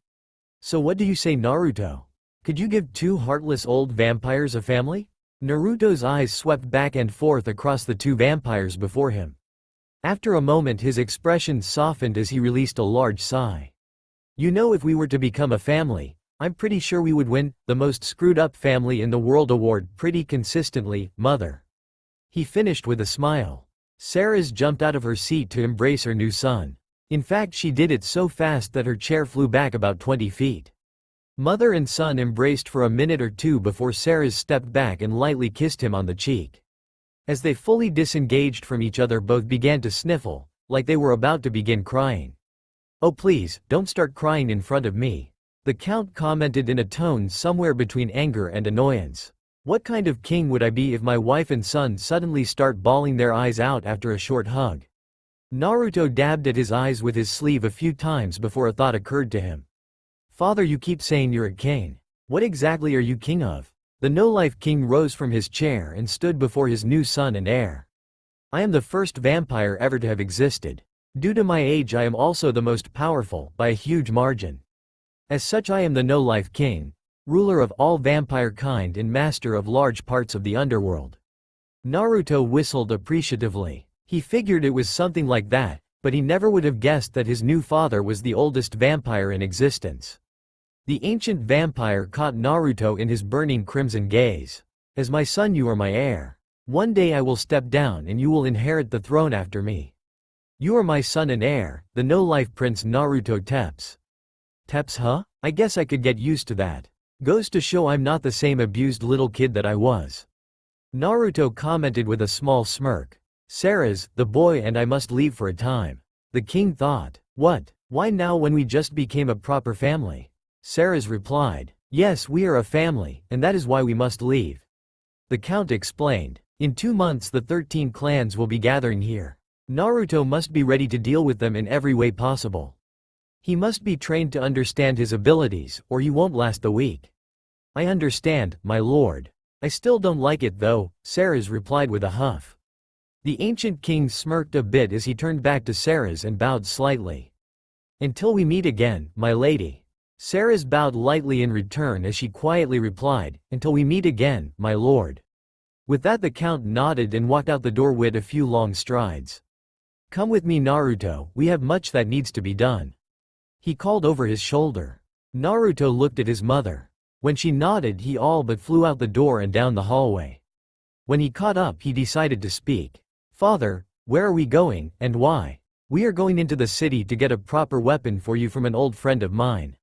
So what do you say, Naruto? Could you give two heartless old vampires a family? Naruto's eyes swept back and forth across the two vampires before him. After a moment his expression softened as he released a large sigh. You know, if we were to become a family, I'm pretty sure we would win the most screwed up family in the world award pretty consistently, mother. He finished with a smile. Sarah's jumped out of her seat to embrace her new son. In fact she did it so fast that her chair flew back about 20 feet. Mother and son embraced for a minute or two before Sarah's stepped back and lightly kissed him on the cheek. As they fully disengaged from each other both began to sniffle, like they were about to begin crying. Oh please, don't start crying in front of me, the Count commented in a tone somewhere between anger and annoyance. What kind of king would I be if my wife and son suddenly start bawling their eyes out after a short hug? Naruto dabbed at his eyes with his sleeve a few times before a thought occurred to him. Father, you keep saying you're a king. What exactly are you king of? The no-life king rose from his chair and stood before his new son and heir. I am the first vampire ever to have existed. Due to my age I am also the most powerful, by a huge margin. As such I am the no-life king, ruler of all vampire kind and master of large parts of the underworld. Naruto whistled appreciatively. He figured it was something like that, but he never would have guessed that his new father was the oldest vampire in existence. The ancient vampire caught Naruto in his burning crimson gaze. As my son you are my heir. One day I will step down and you will inherit the throne after me. You are my son and heir, the no-life prince Naruto Teps. Teps, huh? I guess I could get used to that. Goes to show I'm not the same abused little kid that I was. Naruto commented with a small smirk. Sarah's, the boy and I must leave for a time. The king thought. What? Why now when we just became a proper family? Sarah's replied. Yes, we are a family, and that is why we must leave. The Count explained. In 2 months the 13 clans will be gathering here. Naruto must be ready to deal with them in every way possible. He must be trained to understand his abilities, or he won't last the week. I understand, my lord. I still don't like it though, Sarah's replied with a huff. The ancient king smirked a bit as he turned back to Sarah's and bowed slightly. Until we meet again, my lady. Sarah's bowed lightly in return as she quietly replied, until we meet again, my lord. With that the Count nodded and walked out the door with a few long strides. Come with me, Naruto, we have much that needs to be done. He called over his shoulder. Naruto looked at his mother. When she nodded he all but flew out the door and down the hallway. When he caught up he decided to speak. Father, where are we going, and why? We are going into the city to get a proper weapon for you from an old friend of mine.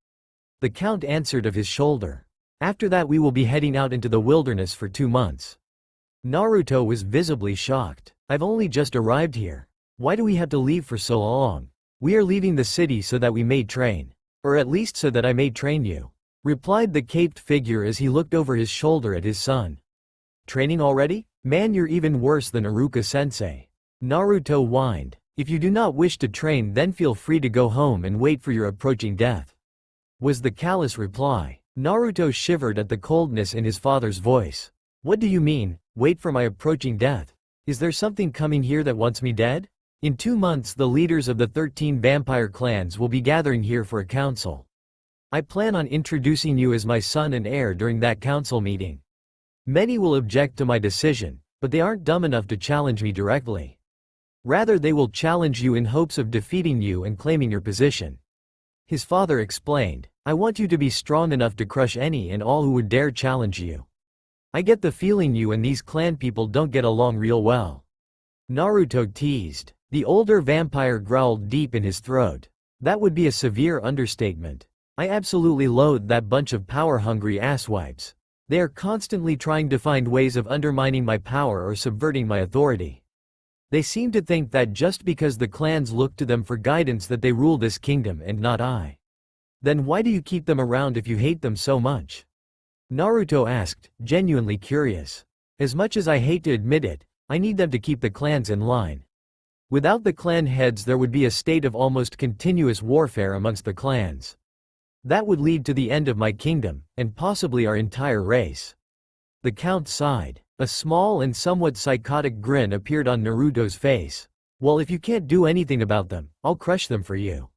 The Count answered of his shoulder. After that we will be heading out into the wilderness for 2 months. Naruto was visibly shocked. I've only just arrived here. Why do we have to leave for so long? We are leaving the city so that we may train. Or at least so that I may train you, replied the caped figure as he looked over his shoulder at his son. Training already? Man, you're even worse than Iruka-sensei. Naruto whined. If you do not wish to train then feel free to go home and wait for your approaching death, was the callous reply. Naruto shivered at the coldness in his father's voice. What do you mean, wait for my approaching death? Is there something coming here that wants me dead? In 2 months the leaders of the 13 vampire clans will be gathering here for a council. I plan on introducing you as my son and heir during that council meeting. Many will object to my decision, but they aren't dumb enough to challenge me directly. Rather, they will challenge you in hopes of defeating you and claiming your position. His father explained, I want you to be strong enough to crush any and all who would dare challenge you. I get the feeling you and these clan people don't get along real well. Naruto teased. The older vampire growled deep in his throat. That would be a severe understatement. I absolutely loathe that bunch of power-hungry asswipes. They are constantly trying to find ways of undermining my power or subverting my authority. They seem to think that just because the clans look to them for guidance that they rule this kingdom and not I. Then why do you keep them around if you hate them so much? Naruto asked, genuinely curious. As much as I hate to admit it, I need them to keep the clans in line. Without the clan heads there would be a state of almost continuous warfare amongst the clans. That would lead to the end of my kingdom, and possibly our entire race. The count sighed. A small and somewhat psychotic grin appeared on Naruto's face. Well, if you can't do anything about them, I'll crush them for you.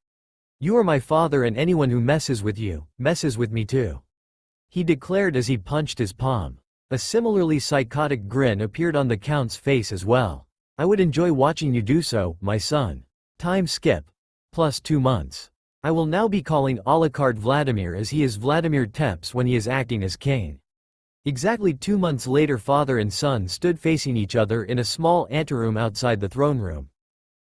You are my father and anyone who messes with you, messes with me too. He declared as he punched his palm. A similarly psychotic grin appeared on the count's face as well. I would enjoy watching you do so, my son. Time skip. Plus 2 months. I will now be calling Alucard Vladimir as he is Vladimir Tepes when he is acting as king. Exactly 2 months later, father and son stood facing each other in a small anteroom outside the throne room.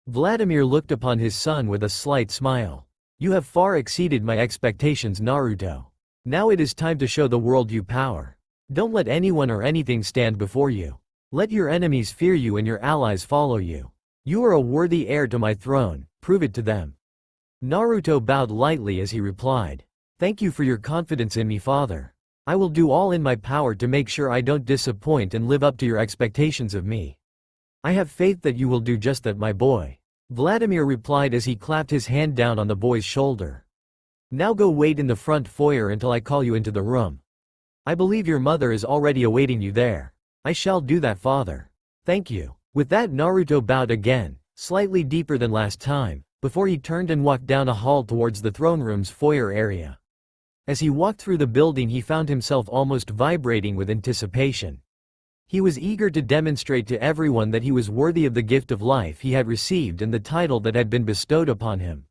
Vladimir looked upon his son with a slight smile. You have far exceeded my expectations, Naruto. Now it is time to show the world you power. Don't let anyone or anything stand before you. Let your enemies fear you and your allies follow you. You are a worthy heir to my throne, prove it to them. Naruto bowed lightly as he replied. Thank you for your confidence in me, father. I will do all in my power to make sure I don't disappoint and live up to your expectations of me. I have faith that you will do just that, my boy. Vladimir replied as he clapped his hand down on the boy's shoulder. Now go wait in the front foyer until I call you into the room. I believe your mother is already awaiting you there. I shall do that, father. Thank you. With that, Naruto bowed again, slightly deeper than last time, before he turned and walked down a hall towards the throne room's foyer area. As he walked through the building, he found himself almost vibrating with anticipation. He was eager to demonstrate to everyone that he was worthy of the gift of life he had received and the title that had been bestowed upon him.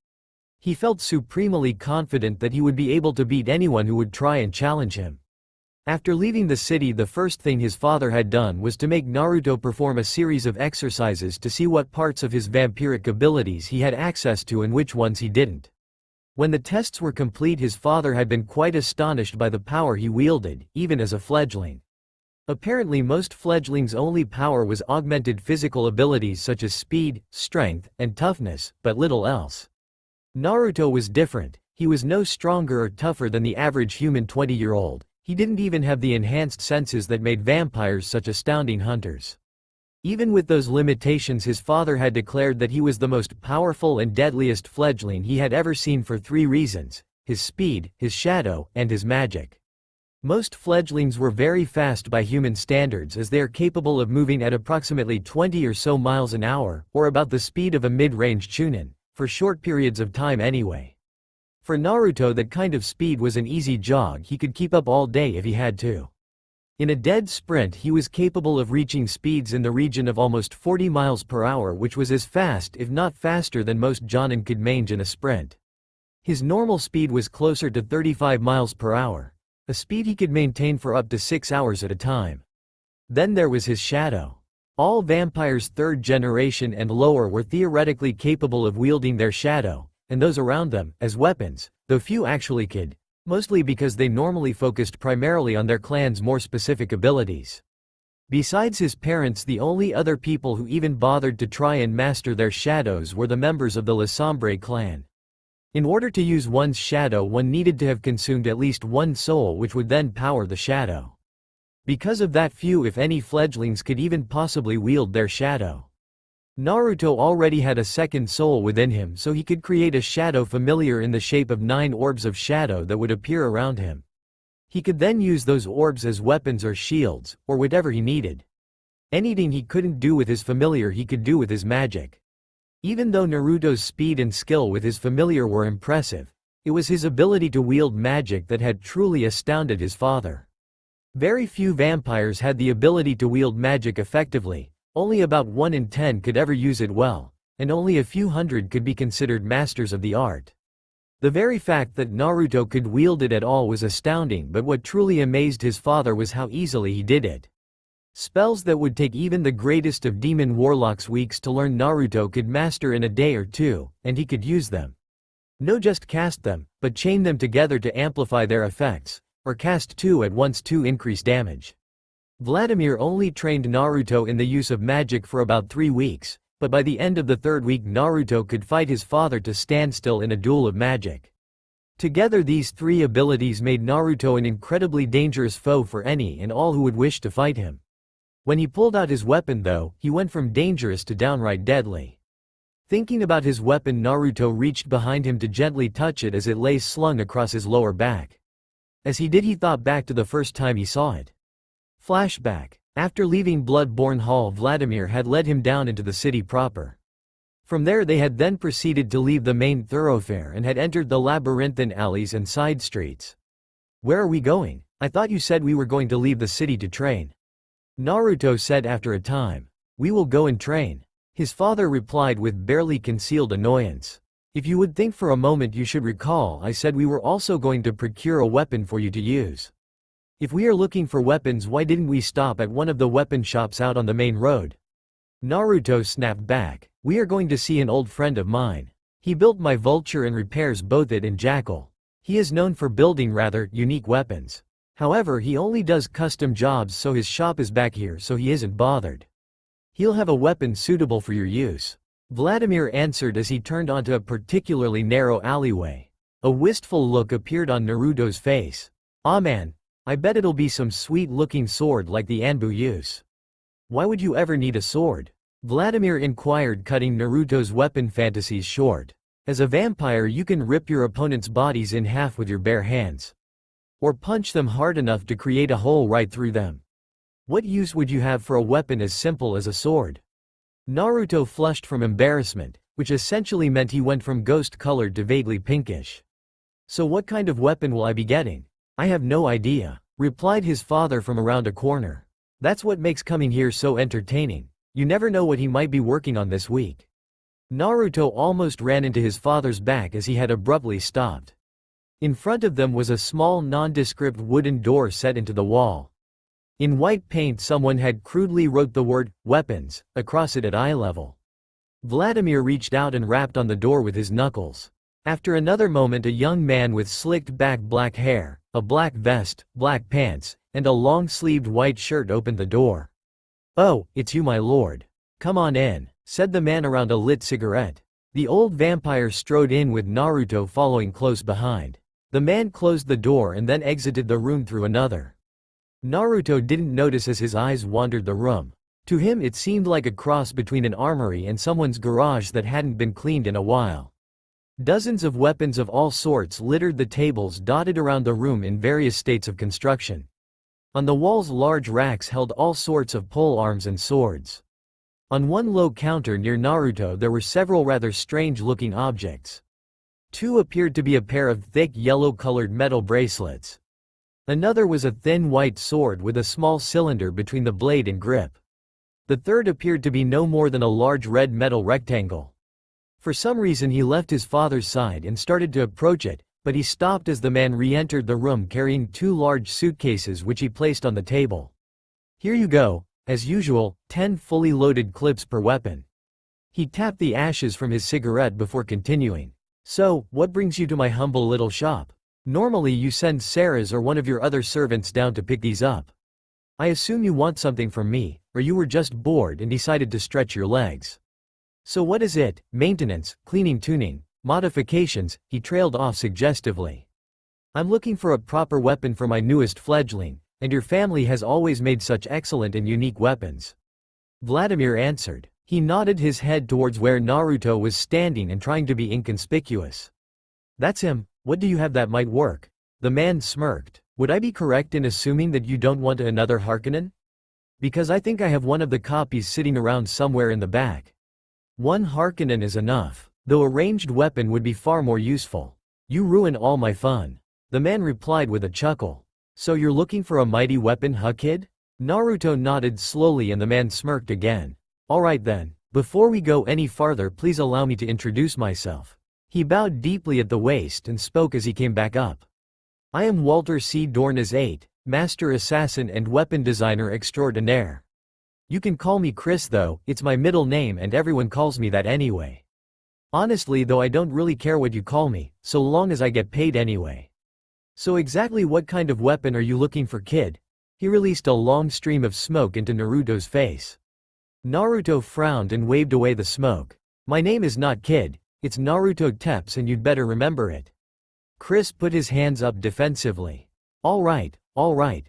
He felt supremely confident that he would be able to beat anyone who would try and challenge him. After leaving the city, the first thing his father had done was to make Naruto perform a series of exercises to see what parts of his vampiric abilities he had access to and which ones he didn't. When the tests were complete, his father had been quite astonished by the power he wielded, even as a fledgling. Apparently most fledglings' only power was augmented physical abilities such as speed, strength, and toughness, but little else. Naruto was different. He was no stronger or tougher than the average human 20-year-old. He didn't even have the enhanced senses that made vampires such astounding hunters. Even with those limitations, his father had declared that he was the most powerful and deadliest fledgling he had ever seen for 3 reasons: his speed, his shadow, and his magic. Most fledglings were very fast by human standards, as they are capable of moving at approximately 20 or so miles an hour, or about the speed of a mid-range chunin, for short periods of time anyway. For Naruto, that kind of speed was an easy jog he could keep up all day if he had to. In a dead sprint, he was capable of reaching speeds in the region of almost 40 miles per hour, which was as fast if not faster than most jonin could mange in a sprint. His normal speed was closer to 35 miles per hour, a speed he could maintain for up to 6 hours at a time. Then there was his shadow. All vampires 3rd generation and lower were theoretically capable of wielding their shadow, and those around them, as weapons, though few actually could, mostly because they normally focused primarily on their clan's more specific abilities. Besides his parents, the only other people who even bothered to try and master their shadows were the members of the Lasombre clan. In order to use one's shadow, one needed to have consumed at least 1 soul, which would then power the shadow. Because of that, few if any fledglings could even possibly wield their shadow. Naruto already had a 2nd soul within him, so he could create a shadow familiar in the shape of 9 orbs of shadow that would appear around him. He could then use those orbs as weapons or shields, or whatever he needed. Anything he couldn't do with his familiar he could do with his magic. Even though Naruto's speed and skill with his familiar were impressive, it was his ability to wield magic that had truly astounded his father. Very few vampires had the ability to wield magic effectively, Only about 1 in 10 could ever use it well, and only a few hundred could be considered masters of the art. The very fact that Naruto could wield it at all was astounding, but what truly amazed his father was how easily he did it. Spells that would take even the greatest of demon warlocks weeks to learn, Naruto could master in a day or two, and he could use them. No just cast them, but chain them together to amplify their effects, or cast two at once to increase damage. Vladimir only trained Naruto in the use of magic for about 3 weeks, but by the end of the 3rd week Naruto could fight his father to standstill in a duel of magic. Together these 3 abilities made Naruto an incredibly dangerous foe for any and all who would wish to fight him. When he pulled out his weapon though, he went from dangerous to downright deadly. Thinking about his weapon, Naruto reached behind him to gently touch it as it lay slung across his lower back. As he did, he thought back to the first time he saw it. Flashback. After leaving Bloodborne Hall, Vladimir had led him down into the city proper. From there they had then proceeded to leave the main thoroughfare and had entered the labyrinthine alleys and side streets. "Where are we going? I thought you said we were going to leave the city to train," Naruto said after a time. "We will go and train," his father replied with barely concealed annoyance. "If you would think for a moment, you should recall I said we were also going to procure a weapon for you to use. If we are looking for weapons, why didn't we stop at one of the weapon shops out on the main road?" Naruto snapped back. "We are going to see an old friend of mine. He built my vulture and repairs both it and jackal. He is known for building rather unique weapons. However, he only does custom jobs, so his shop is back here, so he isn't bothered. He'll have a weapon suitable for your use," Vladimir answered as he turned onto a particularly narrow alleyway. A wistful look appeared on Naruto's face. "Aw man, I bet it'll be some sweet-looking sword like the Anbu use." "Why would you ever need a sword?" Vladimir inquired, cutting Naruto's weapon fantasies short. "As a vampire you can rip your opponent's bodies in half with your bare hands. Or punch them hard enough to create a hole right through them. What use would you have for a weapon as simple as a sword?" Naruto flushed from embarrassment, which essentially meant he went from ghost-colored to vaguely pinkish. "So what kind of weapon will I be getting?" "I have no idea," replied his father from around a corner. "That's what makes coming here so entertaining. You never know what he might be working on this week." Naruto almost ran into his father's back as he had abruptly stopped. In front of them was a small nondescript wooden door set into the wall. In white paint someone had crudely wrote the word, "Weapons," across it at eye level. Vladimir reached out and rapped on the door with his knuckles. After another moment, a young man with slicked back black hair, a black vest, black pants, and a long-sleeved white shirt opened the door. "Oh, it's you, my lord. Come on in," said the man around a lit cigarette. The old vampire strode in with Naruto following close behind. The man closed the door and then exited the room through another. Naruto didn't notice as his eyes wandered the room. To him it seemed like a cross between an armory and someone's garage that hadn't been cleaned in a while. Dozens of weapons of all sorts littered the tables dotted around the room in various states of construction. On the walls large racks held all sorts of pole arms and swords. On one low counter near Naruto there were several rather strange-looking objects. 2 appeared to be a pair of thick yellow-colored metal bracelets. Another was a thin white sword with a small cylinder between the blade and grip. The third appeared to be no more than a large red metal rectangle. For some reason he left his father's side and started to approach it, but he stopped as the man re-entered the room carrying 2 large suitcases which he placed on the table. "Here you go, as usual, 10 fully loaded clips per weapon." He tapped the ashes from his cigarette before continuing. "So, what brings you to my humble little shop? Normally you send Sarah's or one of your other servants down to pick these up. I assume you want something from me, or you were just bored and decided to stretch your legs. So what is it? Maintenance, cleaning, tuning, modifications?" he trailed off suggestively. "I'm looking for a proper weapon for my newest fledgling, and your family has always made such excellent and unique weapons," Vladimir answered. He nodded his head towards where Naruto was standing and trying to be inconspicuous. "That's him. What do you have that might work?" The man smirked. "Would I be correct in assuming that you don't want another Harkonnen? Because I think I have one of the copies sitting around somewhere in the back." "1 Harkonnen is enough, though a ranged weapon would be far more useful. You ruin all my fun," the man replied with a chuckle. "So you're looking for a mighty weapon, huh kid?" Naruto nodded slowly and the man smirked again. Alright then, before we go any farther please allow me to introduce myself. He bowed deeply at the waist and spoke as he came back up. I am Walter C. Dornas VIII, Master Assassin and Weapon Designer Extraordinaire. You can call me Chris though, it's my middle name and everyone calls me that anyway. Honestly though I don't really care what you call me, so long as I get paid anyway. So exactly what kind of weapon are you looking for, kid? He released a long stream of smoke into Naruto's face. Naruto frowned and waved away the smoke. My name is not Kid, it's Naruto Teps and you'd better remember it. Chris put his hands up defensively. Alright,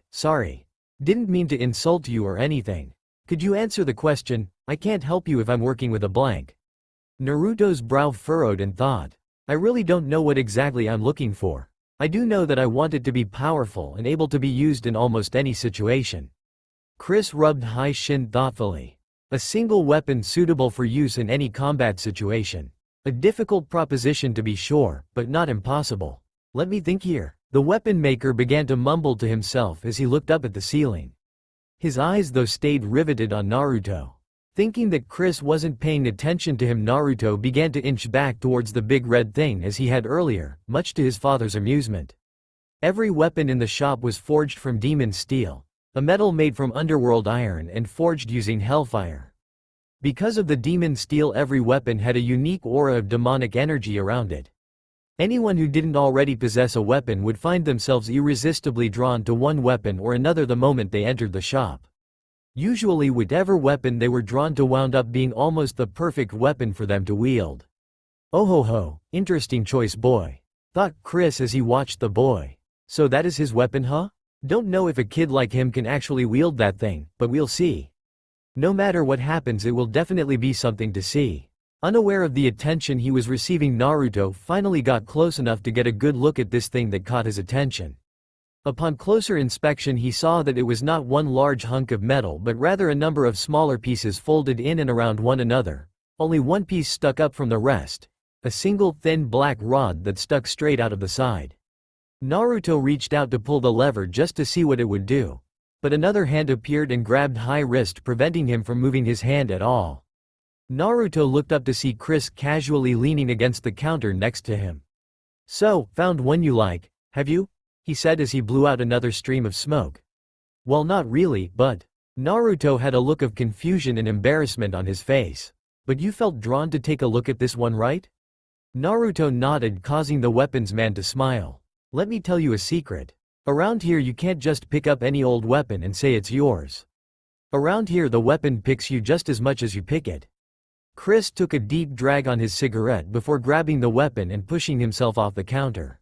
sorry. Didn't mean to insult you or anything. Could you answer the question? I can't help you if I'm working with a blank. Naruto's brow furrowed and thought. I really don't know what exactly I'm looking for. I do know that I want it to be powerful and able to be used in almost any situation. Chris rubbed his shin thoughtfully. A single weapon suitable for use in any combat situation. A difficult proposition to be sure, but not impossible. Let me think here. The weapon maker began to mumble to himself as he looked up at the ceiling. His eyes though stayed riveted on Naruto. Thinking that Chris wasn't paying attention to him, Naruto began to inch back towards the big red thing as he had earlier, much to his father's amusement. Every weapon in the shop was forged from demon steel, a metal made from underworld iron and forged using hellfire. Because of the demon steel, every weapon had a unique aura of demonic energy around it. Anyone who didn't already possess a weapon would find themselves irresistibly drawn to one weapon or another the moment they entered the shop. Usually whichever weapon they were drawn to wound up being almost the perfect weapon for them to wield. Oh ho ho, interesting choice boy, thought Chris as he watched the boy. So that is his weapon, huh? Don't know if a kid like him can actually wield that thing, but we'll see. No matter what happens it will definitely be something to see. Unaware of the attention he was receiving, Naruto finally got close enough to get a good look at this thing that caught his attention. Upon closer inspection he saw that it was not one large hunk of metal but rather a number of smaller pieces folded in and around one another. Only one piece stuck up from the rest. A single thin black rod that stuck straight out of the side. Naruto reached out to pull the lever just to see what it would do. But another hand appeared and grabbed his wrist, preventing him from moving his hand at all. Naruto looked up to see Chris casually leaning against the counter next to him. So, found one you like, have you? He said as he blew out another stream of smoke. Well, not really, but... Naruto had a look of confusion and embarrassment on his face. But you felt drawn to take a look at this one, right? Naruto nodded, causing the weapons man to smile. Let me tell you a secret. Around here you can't just pick up any old weapon and say it's yours. Around here the weapon picks you just as much as you pick it. Chris took a deep drag on his cigarette before grabbing the weapon and pushing himself off the counter.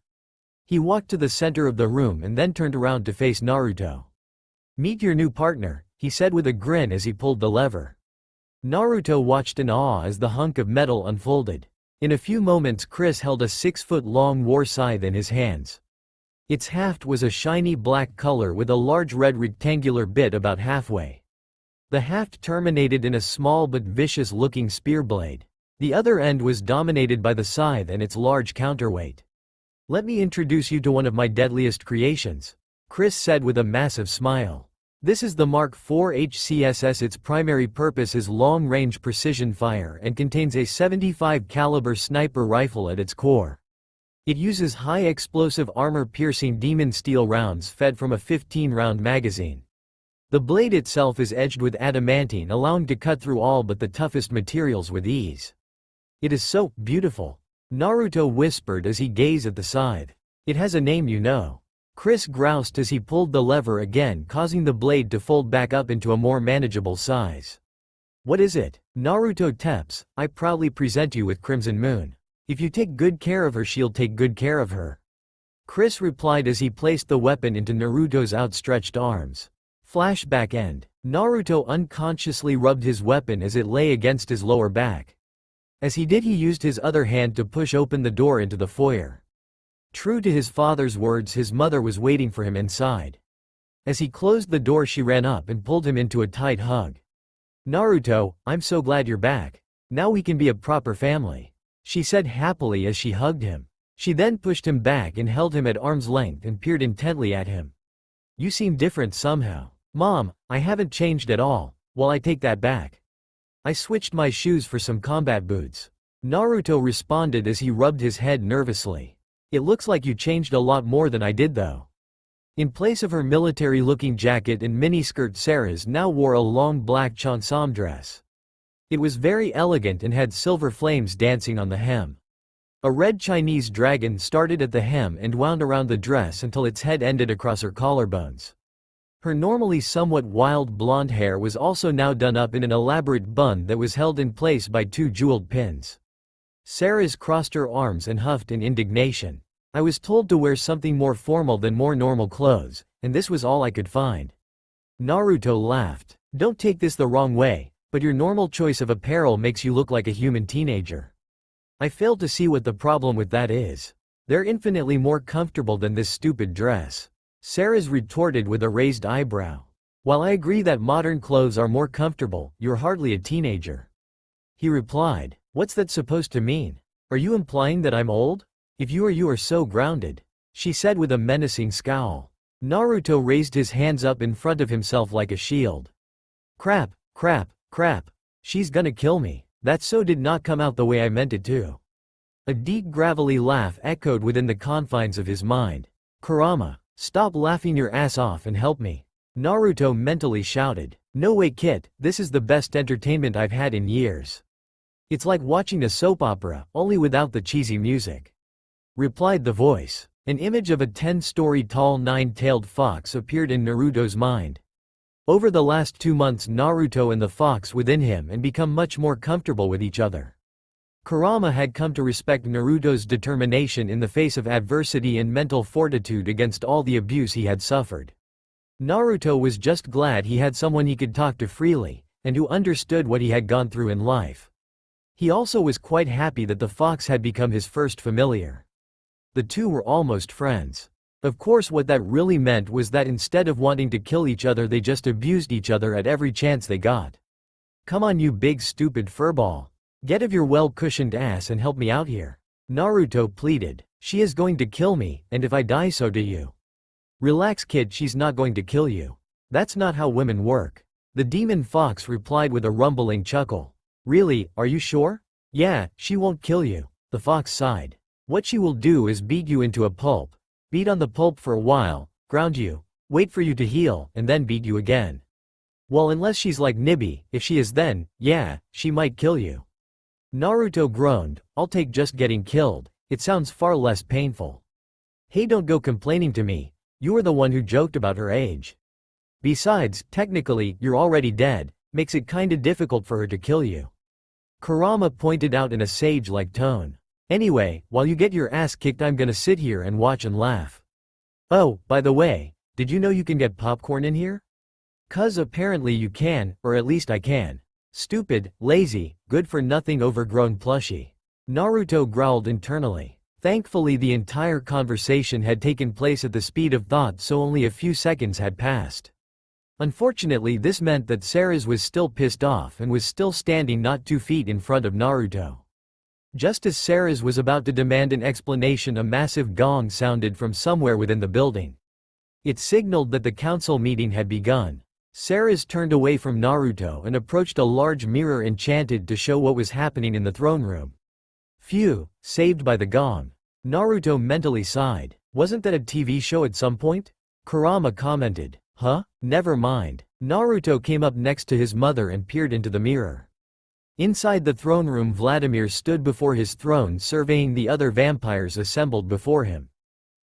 He walked to the center of the room and then turned around to face Naruto. Meet your new partner, he said with a grin as he pulled the lever. Naruto watched in awe as the hunk of metal unfolded. In a few moments Chris held a 6-foot-long war scythe in his hands. Its haft was a shiny black color with a large red rectangular bit about halfway. The haft terminated in a small but vicious-looking spear blade. The other end was dominated by the scythe and its large counterweight. Let me introduce you to one of my deadliest creations, Chris said with a massive smile. This is the Mark IV HCSS. Its primary purpose is long-range precision fire and contains a .75 caliber sniper rifle at its core. It uses high-explosive armor-piercing demon steel rounds fed from a 15-round magazine. The blade itself is edged with adamantine, allowing to cut through all but the toughest materials with ease. It is so beautiful, Naruto whispered as he gazed at the scythe. It has a name, you know. Chris groused as he pulled the lever again, causing the blade to fold back up into a more manageable size. What is it? Naruto Teps, I proudly present you with Crimson Moon. If you take good care of her, she'll take good care of her. Chris replied as he placed the weapon into Naruto's outstretched arms. Flashback end. Naruto unconsciously rubbed his weapon as it lay against his lower back. As he did, he used his other hand to push open the door into the foyer. True to his father's words, his mother was waiting for him inside. As he closed the door, she ran up and pulled him into a tight hug. Naruto, I'm so glad you're back. Now we can be a proper family, she said happily as she hugged him. She then pushed him back and held him at arm's length and peered intently at him. You seem different somehow. Mom, I haven't changed at all. Well, I take that back. I switched my shoes for some combat boots. Naruto responded as he rubbed his head nervously. It looks like you changed a lot more than I did though. In place of her military-looking jacket and miniskirt, Sarah's now wore a long black cheongsam dress. It was very elegant and had silver flames dancing on the hem. A red Chinese dragon started at the hem and wound around the dress until its head ended across her collarbones. Her normally somewhat wild blonde hair was also now done up in an elaborate bun that was held in place by two jeweled pins. Sarah's crossed her arms and huffed in indignation. I was told to wear something more formal than more normal clothes, and this was all I could find. Naruto laughed. Don't take this the wrong way, but your normal choice of apparel makes you look like a human teenager. I fail to see what the problem with that is. They're infinitely more comfortable than this stupid dress. Sarah's retorted with a raised eyebrow. While I agree that modern clothes are more comfortable, you're hardly a teenager. He replied. What's that supposed to mean? Are you implying that I'm old? If you are so grounded, she said with a menacing scowl. Naruto raised his hands up in front of himself like a shield. Crap, crap, crap. She's gonna kill me. That so did not come out the way I meant it to. A deep gravelly laugh echoed within the confines of his mind. Kurama, stop laughing your ass off and help me. Naruto mentally shouted. No way, Kit, this is the best entertainment I've had in years. It's like watching a soap opera, only without the cheesy music. Replied the voice. An image of a 10-story tall nine-tailed fox appeared in Naruto's mind. Over the last 2 months, Naruto and the fox within him had become much more comfortable with each other. Kurama had come to respect Naruto's determination in the face of adversity and mental fortitude against all the abuse he had suffered. Naruto was just glad he had someone he could talk to freely, and who understood what he had gone through in life. He also was quite happy that the fox had become his first familiar. The two were almost friends. Of course, what that really meant was that instead of wanting to kill each other, they just abused each other at every chance they got. Come on, you big stupid furball. Get off your well-cushioned ass and help me out here. Naruto pleaded. She is going to kill me, and if I die, so do you. Relax, kid, she's not going to kill you. That's not how women work. The demon fox replied with a rumbling chuckle. Really, are you sure? Yeah, she won't kill you. The fox sighed. What she will do is beat you into a pulp. Beat on the pulp for a while, ground you, wait for you to heal, and then beat you again. Well, unless she's like Nibby, if she is, then, yeah, she might kill you. Naruto groaned. I'll take just getting killed, it sounds far less painful. Hey, don't go complaining to me, you were the one who joked about her age. Besides, technically, you're already dead, makes it kinda difficult for her to kill you. Kurama pointed out in a sage-like tone. Anyway, while you get your ass kicked, I'm gonna sit here and watch and laugh. Oh, by the way, did you know you can get popcorn in here? 'Cause apparently you can, or at least I can. Stupid, lazy, good-for-nothing overgrown plushie. Naruto growled internally. Thankfully, the entire conversation had taken place at the speed of thought, so only a few seconds had passed. Unfortunately, this meant that Sarah's was still pissed off and was still standing not 2 feet in front of Naruto. Just as Sarah's was about to demand an explanation, a massive gong sounded from somewhere within the building. It signaled that the council meeting had begun. Sarah's turned away from Naruto and approached a large mirror enchanted to show what was happening in the throne room. Phew, saved by the gong. Naruto mentally sighed. Wasn't that a TV show at some point? Kurama commented. Huh? Never mind. Naruto came up next to his mother and peered into the mirror. Inside the throne room, Vladimir stood before his throne surveying the other vampires assembled before him.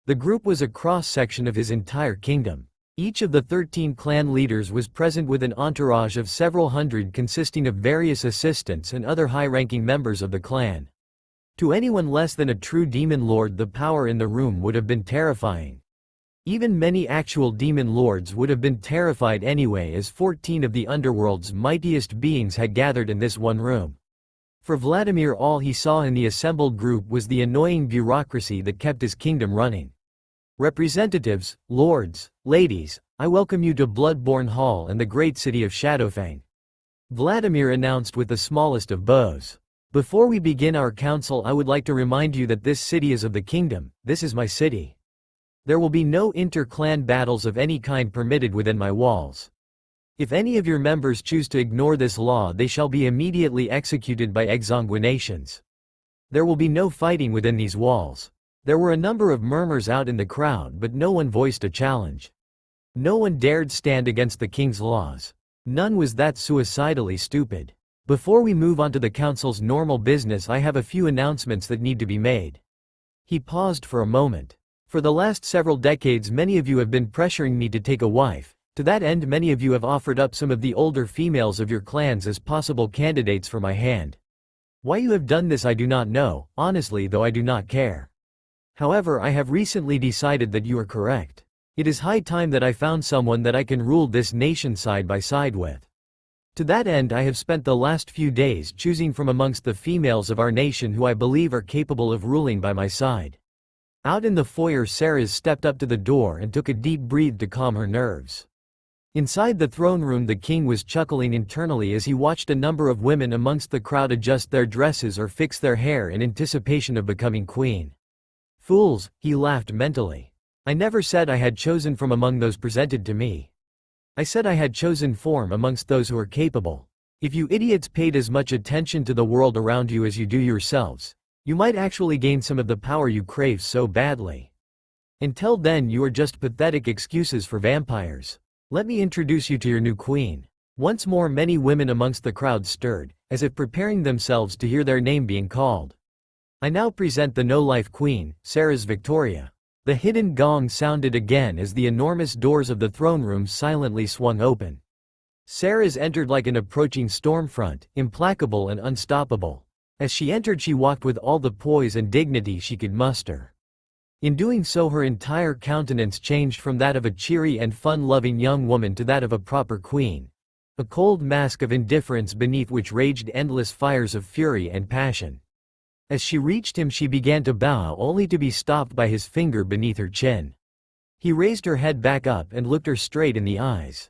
The group was a cross-section of his entire kingdom. Each of the 13 clan leaders was present with an entourage of several hundred consisting of various assistants and other high-ranking members of the clan. To anyone less than a true demon lord, the power in the room would have been terrifying. Even many actual demon lords would have been terrified anyway, as 14 of the underworld's mightiest beings had gathered in this one room. For Vladimir, all he saw in the assembled group was the annoying bureaucracy that kept his kingdom running. Representatives, lords, ladies, I welcome you to Bloodborne Hall and the great city of Shadowfang. Vladimir announced with the smallest of bows. Before we begin our council, I would like to remind you that this city is of the kingdom, this is my city. There will be no inter-clan battles of any kind permitted within my walls. If any of your members choose to ignore this law, they shall be immediately executed by exsanguinations. There will be no fighting within these walls. There were a number of murmurs out in the crowd, but no one voiced a challenge. No one dared stand against the king's laws. None was that suicidally stupid. Before we move on to the council's normal business, I have a few announcements that need to be made. He paused for a moment. For the last several decades, many of you have been pressuring me to take a wife. To that end, many of you have offered up some of the older females of your clans as possible candidates for my hand. Why you have done this I do not know, honestly, though I do not care. However, I have recently decided that you are correct. It is high time that I found someone that I can rule this nation side by side with. To that end, I have spent the last few days choosing from amongst the females of our nation who I believe are capable of ruling by my side. Out in the foyer, Sarah stepped up to the door and took a deep breath to calm her nerves. Inside the throne room, the king was chuckling internally as he watched a number of women amongst the crowd adjust their dresses or fix their hair in anticipation of becoming queen. Fools, he laughed mentally. I never said I had chosen from among those presented to me. I said I had chosen from amongst those who are capable. If you idiots paid as much attention to the world around you as you do yourselves, you might actually gain some of the power you crave so badly. Until then, you are just pathetic excuses for vampires. Let me introduce you to your new queen. Once more, many women amongst the crowd stirred, as if preparing themselves to hear their name being called. I now present the no-life queen, Sarah's Victoria. The hidden gong sounded again as the enormous doors of the throne room silently swung open. Sarah's entered like an approaching storm front, implacable and unstoppable. As she entered, she walked with all the poise and dignity she could muster. In doing so, her entire countenance changed from that of a cheery and fun-loving young woman to that of a proper queen. A cold mask of indifference beneath which raged endless fires of fury and passion. As she reached him, she began to bow, only to be stopped by his finger beneath her chin. He raised her head back up and looked her straight in the eyes.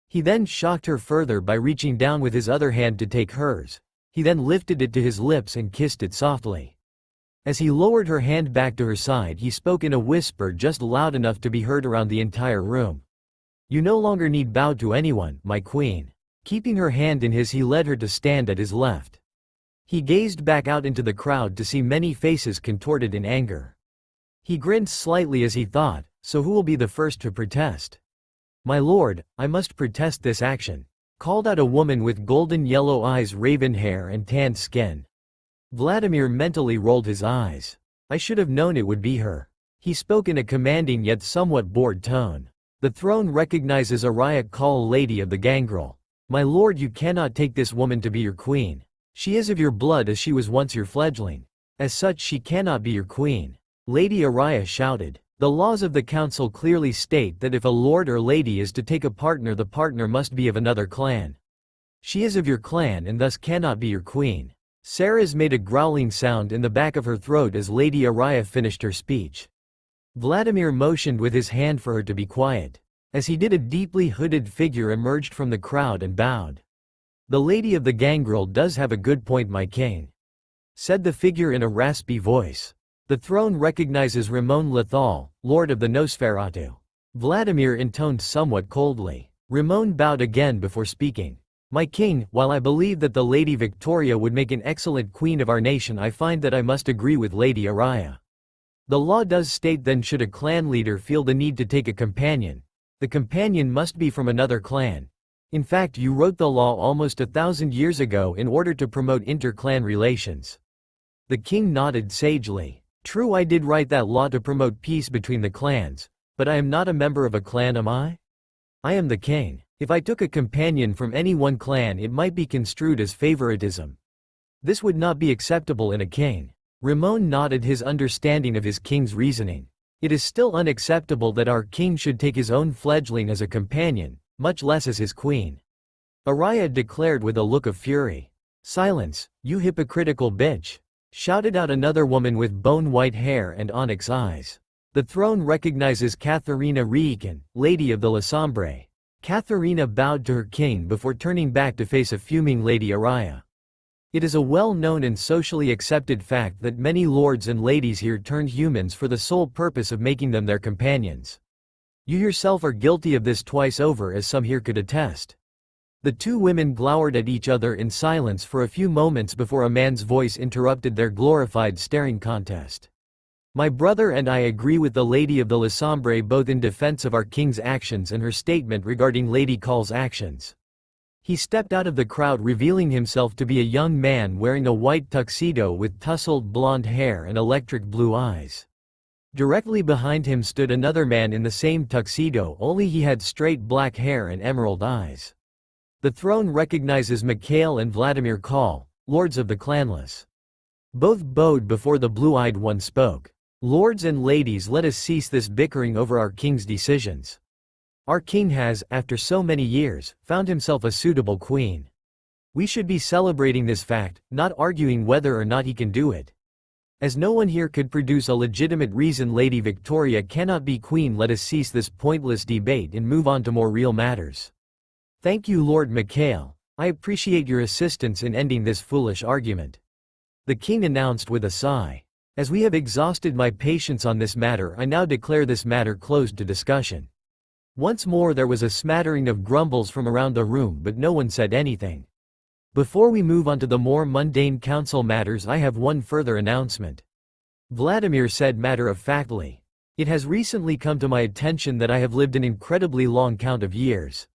He then shocked her further by reaching down with his other hand to take hers. He then lifted it to his lips and kissed it softly. As he lowered her hand back to her side, he spoke in a whisper just loud enough to be heard around the entire room. You no longer need bow to anyone, my queen. Keeping her hand in his, he led her to stand at his left. He gazed back out into the crowd to see many faces contorted in anger. He grinned slightly as he thought, so who will be the first to protest? My lord, I must protest this action, called out a woman with golden yellow eyes, raven hair and tanned skin. Vladimir mentally rolled his eyes. I should have known it would be her. He spoke in a commanding yet somewhat bored tone. The throne recognizes Araya Kal, Lady of the Gangrel. My lord, you cannot take this woman to be your queen. She is of your blood as she was once your fledgling. As such, she cannot be your queen. Lady Araya shouted. The laws of the council clearly state that if a lord or lady is to take a partner, the partner must be of another clan. She is of your clan and thus cannot be your queen. Sarah's made a growling sound in the back of her throat as Lady Araya finished her speech. Vladimir motioned with his hand for her to be quiet. As he did, a deeply hooded figure emerged from the crowd and bowed. The Lady of the Gangrel does have a good point, my king, said the figure in a raspy voice. The throne recognizes Ramon Lethal, Lord of the Nosferatu. Vladimir intoned somewhat coldly. Ramon bowed again before speaking. My king, while I believe that the Lady Victoria would make an excellent queen of our nation, I find that I must agree with Lady Araya. The law does state then, should a clan leader feel the need to take a companion, the companion must be from another clan. In fact, you wrote the law almost 1,000 years ago in order to promote inter-clan relations. The king nodded sagely. True, I did write that law to promote peace between the clans, but I am not a member of a clan, am I? I am the king. If I took a companion from any one clan, it might be construed as favoritism. This would not be acceptable in a king. Ramon nodded his understanding of his king's reasoning. It is still unacceptable that our king should take his own fledgling as a companion, much less as his queen. Araya declared with a look of fury. Silence, you hypocritical bitch, shouted out another woman with bone-white hair and onyx eyes. The throne recognizes Katharina Riiken, Lady of the Lasambre. Katharina bowed to her king before turning back to face a fuming Lady Araya. It is a well-known and socially accepted fact that many lords and ladies here turned humans for the sole purpose of making them their companions. You yourself are guilty of this twice over, as some here could attest. The two women glowered at each other in silence for a few moments before a man's voice interrupted their glorified staring contest. My brother and I agree with the Lady of the Lasambre both in defense of our king's actions and her statement regarding Lady Call's actions. He stepped out of the crowd revealing himself to be a young man wearing a white tuxedo with tousled blonde hair and electric blue eyes. Directly behind him stood another man in the same tuxedo, only he had straight black hair and emerald eyes. The throne recognizes Mikhail and Vladimir Call, lords of the clanless. Both bowed before the blue-eyed one spoke. Lords and ladies, let us cease this bickering over our king's decisions. Our king has, after so many years, found himself a suitable queen. We should be celebrating this fact, not arguing whether or not he can do it. As no one here could produce a legitimate reason Lady Victoria cannot be queen, let us cease this pointless debate and move on to more real matters. Thank you, Lord Mikhail. I appreciate your assistance in ending this foolish argument. The king announced with a sigh. As we have exhausted my patience on this matter, I now declare this matter closed to discussion. Once more there was a smattering of grumbles from around the room, but no one said anything. Before we move on to the more mundane council matters, I have one further announcement. Vladimir said matter-of-factly. It has recently come to my attention that I have lived an incredibly long count of years.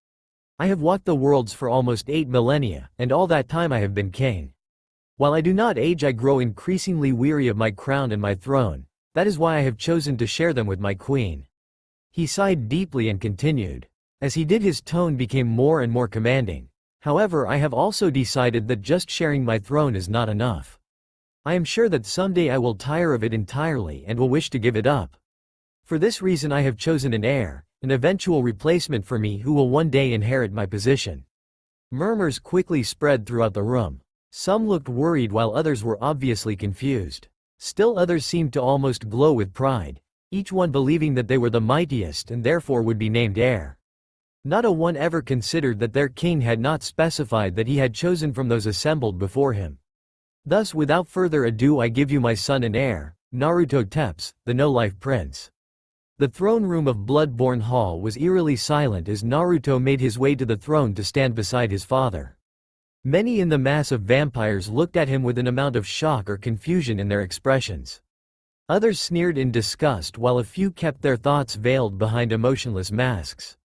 I have walked the worlds for almost 8 millennia, and all that time I have been king. While I do not age, I grow increasingly weary of my crown and my throne. That is why I have chosen to share them with my queen. He sighed deeply and continued. As he did, his tone became more and more commanding. However, I have also decided that just sharing my throne is not enough. I am sure that someday I will tire of it entirely and will wish to give it up. For this reason I have chosen an heir, an eventual replacement for me who will one day inherit my position. Murmurs quickly spread throughout the room. Some looked worried while others were obviously confused. Still others seemed to almost glow with pride, each one believing that they were the mightiest and therefore would be named heir. Not a one ever considered that their king had not specified that he had chosen from those assembled before him. Thus, without further ado, I give you my son and heir, Naruto Tepes, the no-life prince. The throne room of Bloodborne Hall was eerily silent as Naruto made his way to the throne to stand beside his father. Many in the mass of vampires looked at him with an amount of shock or confusion in their expressions. Others sneered in disgust while a few kept their thoughts veiled behind emotionless masks.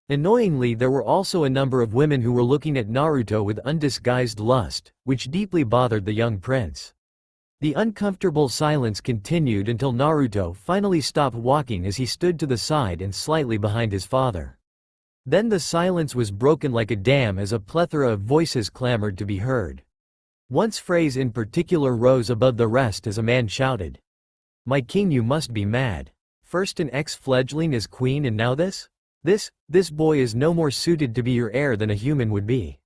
Annoyingly, there were also a number of women who were looking at Naruto with undisguised lust, which deeply bothered the young prince. The uncomfortable silence continued until Naruto finally stopped walking as he stood to the side and slightly behind his father. Then the silence was broken like a dam as a plethora of voices clamored to be heard. One phrase in particular rose above the rest as a man shouted, "My king, you must be mad. First an ex-fledgling as queen and now this? This boy is no more suited to be your heir than a human would be."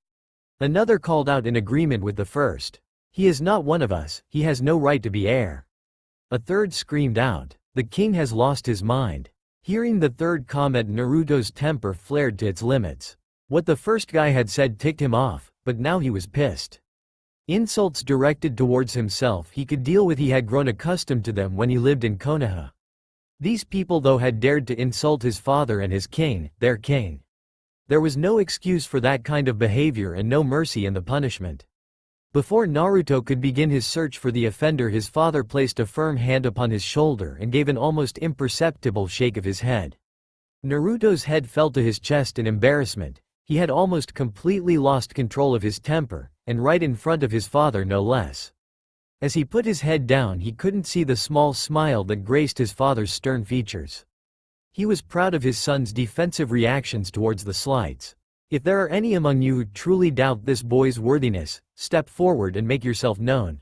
Another called out in agreement with the first, "He is not one of us, he has no right to be heir." A third screamed out, "The king has lost his mind." Hearing the third comment, Naruto's temper flared to its limits. What the first guy had said ticked him off, but now he was pissed. Insults directed towards himself he could deal with, he had grown accustomed to them when he lived in Konoha. These people though had dared to insult his father and his king, their king. There was no excuse for that kind of behavior and no mercy in the punishment. Before Naruto could begin his search for the offender, his father placed a firm hand upon his shoulder and gave an almost imperceptible shake of his head. Naruto's head fell to his chest in embarrassment. He had almost completely lost control of his temper, and right in front of his father no less. As he put his head down, he couldn't see the small smile that graced his father's stern features. He was proud of his son's defensive reactions towards the slights. If there are any among you who truly doubt this boy's worthiness, step forward and make yourself known.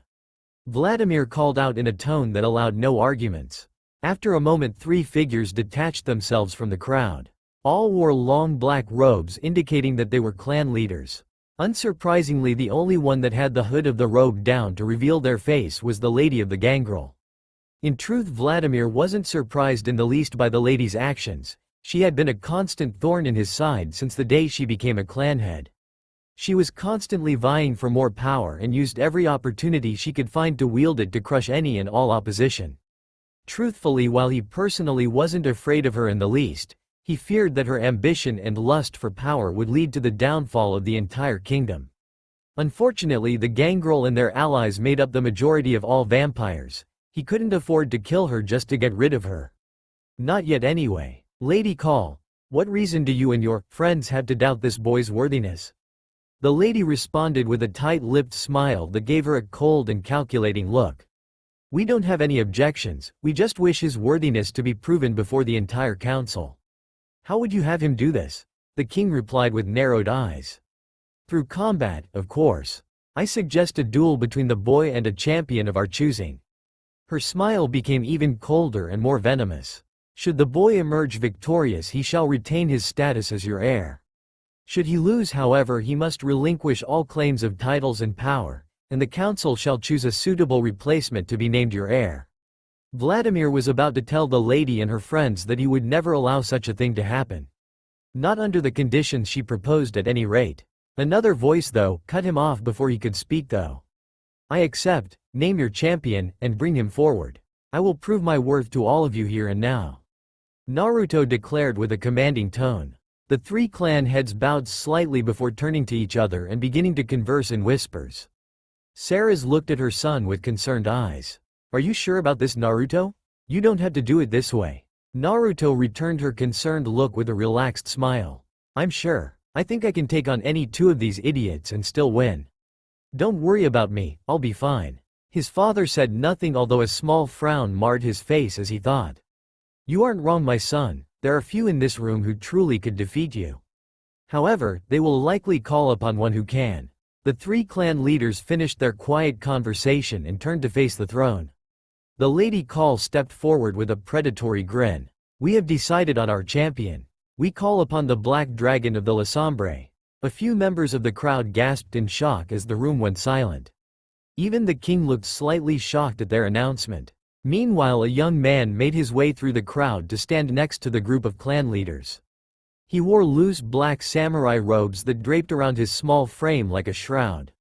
Vladimir called out in a tone that allowed no arguments. After a moment, 3 figures detached themselves from the crowd. All wore long black robes indicating that they were clan leaders. Unsurprisingly, the only one that had the hood of the robe down to reveal their face was the lady of the gangrel. In truth, Vladimir wasn't surprised in the least by the lady's actions. She had been a constant thorn in his side since the day she became a clan head. She was constantly vying for more power and used every opportunity she could find to wield it to crush any and all opposition. Truthfully, while he personally wasn't afraid of her in the least, He feared that her ambition and lust for power would lead to the downfall of the entire kingdom. Unfortunately, the gangrel and their allies made up the majority of all vampires. He couldn't afford to kill her just to get rid of her. Not yet anyway. Lady Call, what reason do you and your friends have to doubt this boy's worthiness? The lady responded with a tight-lipped smile that gave her a cold and calculating look. We don't have any objections, we just wish his worthiness to be proven before the entire council. How would you have him do this? The king replied with narrowed eyes. Through combat, of course. I suggest a duel between the boy and a champion of our choosing. Her smile became even colder and more venomous. Should the boy emerge victorious, he shall retain his status as your heir. Should he lose, however, he must relinquish all claims of titles and power, and the council shall choose a suitable replacement to be named your heir. Vladimir was about to tell the lady and her friends that he would never allow such a thing to happen. Not under the conditions she proposed at any rate. Another voice, though, cut him off before he could speak. Though I accept, name your champion, and bring him forward. I will prove my worth to all of you here and now. Naruto declared with a commanding tone. The three clan heads bowed slightly before turning to each other and beginning to converse in whispers. Sarah's looked at her son with concerned eyes. Are you sure about this, Naruto? You don't have to do it this way. Naruto returned her concerned look with a relaxed smile. I'm sure. I think I can take on any two of these idiots and still win. Don't worry about me, I'll be fine. His father said nothing, although a small frown marred his face as he thought. You aren't wrong, my son, there are few in this room who truly could defeat you. However, they will likely call upon one who can. The three clan leaders finished their quiet conversation and turned to face the throne. The Lady Call stepped forward with a predatory grin. We have decided on our champion. We call upon the Black Dragon of the Lassombre. A few members of the crowd gasped in shock as the room went silent. Even the king looked slightly shocked at their announcement. Meanwhile, a young man made his way through the crowd to stand next to the group of clan leaders. He wore loose black samurai robes that draped around his small frame like a shroud.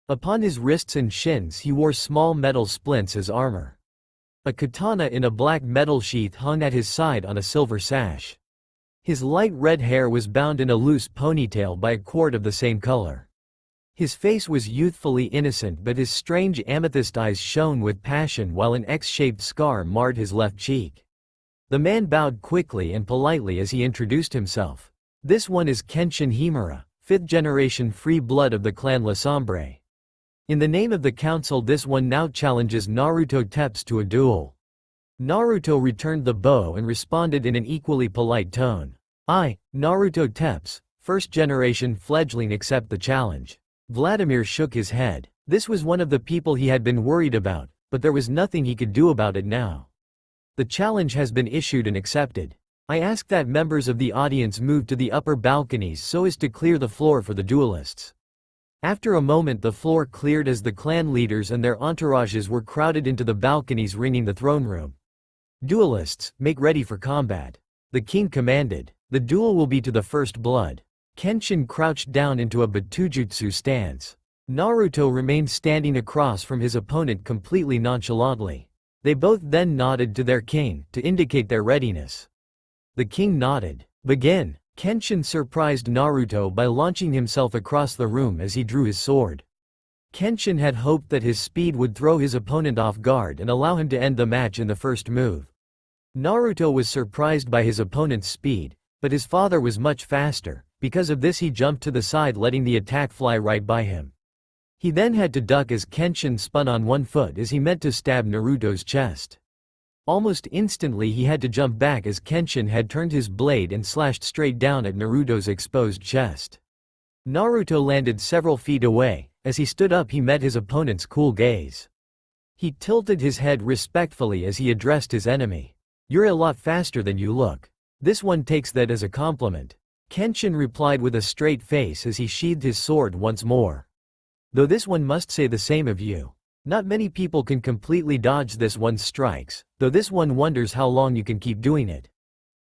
Upon his wrists and shins he wore small metal splints as armor. A katana in a black metal sheath hung at his side on a silver sash. His light red hair was bound in a loose ponytail by a cord of the same color. His face was youthfully innocent, but his strange amethyst eyes shone with passion while an X-shaped scar marred his left cheek. The man bowed quickly and politely as he introduced himself. This one is Kenshin Himura, 5th generation free blood of the clan Lassombre. In the name of the council, this one now challenges Naruto Tepes to a duel. Naruto returned the bow and responded in an equally polite tone. I, Naruto Tepes, 1st generation fledgling, accept the challenge. Vladimir shook his head. This was one of the people he had been worried about, but there was nothing he could do about it now. The challenge has been issued and accepted. I ask that members of the audience move to the upper balconies so as to clear the floor for the duelists. After a moment the floor cleared as the clan leaders and their entourages were crowded into the balconies ringing the throne room. Duelists, make ready for combat. The king commanded. The duel will be to the first blood. Kenshin crouched down into a Batujutsu stance. Naruto remained standing across from his opponent completely nonchalantly. They both then nodded to their king to indicate their readiness. The king nodded. Begin. Kenshin surprised Naruto by launching himself across the room as he drew his sword. Kenshin had hoped that his speed would throw his opponent off guard and allow him to end the match in the first move. Naruto was surprised by his opponent's speed, but his father was much faster. Because of this he jumped to the side, letting the attack fly right by him. He then had to duck as Kenshin spun on one foot as he meant to stab Naruto's chest. Almost instantly he had to jump back as Kenshin had turned his blade and slashed straight down at Naruto's exposed chest. Naruto landed several feet away. As he stood up he met his opponent's cool gaze. He tilted his head respectfully as he addressed his enemy. You're a lot faster than you look. This one takes that as a compliment. Kenshin replied with a straight face as he sheathed his sword once more. Though this one must say the same of you. Not many people can completely dodge this one's strikes, though this one wonders how long you can keep doing it.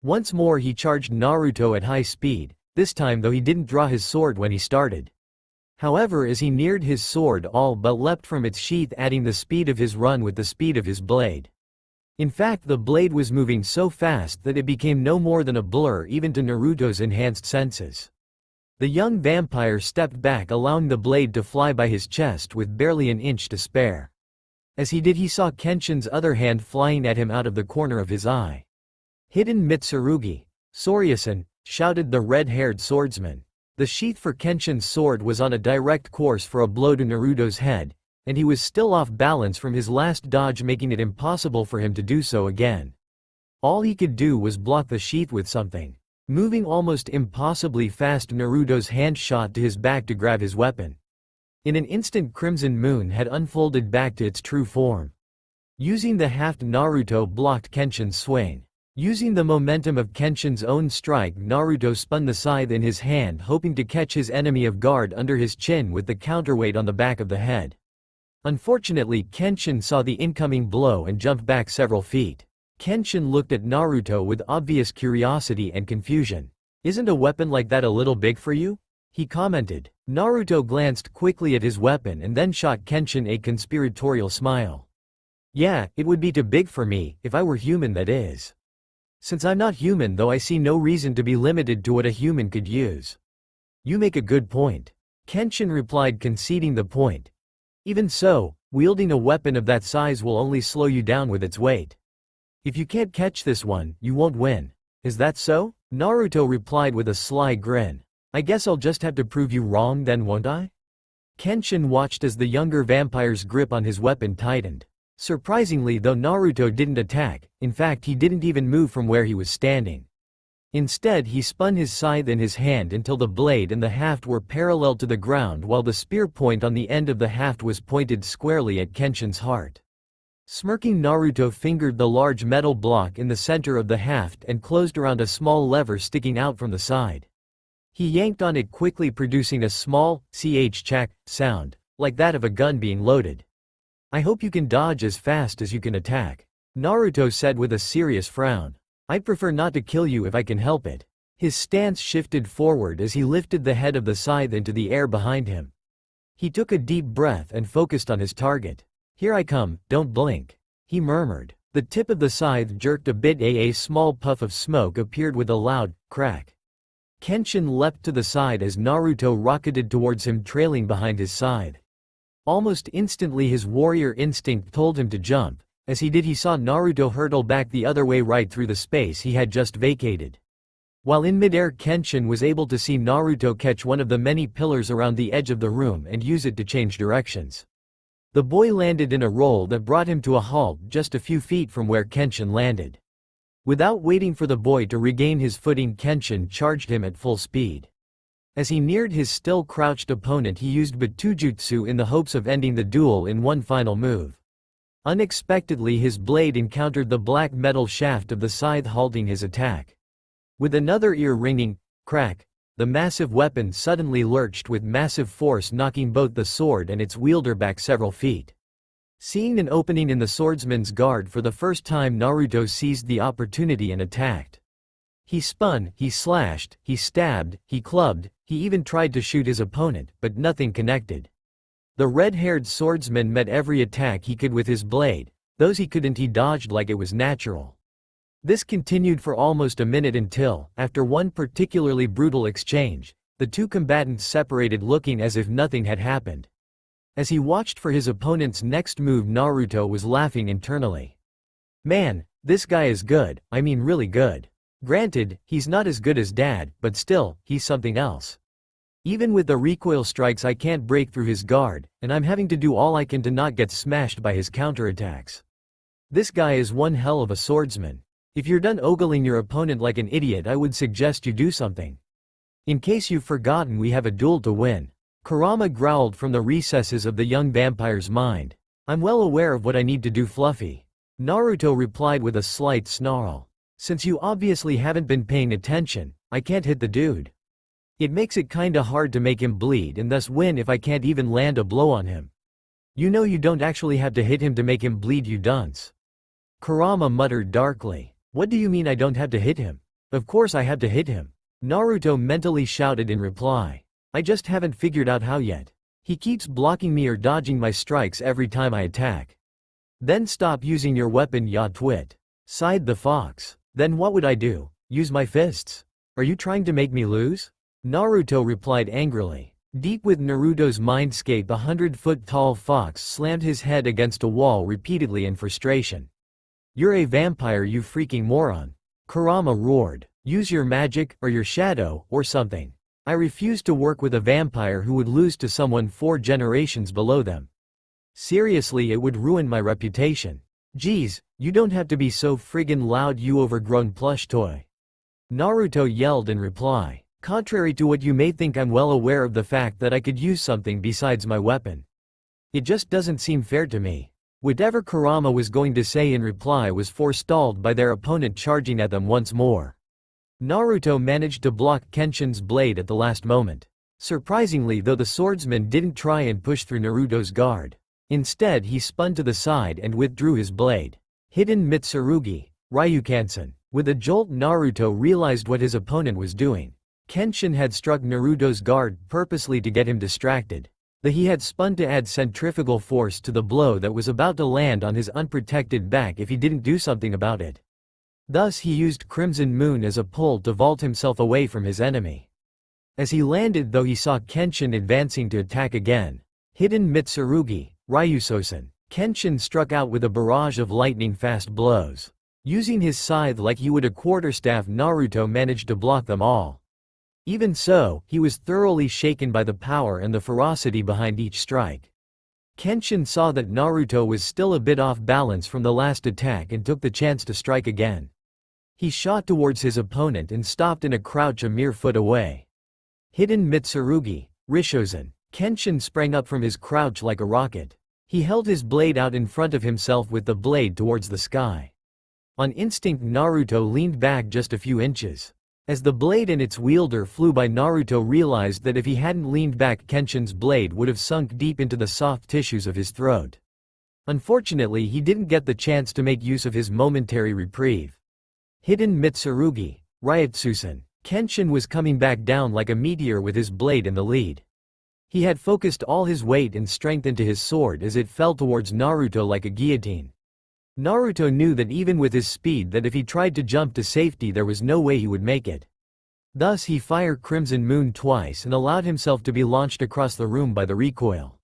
Once more he charged Naruto at high speed, this time though he didn't draw his sword when he started. However, as he neared his sword all but leapt from its sheath, adding the speed of his run with the speed of his blade. In fact, the blade was moving so fast that it became no more than a blur even to Naruto's enhanced senses. The young vampire stepped back, allowing the blade to fly by his chest with barely an inch to spare. As he did, he saw Kenshin's other hand flying at him out of the corner of his eye. "Hidden Mitsurugi, Soryasan," shouted the red-haired swordsman. The sheath for Kenshin's sword was on a direct course for a blow to Naruto's head, and he was still off balance from his last dodge, making it impossible for him to do so again. All he could do was block the sheath with something. Moving almost impossibly fast, Naruto's hand shot to his back to grab his weapon. In an instant, Crimson Moon had unfolded back to its true form. Using the haft, Naruto blocked Kenshin's swing. Using the momentum of Kenshin's own strike, Naruto spun the scythe in his hand, hoping to catch his enemy off guard under his chin with the counterweight on the back of the head. Unfortunately, Kenshin saw the incoming blow and jumped back several feet. Kenshin looked at Naruto with obvious curiosity and confusion. "Isn't a weapon like that a little big for you?" he commented. Naruto glanced quickly at his weapon and then shot Kenshin a conspiratorial smile. "Yeah, it would be too big for me, if I were human, that is. Since I'm not human though, I see no reason to be limited to what a human could use." "You make a good point," Kenshin replied, conceding the point. "Even so, wielding a weapon of that size will only slow you down with its weight. If you can't catch this one, you won't win. Is that so?" Naruto replied with a sly grin. "I guess I'll just have to prove you wrong then, won't I?" Kenshin watched as the younger vampire's grip on his weapon tightened. Surprisingly though, Naruto didn't attack. In fact, he didn't even move from where he was standing. Instead, he spun his scythe in his hand until the blade and the haft were parallel to the ground, while the spear point on the end of the haft was pointed squarely at Kenshin's heart. Smirking, Naruto fingered the large metal block in the center of the haft and closed around a small lever sticking out from the side. He yanked on it quickly, producing a small ch-chak sound, like that of a gun being loaded. "I hope you can dodge as fast as you can attack," Naruto said with a serious frown. "I'd prefer not to kill you if I can help it." His stance shifted forward as he lifted the head of the scythe into the air behind him. He took a deep breath and focused on his target. "Here I come, don't blink," he murmured. The tip of the scythe jerked a bit. A small puff of smoke appeared with a loud crack. Kenshin leapt to the side as Naruto rocketed towards him, trailing behind his scythe. Almost instantly, his warrior instinct told him to jump. As he did, he saw Naruto hurtle back the other way, right through the space he had just vacated. While in midair, Kenshin was able to see Naruto catch one of the many pillars around the edge of the room and use it to change directions. The boy landed in a roll that brought him to a halt just a few feet from where Kenshin landed. Without waiting for the boy to regain his footing, Kenshin charged him at full speed. As he neared his still crouched opponent, he used Batujutsu in the hopes of ending the duel in one final move. Unexpectedly, his blade encountered the black metal shaft of the scythe, halting his attack. With another ear-ringing crack, the massive weapon suddenly lurched with massive force, knocking both the sword and its wielder back several feet. Seeing an opening in the swordsman's guard for the first time, Naruto seized the opportunity and attacked. He spun, he slashed, he stabbed, he clubbed, he even tried to shoot his opponent, but nothing connected. The red-haired swordsman met every attack he could with his blade. Those he couldn't, he dodged like it was natural. This continued for almost a minute until, after one particularly brutal exchange, the two combatants separated, looking as if nothing had happened. As he watched for his opponent's next move, Naruto was laughing internally. "Man, this guy is good, I mean really good. Granted, he's not as good as Dad, but still, he's something else. Even with the recoil strikes, I can't break through his guard, and I'm having to do all I can to not get smashed by his counterattacks. This guy is one hell of a swordsman. If you're done ogling your opponent like an idiot, I would suggest you do something. In case you've forgotten, we have a duel to win." Kurama growled from the recesses of the young vampire's mind. "I'm well aware of what I need to do, Fluffy," Naruto replied with a slight snarl. "Since you obviously haven't been paying attention, I can't hit the dude. It makes it kinda hard to make him bleed and thus win if I can't even land a blow on him. You know you don't actually have to hit him to make him bleed, you dunce." Kurama muttered darkly. "What do you mean I don't have to hit him? Of course I have to hit him," Naruto mentally shouted in reply. "I just haven't figured out how yet. He keeps blocking me or dodging my strikes every time I attack." Then stop using your weapon, ya twit, sighed the fox. Then what would I do? Use my fists? Are you trying to make me lose? Naruto replied angrily. Deep within Naruto's mindscape, a 100-foot-tall fox slammed his head against a wall repeatedly in frustration. You're a vampire, you freaking moron. Kurama roared. Use your magic, or your shadow, or something. I refuse to work with a vampire who would lose to someone 4 generations below them. Seriously, it would ruin my reputation. Geez, you don't have to be so friggin' loud, you overgrown plush toy. Naruto yelled in reply. Contrary to what you may think, I'm well aware of the fact that I could use something besides my weapon. It just doesn't seem fair to me. Whatever Kurama was going to say in reply was forestalled by their opponent charging at them once more. Naruto managed to block Kenshin's blade at the last moment. Surprisingly though, the swordsman didn't try and push through Naruto's guard. Instead, he spun to the side and withdrew his blade. Hidden Mitsurugi, Ryukansen. With a jolt, Naruto realized what his opponent was doing. Kenshin had struck Naruto's guard purposely to get him distracted. He had spun to add centrifugal force to the blow that was about to land on his unprotected back if he didn't do something about it. Thus he used Crimson Moon as a pull to vault himself away from his enemy. As he landed though, he saw Kenshin advancing to attack again. Hidden Mitsurugi, Ryusosen. Kenshin struck out with a barrage of lightning-fast blows. Using his scythe like he would a quarterstaff, Naruto managed to block them all. Even so, he was thoroughly shaken by the power and the ferocity behind each strike. Kenshin saw that Naruto was still a bit off balance from the last attack and took the chance to strike again. He shot towards his opponent and stopped in a crouch a mere foot away. Hidden Mitsurugi, Rishozen. Kenshin sprang up from his crouch like a rocket. He held his blade out in front of himself with the blade towards the sky. On instinct, Naruto leaned back just a few inches. As the blade and its wielder flew by, Naruto realized that if he hadn't leaned back, Kenshin's blade would have sunk deep into the soft tissues of his throat. Unfortunately, he didn't get the chance to make use of his momentary reprieve. Hidden Mitsurugi, Ryutsusen. Kenshin was coming back down like a meteor with his blade in the lead. He had focused all his weight and strength into his sword as it fell towards Naruto like a guillotine. Naruto knew that even with his speed, that if he tried to jump to safety there was no way he would make it. Thus he fired Crimson Moon twice and allowed himself to be launched across the room by the recoil.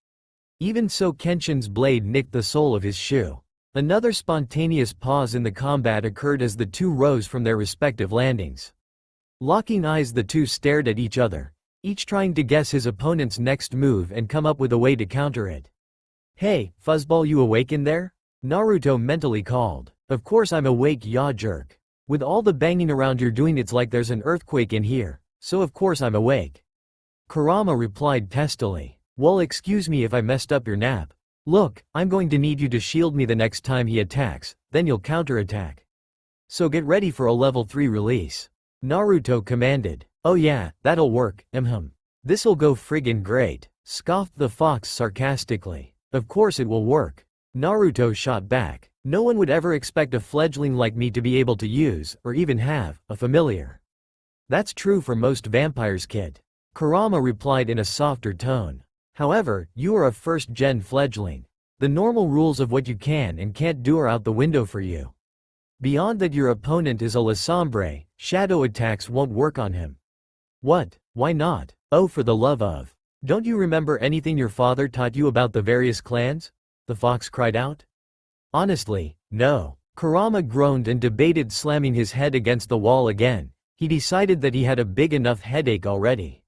Even so, Kenshin's blade nicked the sole of his shoe. Another spontaneous pause in the combat occurred as the two rose from their respective landings. Locking eyes, the two stared at each other, each trying to guess his opponent's next move and come up with a way to counter it. Hey, fuzzball, you awake in there? Naruto mentally called. Of course I'm awake, ya jerk. With all the banging around you're doing, it's like there's an earthquake in here, so of course I'm awake. Kurama replied testily. Well, excuse me if I messed up your nap. Look, I'm going to need you to shield me the next time he attacks, then you'll counterattack. So get ready for a level 3 release. Naruto commanded. Oh yeah, that'll work, This'll go friggin' great, scoffed the fox sarcastically. Of course it will work. Naruto shot back. No one would ever expect a fledgling like me to be able to use, or even have, a familiar. That's true for most vampires, kid. Kurama replied in a softer tone. However, you are a first-gen fledgling. The normal rules of what you can and can't do are out the window for you. Beyond that, your opponent is a La Sombre, shadow attacks won't work on him. What? Why not? Oh, for the love of. Don't you remember anything your father taught you about the various clans? The fox cried out. Honestly, no. Kurama groaned and debated, slamming his head against the wall again. He decided that he had a big enough headache already.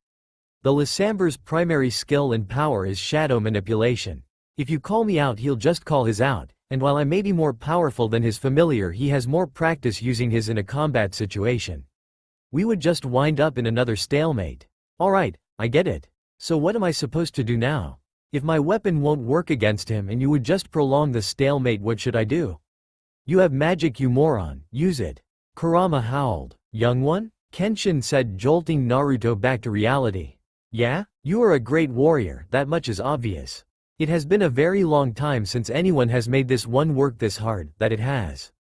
The Lysamber's primary skill and power is shadow manipulation. If you call me out, he'll just call his out, and while I may be more powerful than his familiar, he has more practice using his in a combat situation. We would just wind up in another stalemate. Alright, I get it. So what am I supposed to do now? If my weapon won't work against him and you would just prolong the stalemate, what should I do? You have magic, you moron, use it. Kurama howled. Young one? Kenshin said, jolting Naruto back to reality. Yeah? You are a great warrior, that much is obvious. It has been a very long time since anyone has made this one work this hard, that it has.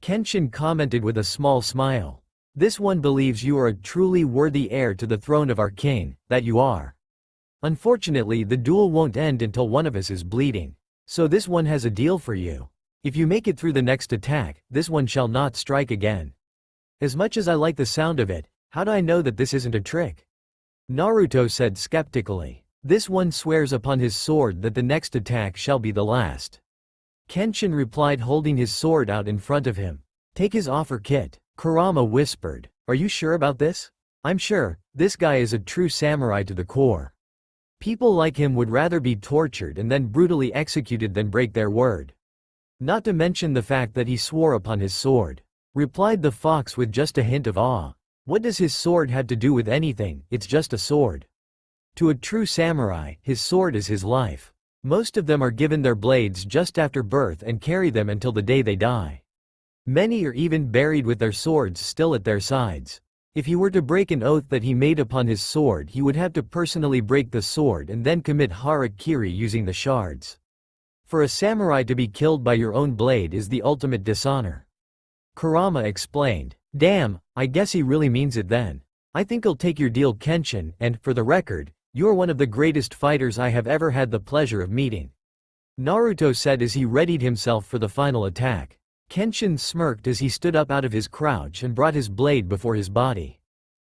Kenshin commented with a small smile. This one believes you are a truly worthy heir to the throne of our king, that you are. Unfortunately, the duel won't end until one of us is bleeding. So this one has a deal for you. If you make it through the next attack, this one shall not strike again. As much as I like the sound of it, how do I know that this isn't a trick? Naruto said skeptically. This one swears upon his sword that the next attack shall be the last. Kenshin replied, holding his sword out in front of him. Take his offer, Kit. Kurama whispered. Are you sure about this? I'm sure. This guy is a true samurai to the core. People like him would rather be tortured and then brutally executed than break their word. Not to mention the fact that he swore upon his sword. Replied the fox with just a hint of awe. What does his sword have to do with anything? It's just a sword. To a true samurai, his sword is his life. Most of them are given their blades just after birth and carry them until the day they die. Many are even buried with their swords still at their sides. If he were to break an oath that he made upon his sword, he would have to personally break the sword and then commit harakiri using the shards. For a samurai to be killed by your own blade is the ultimate dishonor. Kurama explained. Damn, I guess he really means it then. I think I'll take your deal, Kenshin, and, for the record, you're one of the greatest fighters I have ever had the pleasure of meeting. Naruto said as he readied himself for the final attack. Kenshin smirked as he stood up out of his crouch and brought his blade before his body.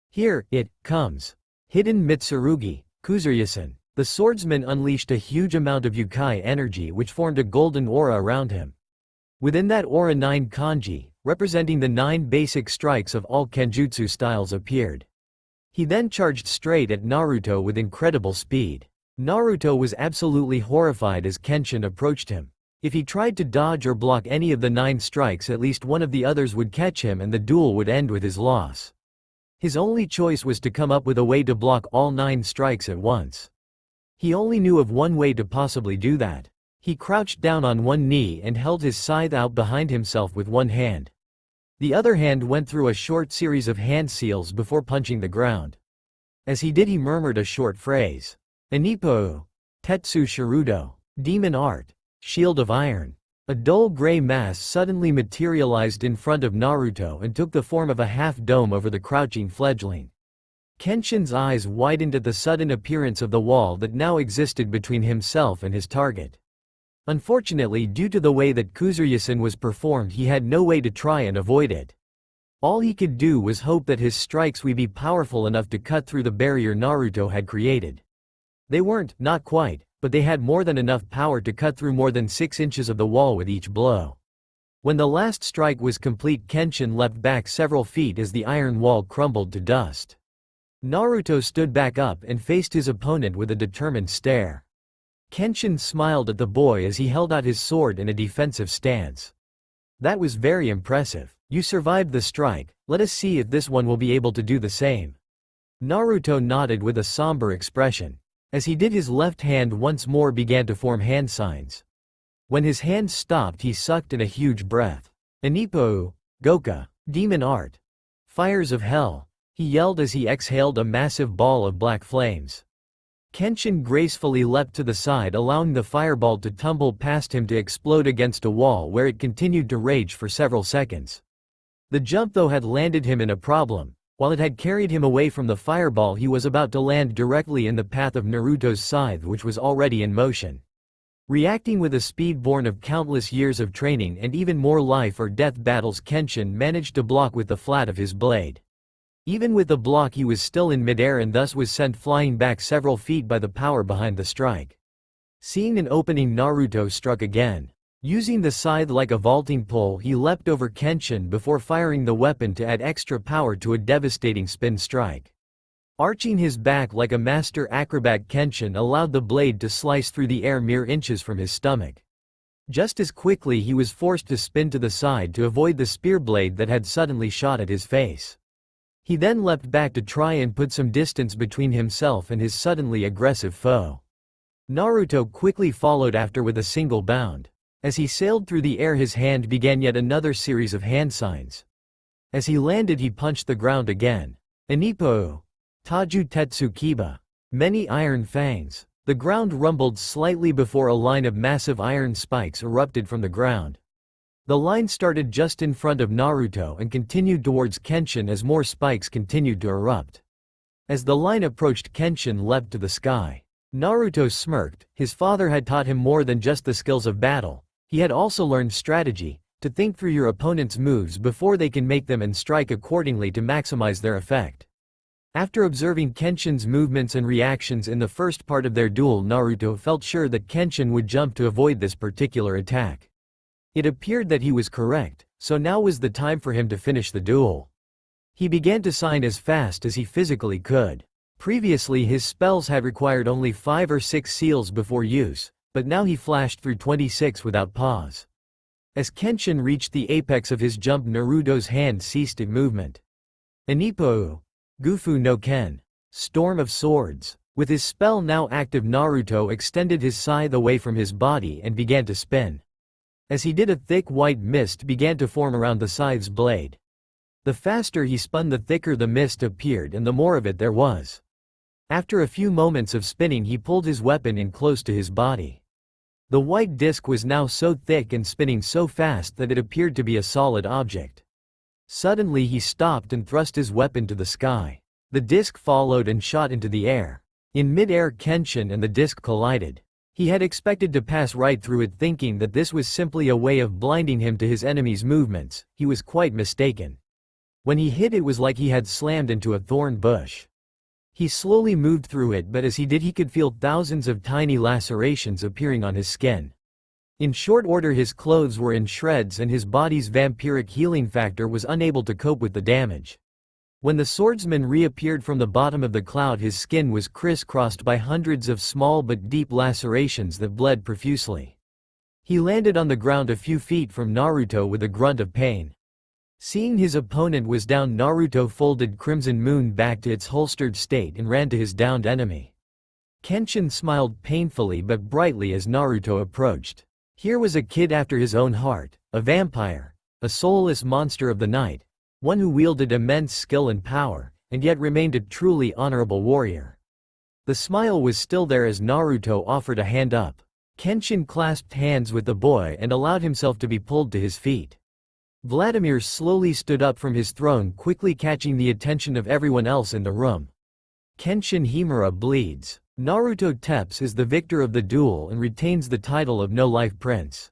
Here it comes. Hidden Mitsurugi, Kuzuryusen. The swordsman unleashed a huge amount of Yukai energy which formed a golden aura around him. Within that aura 9 kanji, representing the 9 basic strikes of all kenjutsu styles, appeared. He then charged straight at Naruto with incredible speed. Naruto was absolutely horrified as Kenshin approached him. If he tried to dodge or block any of the 9 strikes, at least one of the others would catch him and the duel would end with his loss. His only choice was to come up with a way to block all 9 strikes at once. He only knew of one way to possibly do that. He crouched down on one knee and held his scythe out behind himself with one hand. The other hand went through a short series of hand seals before punching the ground. As he did, he murmured a short phrase. Anipo, Tetsu Shirudo, Demon Art, Shield of Iron. A dull gray mass suddenly materialized in front of Naruto and took the form of a half-dome over the crouching fledgling. Kenshin's eyes widened at the sudden appearance of the wall that now existed between himself and his target. Unfortunately, due to the way that Kuzuryusen was performed, he had no way to try and avoid it. All he could do was hope that his strikes would be powerful enough to cut through the barrier Naruto had created. They weren't, not quite, but they had more than enough power to cut through more than 6 inches of the wall with each blow. When the last strike was complete, Kenshin leapt back several feet as the iron wall crumbled to dust. Naruto stood back up and faced his opponent with a determined stare. Kenshin smiled at the boy as he held out his sword in a defensive stance. That was very impressive. You survived the strike, let us see if this one will be able to do the same. Naruto nodded with a somber expression. As he did, his left hand once more began to form hand signs. When his hand stopped, he sucked in a huge breath. Anipo, Goka, Demon Art. Fires of Hell, he yelled as he exhaled a massive ball of black flames. Kenshin gracefully leapt to the side, allowing the fireball to tumble past him to explode against a wall where it continued to rage for several seconds. The jump, though, had landed him in a problem. While it had carried him away from the fireball, he was about to land directly in the path of Naruto's scythe, which was already in motion. Reacting with a speed born of countless years of training and even more life or death battles, Kenshin managed to block with the flat of his blade. Even with the block, he was still in midair and thus was sent flying back several feet by the power behind the strike. Seeing an opening, Naruto struck again. Using the scythe like a vaulting pole, he leapt over Kenshin before firing the weapon to add extra power to a devastating spin strike. Arching his back like a master acrobat, Kenshin allowed the blade to slice through the air mere inches from his stomach. Just as quickly, he was forced to spin to the side to avoid the spear blade that had suddenly shot at his face. He then leapt back to try and put some distance between himself and his suddenly aggressive foe. Naruto quickly followed after with a single bound. As he sailed through the air, his hand began yet another series of hand signs. As he landed, he punched the ground again. Anipo, Taju Tetsu Kiba. Many iron fangs. The ground rumbled slightly before a line of massive iron spikes erupted from the ground. The line started just in front of Naruto and continued towards Kenshin as more spikes continued to erupt. As the line approached, Kenshin leapt to the sky. Naruto smirked. His father had taught him more than just the skills of battle. He had also learned strategy, to think through your opponent's moves before they can make them and strike accordingly to maximize their effect. After observing Kenshin's movements and reactions in the first part of their duel, Naruto felt sure that Kenshin would jump to avoid this particular attack. It appeared that he was correct, so now was the time for him to finish the duel. He began to sign as fast as he physically could. Previously his spells had required only 5 or 6 seals before use, but now he flashed through 26 without pause. As Kenshin reached the apex of his jump, Naruto's hand ceased its movement. Anipo Gufu no Ken. Storm of Swords. With his spell now active, Naruto extended his scythe away from his body and began to spin. As he did, a thick white mist began to form around the scythe's blade. The faster he spun, the thicker the mist appeared and the more of it there was. After a few moments of spinning, he pulled his weapon in close to his body. The white disc was now so thick and spinning so fast that it appeared to be a solid object. Suddenly he stopped and thrust his weapon to the sky. The disc followed and shot into the air. In mid-air, Kenshin and the disc collided. He had expected to pass right through it, thinking that this was simply a way of blinding him to his enemy's movements. He was quite mistaken. When he hit, it was like he had slammed into a thorn bush. He slowly moved through it, but as he did, he could feel thousands of tiny lacerations appearing on his skin. In short order, his clothes were in shreds and his body's vampiric healing factor was unable to cope with the damage. When the swordsman reappeared from the bottom of the cloud, his skin was crisscrossed by hundreds of small but deep lacerations that bled profusely. He landed on the ground a few feet from Naruto with a grunt of pain. Seeing his opponent was down, Naruto folded Crimson Moon back to its holstered state and ran to his downed enemy. Kenshin smiled painfully but brightly as Naruto approached. Here was a kid after his own heart, a vampire, a soulless monster of the night, one who wielded immense skill and power, and yet remained a truly honorable warrior. The smile was still there as Naruto offered a hand up. Kenshin clasped hands with the boy and allowed himself to be pulled to his feet. Vladimir slowly stood up from his throne, quickly catching the attention of everyone else in the room. Kenshin Himura bleeds. Naruto Teps is the victor of the duel and retains the title of No-Life Prince.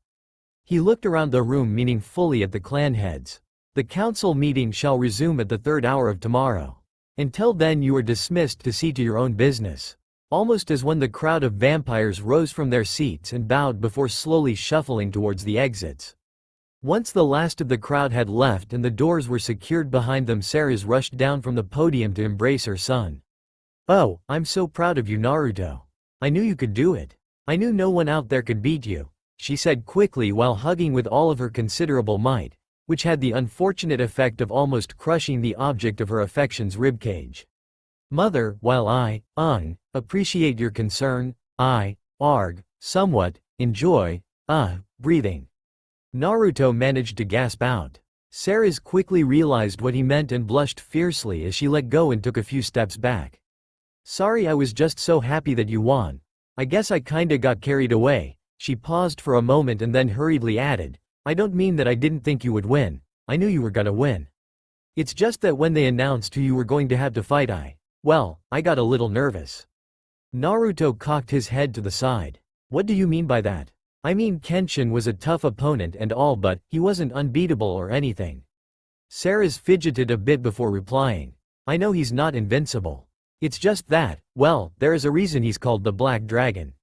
He looked around the room, meaning fully at the clan heads. The council meeting shall resume at the 3rd hour of tomorrow. Until then you are dismissed to see to your own business. Almost as when the crowd of vampires rose from their seats and bowed before slowly shuffling towards the exits. Once the last of the crowd had left and the doors were secured behind them, Ceres rushed down from the podium to embrace her son. "Oh, I'm so proud of you, Naruto. I knew you could do it. I knew no one out there could beat you," she said quickly while hugging with all of her considerable might, which had the unfortunate effect of almost crushing the object of her affection's ribcage. "Mother, while I, appreciate your concern, I, somewhat, enjoy, breathing." Naruto managed to gasp out. Ceres quickly realized what he meant and blushed fiercely as she let go and took a few steps back. "Sorry, I was just so happy that you won. I guess I kinda got carried away." She paused for a moment and then hurriedly added, "I don't mean that I didn't think you would win. I knew you were gonna win. It's just that when they announced who you were going to have to fight, I got a little nervous." Naruto cocked his head to the side. "What do you mean by that?" "I mean, Kenshin was a tough opponent and all, but he wasn't unbeatable or anything." Ceres fidgeted a bit before replying. "I know he's not invincible. It's just that, there is a reason he's called the Black Dragon.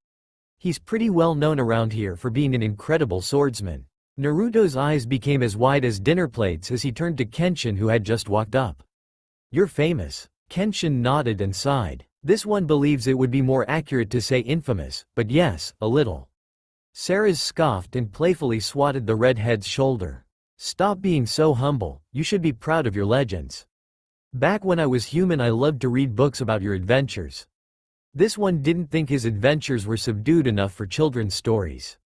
He's pretty well known around here for being an incredible swordsman." Naruto's eyes became as wide as dinner plates as he turned to Kenshin, who had just walked up. "You're famous." Kenshin nodded and sighed. This one believes it would be more accurate to say infamous, but yes, a little. Ceres scoffed and playfully swatted the redhead's shoulder. "Stop being so humble, you should be proud of your legends. Back when I was human I loved to read books about your adventures." This one didn't think his adventures were subdued enough for children's stories.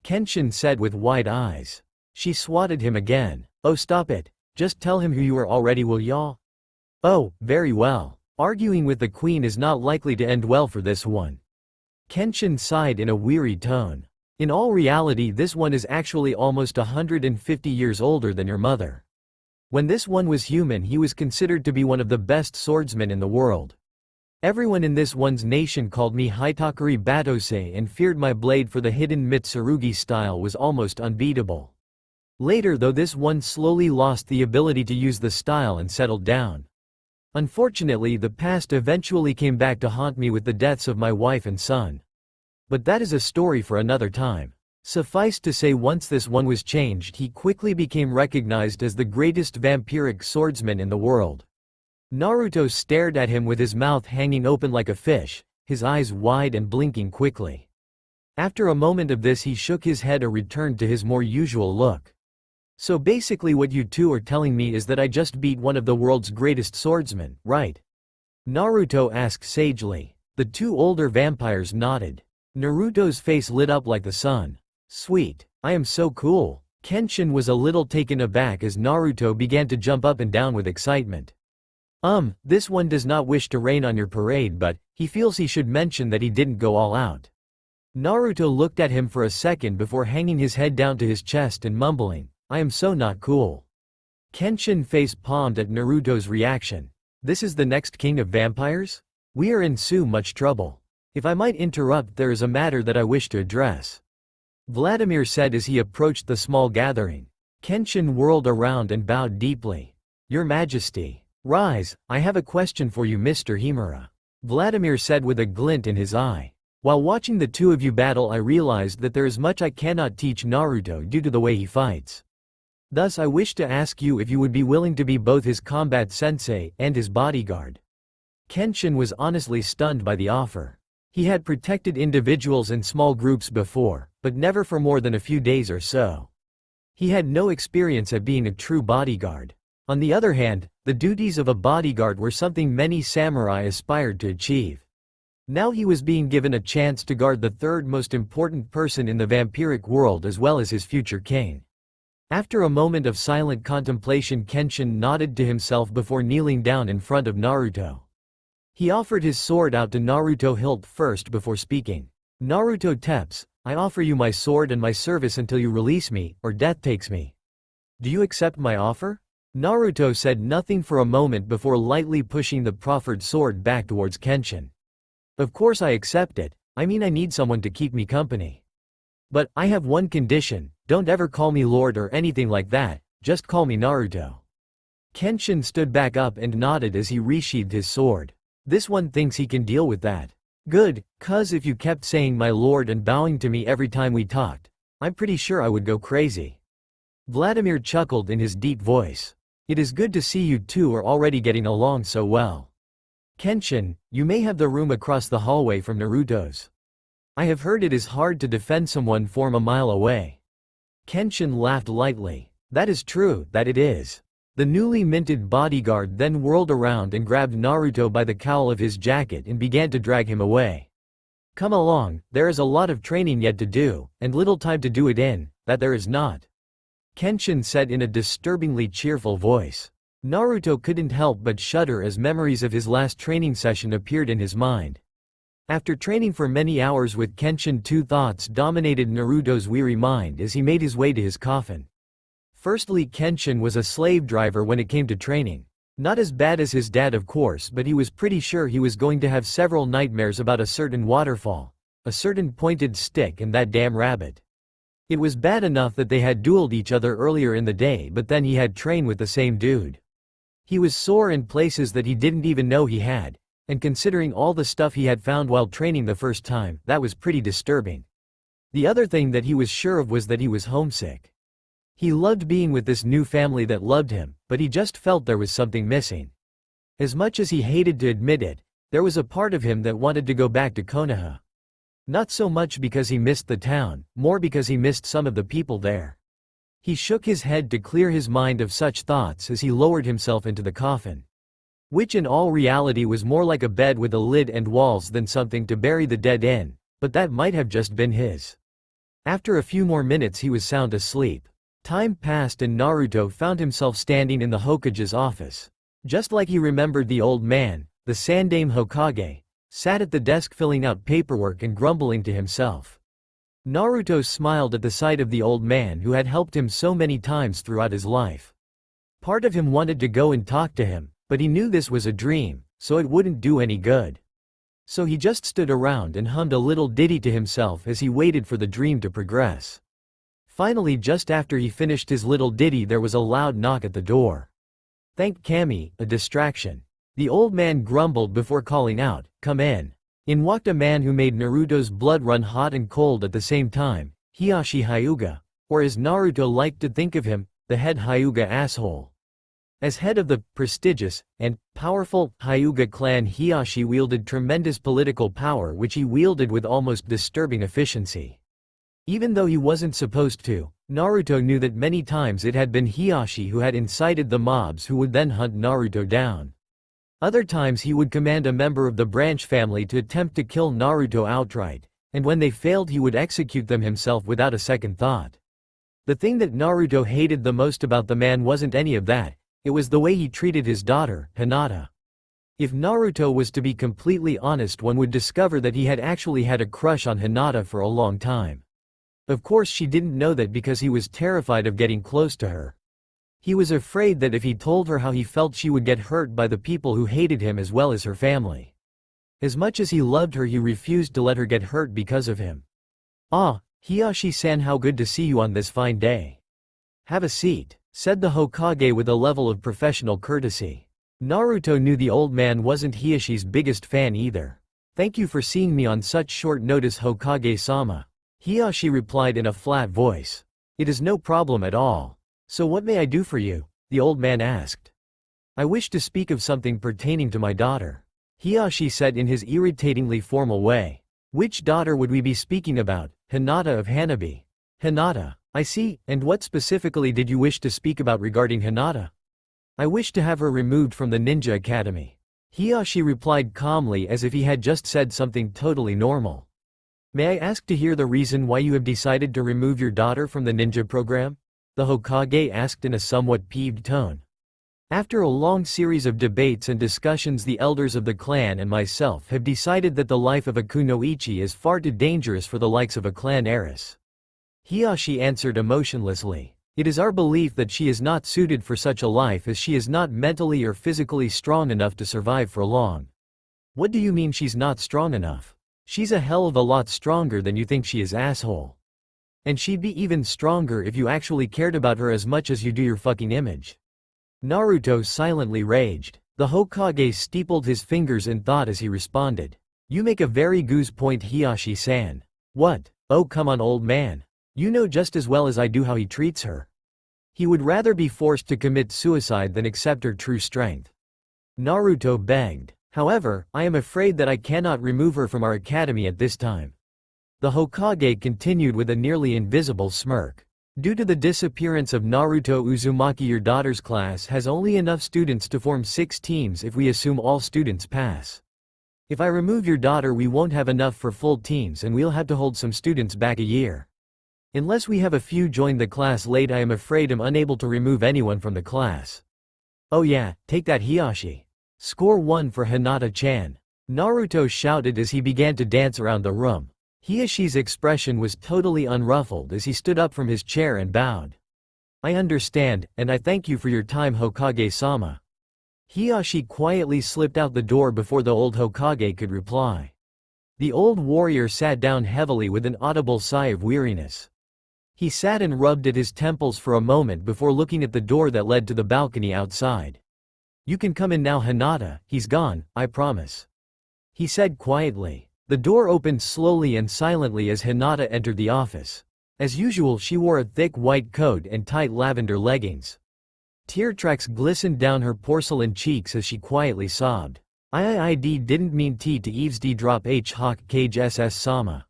Kenshin said with wide eyes. She swatted him again. "Oh, stop it. Just tell him who you are already, will ya?" "Oh, very well. Arguing with the queen is not likely to end well for this one." Kenshin sighed in a weary tone. "In all reality, this one is actually almost 150 years older than your mother. When this one was human, he was considered to be one of the best swordsmen in the world. Everyone in this one's nation called me Hitakari Batose and feared my blade for the hidden Mitsurugi style was almost unbeatable. Later though this one slowly lost the ability to use the style and settled down. Unfortunately the past eventually came back to haunt me with the deaths of my wife and son. But that is a story for another time. Suffice to say once this one was changed he quickly became recognized as the greatest vampiric swordsman in the world. Naruto stared at him with his mouth hanging open like a fish, his eyes wide and blinking quickly. After a moment of this he shook his head or returned to his more usual look. So basically what you two are telling me is that I just beat one of the world's greatest swordsmen, right? Naruto asked sagely. The two older vampires nodded. Naruto's face lit up like the sun. Sweet, I am so cool. Kenshin was a little taken aback as Naruto began to jump up and down with excitement. This one does not wish to rain on your parade but, he feels he should mention that he didn't go all out. Naruto looked at him for a second before hanging his head down to his chest and mumbling, I am so not cool. Kenshin face-palmed at Naruto's reaction. This is the next king of vampires? We are in so much trouble. If I might interrupt, there is a matter that I wish to address. Vladimir said as he approached the small gathering. Kenshin whirled around and bowed deeply. Your Majesty. Rise, I have a question for you Mr. Himura. Vladimir said with a glint in his eye. While watching the two of you battle I realized that there is much I cannot teach Naruto due to the way he fights. Thus I wish to ask you if you would be willing to be both his combat sensei and his bodyguard. Kenshin was honestly stunned by the offer. He had protected individuals in small groups before, but never for more than a few days or so. He had no experience at being a true bodyguard. On the other hand, the duties of a bodyguard were something many samurai aspired to achieve. Now he was being given a chance to guard the third most important person in the vampiric world as well as his future king. After a moment of silent contemplation Kenshin nodded to himself before kneeling down in front of Naruto. He offered his sword out to Naruto hilt first before speaking. Naruto Teps, I offer you my sword and my service until you release me, or death takes me. Do you accept my offer? Naruto said nothing for a moment before lightly pushing the proffered sword back towards Kenshin. Of course I accept it, I mean I need someone to keep me company. But, I have one condition, don't ever call me Lord or anything like that, just call me Naruto. Kenshin stood back up and nodded as he resheathed his sword. This one thinks he can deal with that. Good, cuz if you kept saying my lord and bowing to me every time we talked, I'm pretty sure I would go crazy. Vladimir chuckled in his deep voice. It is good to see you two are already getting along so well. Kenshin, you may have the room across the hallway from Naruto's. I have heard it is hard to defend someone from a mile away. Kenshin laughed lightly. That is true, that it is. The newly minted bodyguard then whirled around and grabbed Naruto by the cowl of his jacket and began to drag him away. Come along, there is a lot of training yet to do, and little time to do it in, that there is not. Kenshin said in a disturbingly cheerful voice. Naruto couldn't help but shudder as memories of his last training session appeared in his mind. After training for many hours with Kenshin, two thoughts dominated Naruto's weary mind as he made his way to his coffin. Firstly, Kenshin was a slave driver when it came to training. Not as bad as his dad of course, but he was pretty sure he was going to have several nightmares about a certain waterfall, a certain pointed stick and that damn rabbit. It was bad enough that they had dueled each other earlier in the day, but then he had trained with the same dude. He was sore in places that he didn't even know he had. And considering all the stuff he had found while training the first time, that was pretty disturbing. The other thing that he was sure of was that he was homesick. He loved being with this new family that loved him, but he just felt there was something missing. As much as he hated to admit it, there was a part of him that wanted to go back to Konoha. Not so much because he missed the town, more because he missed some of the people there. He shook his head to clear his mind of such thoughts as he lowered himself into the coffin. Which in all reality was more like a bed with a lid and walls than something to bury the dead in, but that might have just been his. After a few more minutes he was sound asleep. Time passed and Naruto found himself standing in the Hokage's office. Just like he remembered, the old man, the Sandaime Hokage, sat at the desk filling out paperwork and grumbling to himself. Naruto smiled at the sight of the old man who had helped him so many times throughout his life. Part of him wanted to go and talk to him, but he knew this was a dream, so it wouldn't do any good. So he just stood around and hummed a little ditty to himself as he waited for the dream to progress. Finally, just after he finished his little ditty, there was a loud knock at the door. "Thank Kami, a distraction." The old man grumbled before calling out, "Come in." In walked a man who made Naruto's blood run hot and cold at the same time, Hiyashi Hyuga, or as Naruto liked to think of him, the head Hyuga asshole. As head of the prestigious and powerful Hyuga clan, Hiyashi wielded tremendous political power, which he wielded with almost disturbing efficiency. Even though he wasn't supposed to, Naruto knew that many times it had been Hiyashi who had incited the mobs who would then hunt Naruto down. Other times he would command a member of the branch family to attempt to kill Naruto outright, and when they failed he would execute them himself without a second thought. The thing that Naruto hated the most about the man wasn't any of that, it was the way he treated his daughter, Hinata. If Naruto was to be completely honest, one would discover that he had actually had a crush on Hinata for a long time. Of course she didn't know that because he was terrified of getting close to her. He was afraid that if he told her how he felt she would get hurt by the people who hated him as well as her family. As much as he loved her, he refused to let her get hurt because of him. "Ah, Hiyashi-san, how good to see you on this fine day. Have a seat," said the Hokage with a level of professional courtesy. Naruto knew the old man wasn't Hiyashi's biggest fan either. "Thank you for seeing me on such short notice, Hokage-sama," Hiyashi replied in a flat voice. "It is no problem at all. So what may I do for you?" the old man asked. "I wish to speak of something pertaining to my daughter," Hiyashi said in his irritatingly formal way. "Which daughter would we be speaking about?" "Hinata of Hanabi." "Hinata. I see, and what specifically did you wish to speak about regarding Hinata?" "I wish to have her removed from the ninja academy," Hiyashi replied calmly as if he had just said something totally normal. "May I ask to hear the reason why you have decided to remove your daughter from the ninja program?" the Hokage asked in a somewhat peeved tone. "After a long series of debates and discussions, the elders of the clan and myself have decided that the life of a kunoichi is far too dangerous for the likes of a clan heiress," Hiyashi answered emotionlessly. "It is our belief that she is not suited for such a life, as she is not mentally or physically strong enough to survive for long." "What do you mean she's not strong enough?" "She's a hell of a lot stronger than you think she is, asshole. And she'd be even stronger if you actually cared about her as much as you do your fucking image." Naruto silently raged. The Hokage steepled his fingers in thought as he responded. "You make a very goose point, Hiyashi-san." "What? Oh come on, old man. You know just as well as I do how he treats her. He would rather be forced to commit suicide than accept her true strength," Naruto begged. "However, I am afraid that I cannot remove her from our academy at this time," the Hokage continued with a nearly invisible smirk. "Due to the disappearance of Naruto Uzumaki, your daughter's class has only enough students to form 6 teams if we assume all students pass. If I remove your daughter, we won't have enough for full teams and we'll have to hold some students back a year. Unless we have a few join the class late, I am afraid I'm unable to remove anyone from the class." "Oh yeah, take that, Hiyashi. Score 1 for Hinata-chan," Naruto shouted as he began to dance around the room. Hiyashi's expression was totally unruffled as he stood up from his chair and bowed. "I understand, and I thank you for your time, Hokage-sama." Hiyashi quietly slipped out the door before the old Hokage could reply. The old warrior sat down heavily with an audible sigh of weariness. He sat and rubbed at his temples for a moment before looking at the door that led to the balcony outside. "You can come in now, Hinata, he's gone, I promise," he said quietly. The door opened slowly and silently as Hinata entered the office. As usual, she wore a thick white coat and tight lavender leggings. Tear tracks glistened down her porcelain cheeks as she quietly sobbed. "I didn't mean to eavesdrop Hokage SS-sama,"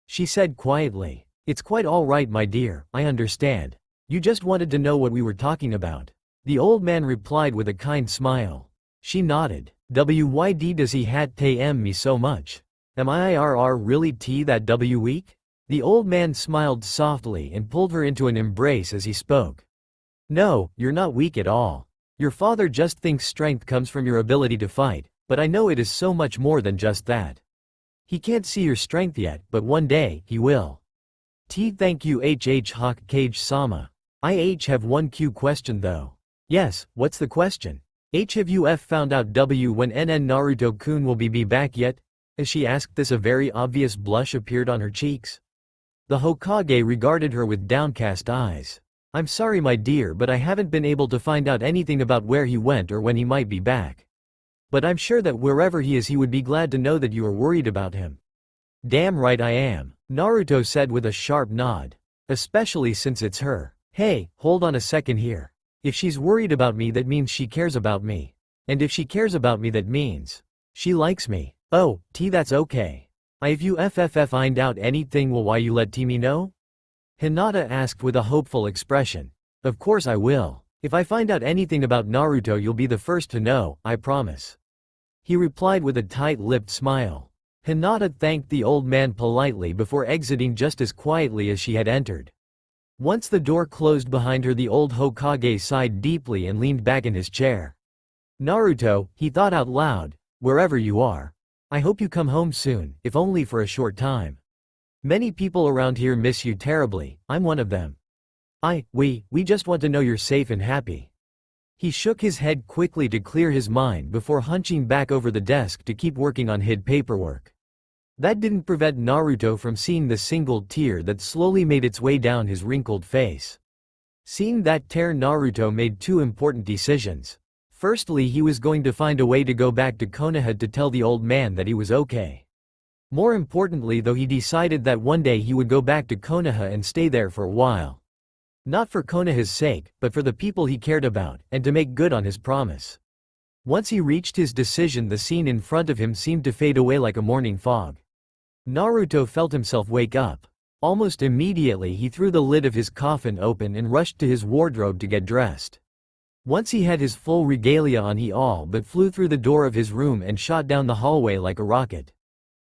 she said quietly. "It's quite all right, my dear, I understand. You just wanted to know what we were talking about," the old man replied with a kind smile. She nodded. "Why does he me so much? Am I really that weak?" The old man smiled softly and pulled her into an embrace as he spoke. "No, you're not weak at all. Your father just thinks strength comes from your ability to fight, but I know it is so much more than just that. He can't see your strength yet, but one day, he will." Thank you, Hokage-sama. I have one question though. "Yes, what's the question?" "Have you found out when NN Naruto-kun will be back yet? As she asked this, a very obvious blush appeared on her cheeks. The Hokage regarded her with downcast eyes. "I'm sorry my dear, but I haven't been able to find out anything about where he went or when he might be back. But I'm sure that wherever he is he would be glad to know that you are worried about him." "Damn right I am," Naruto said with a sharp nod. "Especially since it's her." "Hey, hold on a second here. If she's worried about me, that means she cares about me. And if she cares about me, that means she likes me." "Oh, that's okay. If you find out anything, well, why you let me know?" Hinata asked with a hopeful expression. "Of course I will. If I find out anything about Naruto, you'll be the first to know, I promise," he replied with a tight-lipped smile. Hinata thanked the old man politely before exiting just as quietly as she had entered. Once the door closed behind her, the old Hokage sighed deeply and leaned back in his chair. "Naruto," he thought out loud, "wherever you are, I hope you come home soon, if only for a short time. Many people around here miss you terribly, I'm one of them. We just want to know you're safe and happy." He shook his head quickly to clear his mind before hunching back over the desk to keep working on his paperwork. That didn't prevent Naruto from seeing the single tear that slowly made its way down his wrinkled face. Seeing that tear, Naruto made two important decisions. Firstly, he was going to find a way to go back to Konoha to tell the old man that he was okay. More importantly though, he decided that one day he would go back to Konoha and stay there for a while. Not for Konoha's sake, but for the people he cared about, and to make good on his promise. Once he reached his decision, the scene in front of him seemed to fade away like a morning fog. Naruto felt himself wake up. Almost immediately he threw the lid of his coffin open and rushed to his wardrobe to get dressed. Once he had his full regalia on, he all but flew through the door of his room and shot down the hallway like a rocket.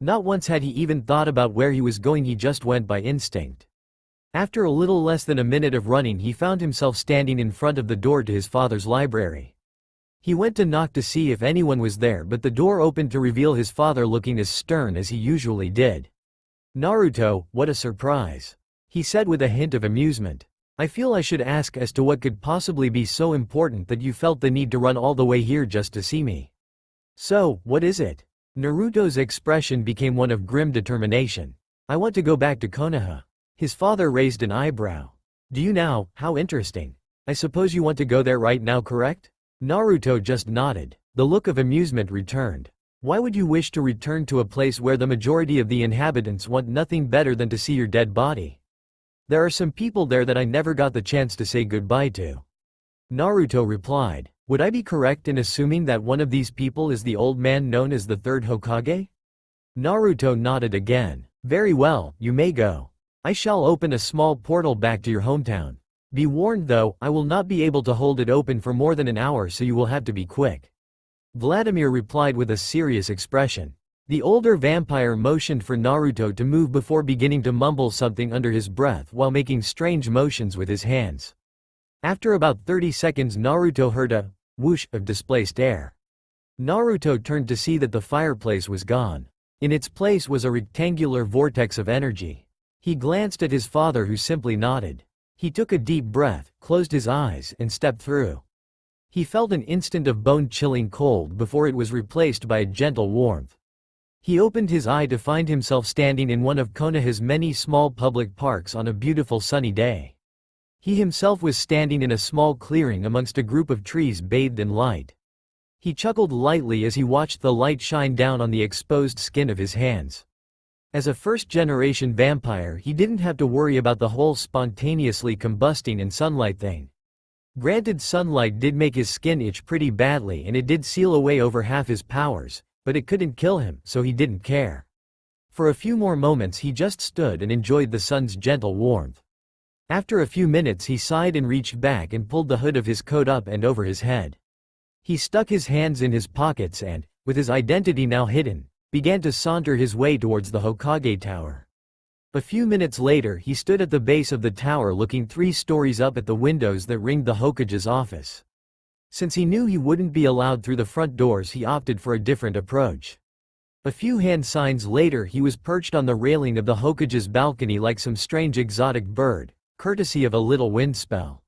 Not once had he even thought about where he was going, he just went by instinct. After a little less than a minute of running, he found himself standing in front of the door to his father's library. He went to knock to see if anyone was there, but the door opened to reveal his father looking as stern as he usually did. "Naruto, what a surprise," he said with a hint of amusement. "I feel I should ask as to what could possibly be so important that you felt the need to run all the way here just to see me. So, what is it?" Naruto's expression became one of grim determination. "I want to go back to Konoha." His father raised an eyebrow. "Do you now? How interesting. I suppose you want to go there right now, correct?" Naruto just nodded. The look of amusement returned. "Why would you wish to return to a place where the majority of the inhabitants want nothing better than to see your dead body? There are some people there that I never got the chance to say goodbye to," Naruto replied. "Would I be correct in assuming that one of these people is the old man known as the third Hokage?" Naruto nodded again. "Very well, you may go. I shall open a small portal back to your hometown. Be warned though, I will not be able to hold it open for more than an hour, so you will have to be quick," Vladimir replied with a serious expression. The older vampire motioned for Naruto to move before beginning to mumble something under his breath while making strange motions with his hands. After about 30 seconds, Naruto heard a whoosh of displaced air. Naruto turned to see that the fireplace was gone. In its place was a rectangular vortex of energy. He glanced at his father, who simply nodded. He took a deep breath, closed his eyes, and stepped through. He felt an instant of bone-chilling cold before it was replaced by a gentle warmth. He opened his eye to find himself standing in one of Konoha's many small public parks on a beautiful sunny day. He himself was standing in a small clearing amongst a group of trees bathed in light. He chuckled lightly as he watched the light shine down on the exposed skin of his hands. As a first-generation vampire, he didn't have to worry about the whole spontaneously combusting in sunlight thing. Granted, sunlight did make his skin itch pretty badly and it did seal away over half his powers, but it couldn't kill him, so he didn't care. For a few more moments he just stood and enjoyed the sun's gentle warmth. After a few minutes he sighed and reached back and pulled the hood of his coat up and over his head. He stuck his hands in his pockets and, with his identity now hidden, began to saunter his way towards the Hokage Tower. A few minutes later he stood at the base of the tower looking 3 stories up at the windows that ringed the Hokage's office. Since he knew he wouldn't be allowed through the front doors, he opted for a different approach. A few hand signs later he was perched on the railing of the Hokage's balcony like some strange exotic bird, courtesy of a little wind spell.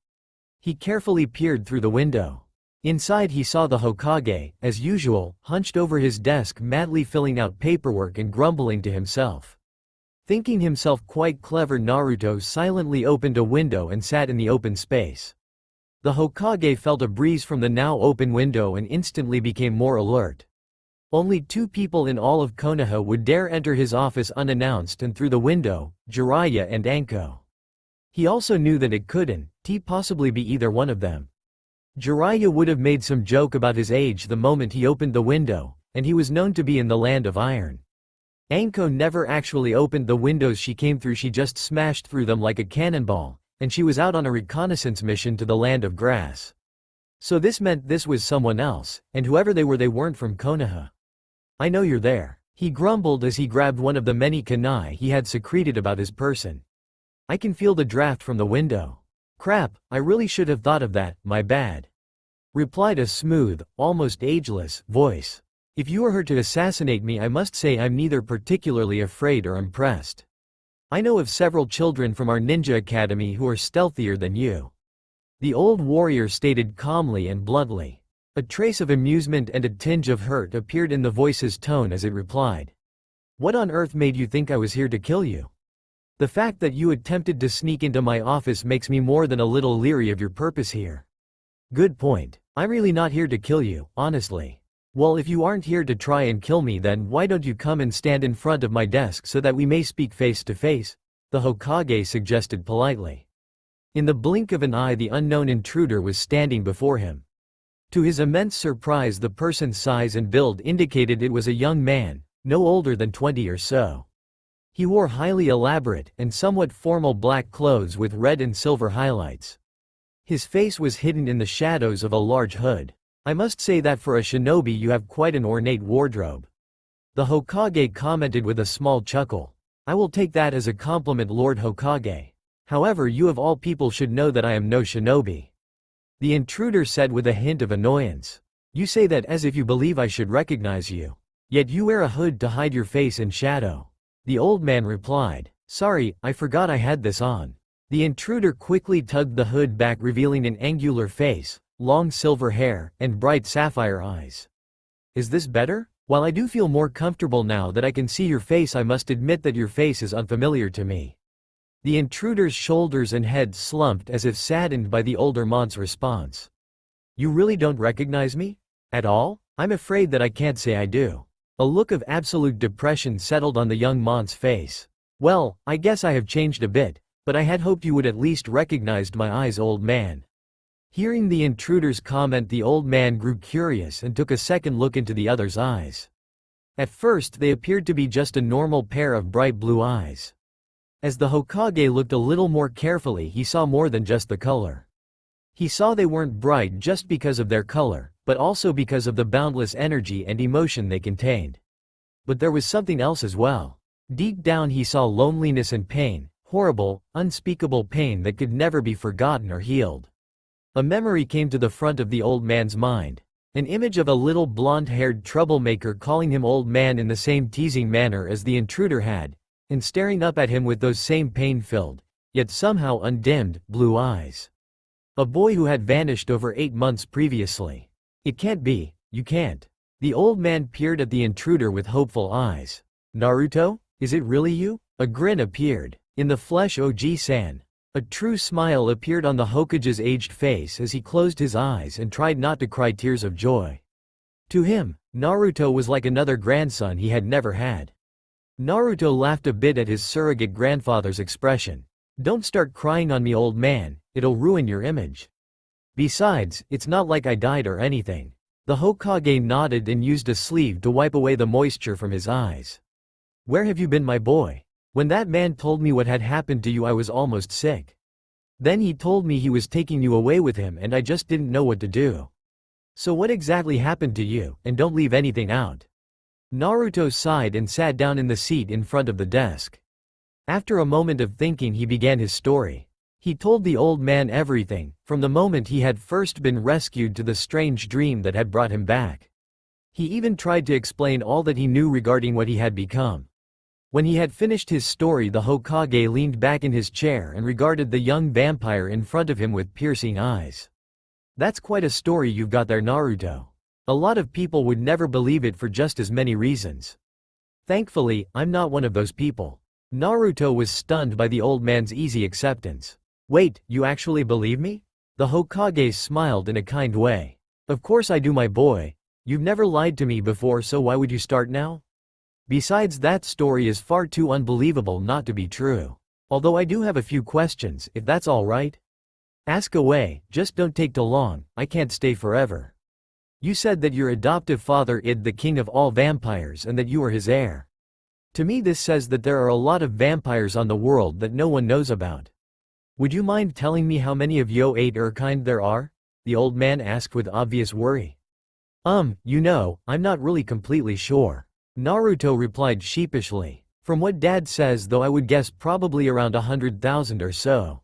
He carefully peered through the window. Inside he saw the Hokage, as usual, hunched over his desk madly filling out paperwork and grumbling to himself. Thinking himself quite clever, Naruto silently opened a window and sat in the open space. The Hokage felt a breeze from the now open window and instantly became more alert. Only 2 people in all of Konoha would dare enter his office unannounced and through the window, Jiraiya and Anko. He also knew that it couldn't possibly be either one of them. Jiraiya would have made some joke about his age the moment he opened the window, and he was known to be in the land of iron. Anko never actually opened the windows she came through, she just smashed through them like a cannonball, and she was out on a reconnaissance mission to the land of grass. So this meant this was someone else, and whoever they weren't from Konoha. "I know you're there," he grumbled as he grabbed one of the many kunai he had secreted about his person. "I can feel the draft from the window." "Crap, I really should have thought of that, my bad," replied a smooth, almost ageless, voice. "If you were to assassinate me, I must say I'm neither particularly afraid or impressed. I know of several children from our ninja academy who are stealthier than you," the old warrior stated calmly and bluntly. A trace of amusement and a tinge of hurt appeared in the voice's tone as it replied. "What on earth made you think I was here to kill you? The fact that you attempted to sneak into my office makes me more than a little leery of your purpose here." "Good point. I'm really not here to kill you, honestly." "Well, if you aren't here to try and kill me, then why don't you come and stand in front of my desk so that we may speak face to face?" the Hokage suggested politely. In the blink of an eye, the unknown intruder was standing before him. To his immense surprise, the person's size and build indicated it was a young man, no older than 20 or so. He wore highly elaborate and somewhat formal black clothes with red and silver highlights. His face was hidden in the shadows of a large hood. "I must say that for a shinobi you have quite an ornate wardrobe," the Hokage commented with a small chuckle. "I will take that as a compliment, Lord Hokage. However, you of all people should know that I am no shinobi," the intruder said with a hint of annoyance. "You say that as if you believe I should recognize you. Yet you wear a hood to hide your face in shadow," the old man replied. "Sorry, I forgot I had this on." The intruder quickly tugged the hood back, revealing an angular face, long silver hair, and bright sapphire eyes. "Is this better? While I do feel more comfortable now that I can see your face, I must admit that your face is unfamiliar to me." The intruder's shoulders and head slumped as if saddened by the older man's response. "You really don't recognize me? At all? I'm afraid that I can't say I do." A look of absolute depression settled on the young man's face. "Well, I guess I have changed a bit, but I had hoped you would at least recognized my eyes, old man." Hearing the intruder's comment, the old man grew curious and took a second look into the other's eyes. At first they appeared to be just a normal pair of bright blue eyes. As the Hokage looked a little more carefully, he saw more than just the color. He saw they weren't bright just because of their color, but also because of the boundless energy and emotion they contained. But there was something else as well. Deep down he saw loneliness and pain, horrible, unspeakable pain that could never be forgotten or healed. A memory came to the front of the old man's mind. An image of a little blonde-haired troublemaker calling him old man in the same teasing manner as the intruder had, and staring up at him with those same pain-filled, yet somehow undimmed, blue eyes. A boy who had vanished over 8 months previously. "It can't be, you can't." The old man peered at the intruder with hopeful eyes. "Naruto, is it really you?" A grin appeared. "In the flesh, OG-san." A true smile appeared on the Hokage's aged face as he closed his eyes and tried not to cry tears of joy. To him, Naruto was like another grandson he had never had. Naruto laughed a bit at his surrogate grandfather's expression. "Don't start crying on me, old man, it'll ruin your image. Besides, it's not like I died or anything." The Hokage nodded and used a sleeve to wipe away the moisture from his eyes. "Where have you been, my boy? When that man told me what had happened to you, I was almost sick. Then he told me he was taking you away with him and I just didn't know what to do. So what exactly happened to you, and don't leave anything out." Naruto sighed and sat down in the seat in front of the desk. After a moment of thinking, he began his story. He told the old man everything, from the moment he had first been rescued to the strange dream that had brought him back. He even tried to explain all that he knew regarding what he had become. When he had finished his story, the Hokage leaned back in his chair and regarded the young vampire in front of him with piercing eyes. That's quite a story you've got there, Naruto. A lot of people would never believe it for just as many reasons. Thankfully, I'm not one of those people. Naruto was stunned by the old man's easy acceptance. Wait, you actually believe me? The Hokage smiled in a kind way. Of course I do, my boy. You've never lied to me before, so why would you start now? Besides, that story is far too unbelievable not to be true. Although I do have a few questions, if that's all right. Ask away, just don't take too long, I can't stay forever. You said that your adoptive father is the king of all vampires and that you are his heir. To me this says that there are a lot of vampires on the world that no one knows about. Would you mind telling me how many of your 8 kind there are? The old man asked with obvious worry. I'm not really completely sure. Naruto replied sheepishly. From what Dad says though, I would guess probably around 100,000 or so.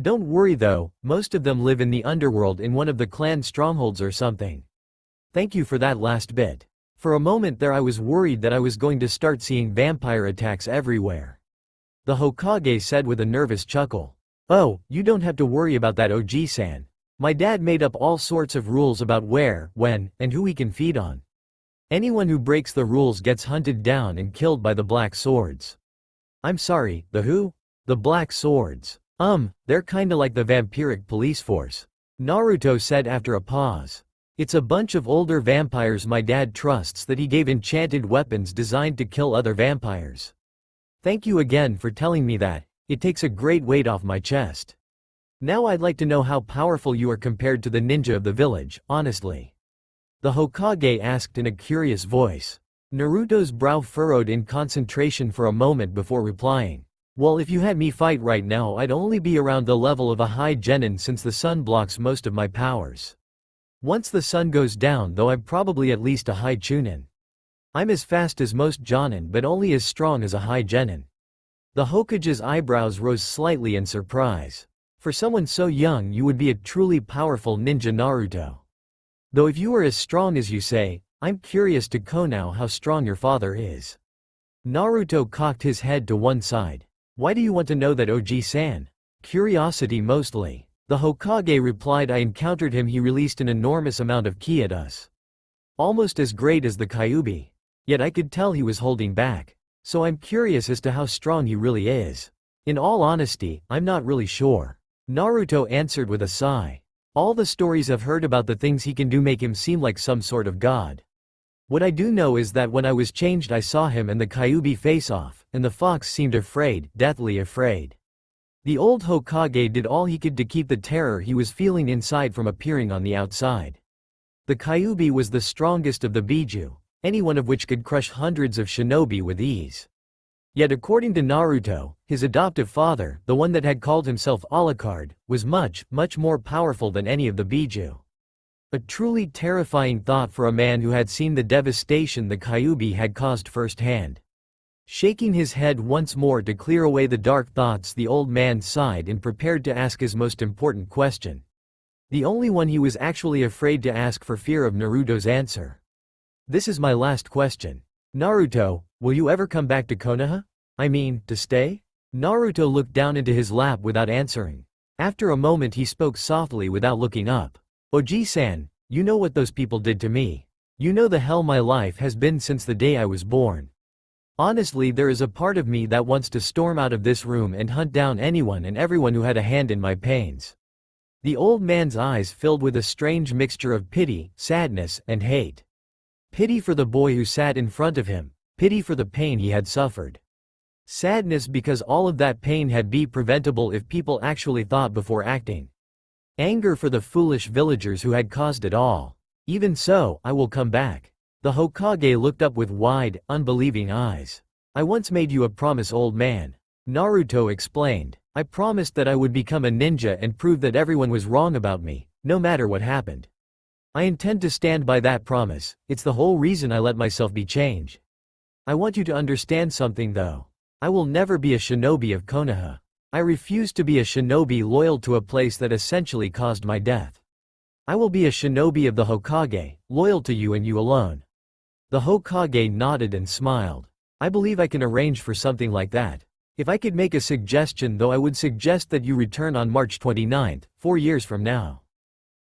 Don't worry though, most of them live in the underworld in one of the clan strongholds or something. Thank you for that last bit. For a moment there I was worried that I was going to start seeing vampire attacks everywhere. The Hokage said with a nervous chuckle. Oh, you don't have to worry about that, Oji-san. My dad made up all sorts of rules about where, when, and who we can feed on. Anyone who breaks the rules gets hunted down and killed by the Black Swords. I'm sorry, the who? The Black Swords. They're kinda like the vampiric police force. Naruto said after a pause. It's a bunch of older vampires my dad trusts that he gave enchanted weapons designed to kill other vampires. Thank you again for telling me that, it takes a great weight off my chest. Now I'd like to know how powerful you are compared to the ninja of the village, honestly. The Hokage asked in a curious voice. Naruto's brow furrowed in concentration for a moment before replying. Well, if you had me fight right now I'd only be around the level of a high genin since the sun blocks most of my powers. Once the sun goes down though I'm probably at least a high chunin. I'm as fast as most jonin but only as strong as a high genin. The Hokage's eyebrows rose slightly in surprise. For someone so young you would be a truly powerful ninja, Naruto. Though if you are as strong as you say, I'm curious to know how strong your father is. Naruto cocked his head to one side. Why do you want to know that, Oji-san? Curiosity mostly. The Hokage replied. I encountered him, he released an enormous amount of ki at us. Almost as great as the Kyuubi. Yet I could tell he was holding back. So I'm curious as to how strong he really is. In all honesty, I'm not really sure. Naruto answered with a sigh. All the stories I've heard about the things he can do make him seem like some sort of god. What I do know is that when I was changed I saw him and the Kyuubi face off, and the fox seemed afraid, deathly afraid. The old Hokage did all he could to keep the terror he was feeling inside from appearing on the outside. The Kyuubi was the strongest of the Biju, any one of which could crush hundreds of shinobi with ease. Yet according to Naruto, his adoptive father, the one that had called himself Alucard, was much, much more powerful than any of the Biju. A truly terrifying thought for a man who had seen the devastation the Kyuubi had caused firsthand. Shaking his head once more to clear away the dark thoughts, the old man sighed and prepared to ask his most important question. The only one he was actually afraid to ask for fear of Naruto's answer. This is my last question. Naruto, will you ever come back to Konoha? I mean, to stay? Naruto looked down into his lap without answering. After a moment he spoke softly without looking up. Oji-san, you know what those people did to me. You know the hell my life has been since the day I was born. Honestly, there is a part of me that wants to storm out of this room and hunt down anyone and everyone who had a hand in my pains. The old man's eyes filled with a strange mixture of pity, sadness, and hate. Pity for the boy who sat in front of him, pity for the pain he had suffered. Sadness because all of that pain had been preventable if people actually thought before acting. Anger for the foolish villagers who had caused it all. Even so, I will come back. The Hokage looked up with wide, unbelieving eyes. I once made you a promise, old man. Naruto explained. I promised that I would become a ninja and prove that everyone was wrong about me, no matter what happened. I intend to stand by that promise, it's the whole reason I let myself be changed. I want you to understand something though. I will never be a shinobi of Konoha. I refuse to be a shinobi loyal to a place that essentially caused my death. I will be a shinobi of the Hokage, loyal to you and you alone. The Hokage nodded and smiled. I believe I can arrange for something like that. If I could make a suggestion though, I would suggest that you return on March 29th, 4 years from now.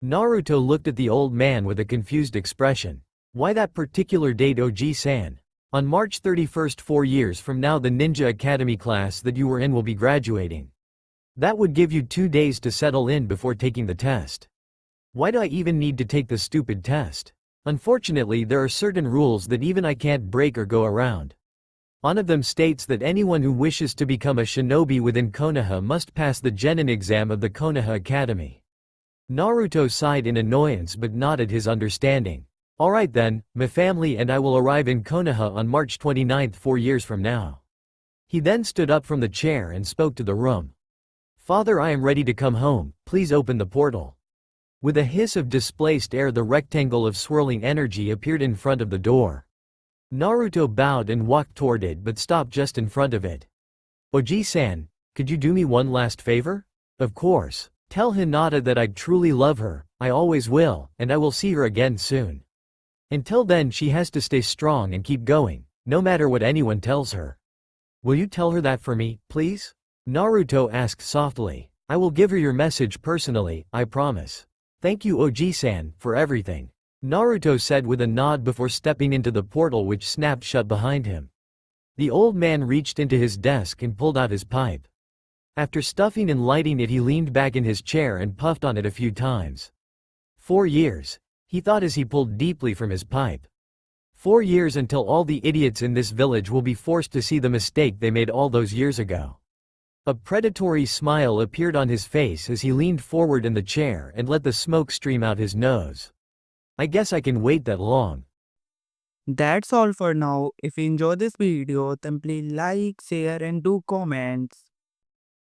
Naruto looked at the old man with a confused expression. Why that particular date, Oji-san? On March 31st, 4 years from now, the Ninja Academy class that you were in will be graduating. That would give you 2 days to settle in before taking the test. Why do I even need to take the stupid test? Unfortunately, there are certain rules that even I can't break or go around. One of them states that anyone who wishes to become a shinobi within Konoha must pass the genin exam of the Konoha Academy. Naruto sighed in annoyance but nodded his understanding. Alright then, my family and I will arrive in Konoha on March 29th, 4 years from now. He then stood up from the chair and spoke to the room. Father, I am ready to come home, please open the portal. With a hiss of displaced air, the rectangle of swirling energy appeared in front of the door. Naruto bowed and walked toward it but stopped just in front of it. Oji-san, could you do me one last favor? Of course. Tell Hinata that I truly love her, I always will, and I will see her again soon. Until then she has to stay strong and keep going, no matter what anyone tells her. Will you tell her that for me, please? Naruto asked softly. I will give her your message personally, I promise. Thank you Oji-san, for everything. Naruto said with a nod before stepping into the portal which snapped shut behind him. The old man reached into his desk and pulled out his pipe. After stuffing and lighting it, he leaned back in his chair and puffed on it a few times. 4 years, he thought as he pulled deeply from his pipe. 4 years until all the idiots in this village will be forced to see the mistake they made all those years ago. A predatory smile appeared on his face as he leaned forward in the chair and let the smoke stream out his nose. I guess I can wait that long. That's all for now. If you enjoy this video, then please like, share and do comments.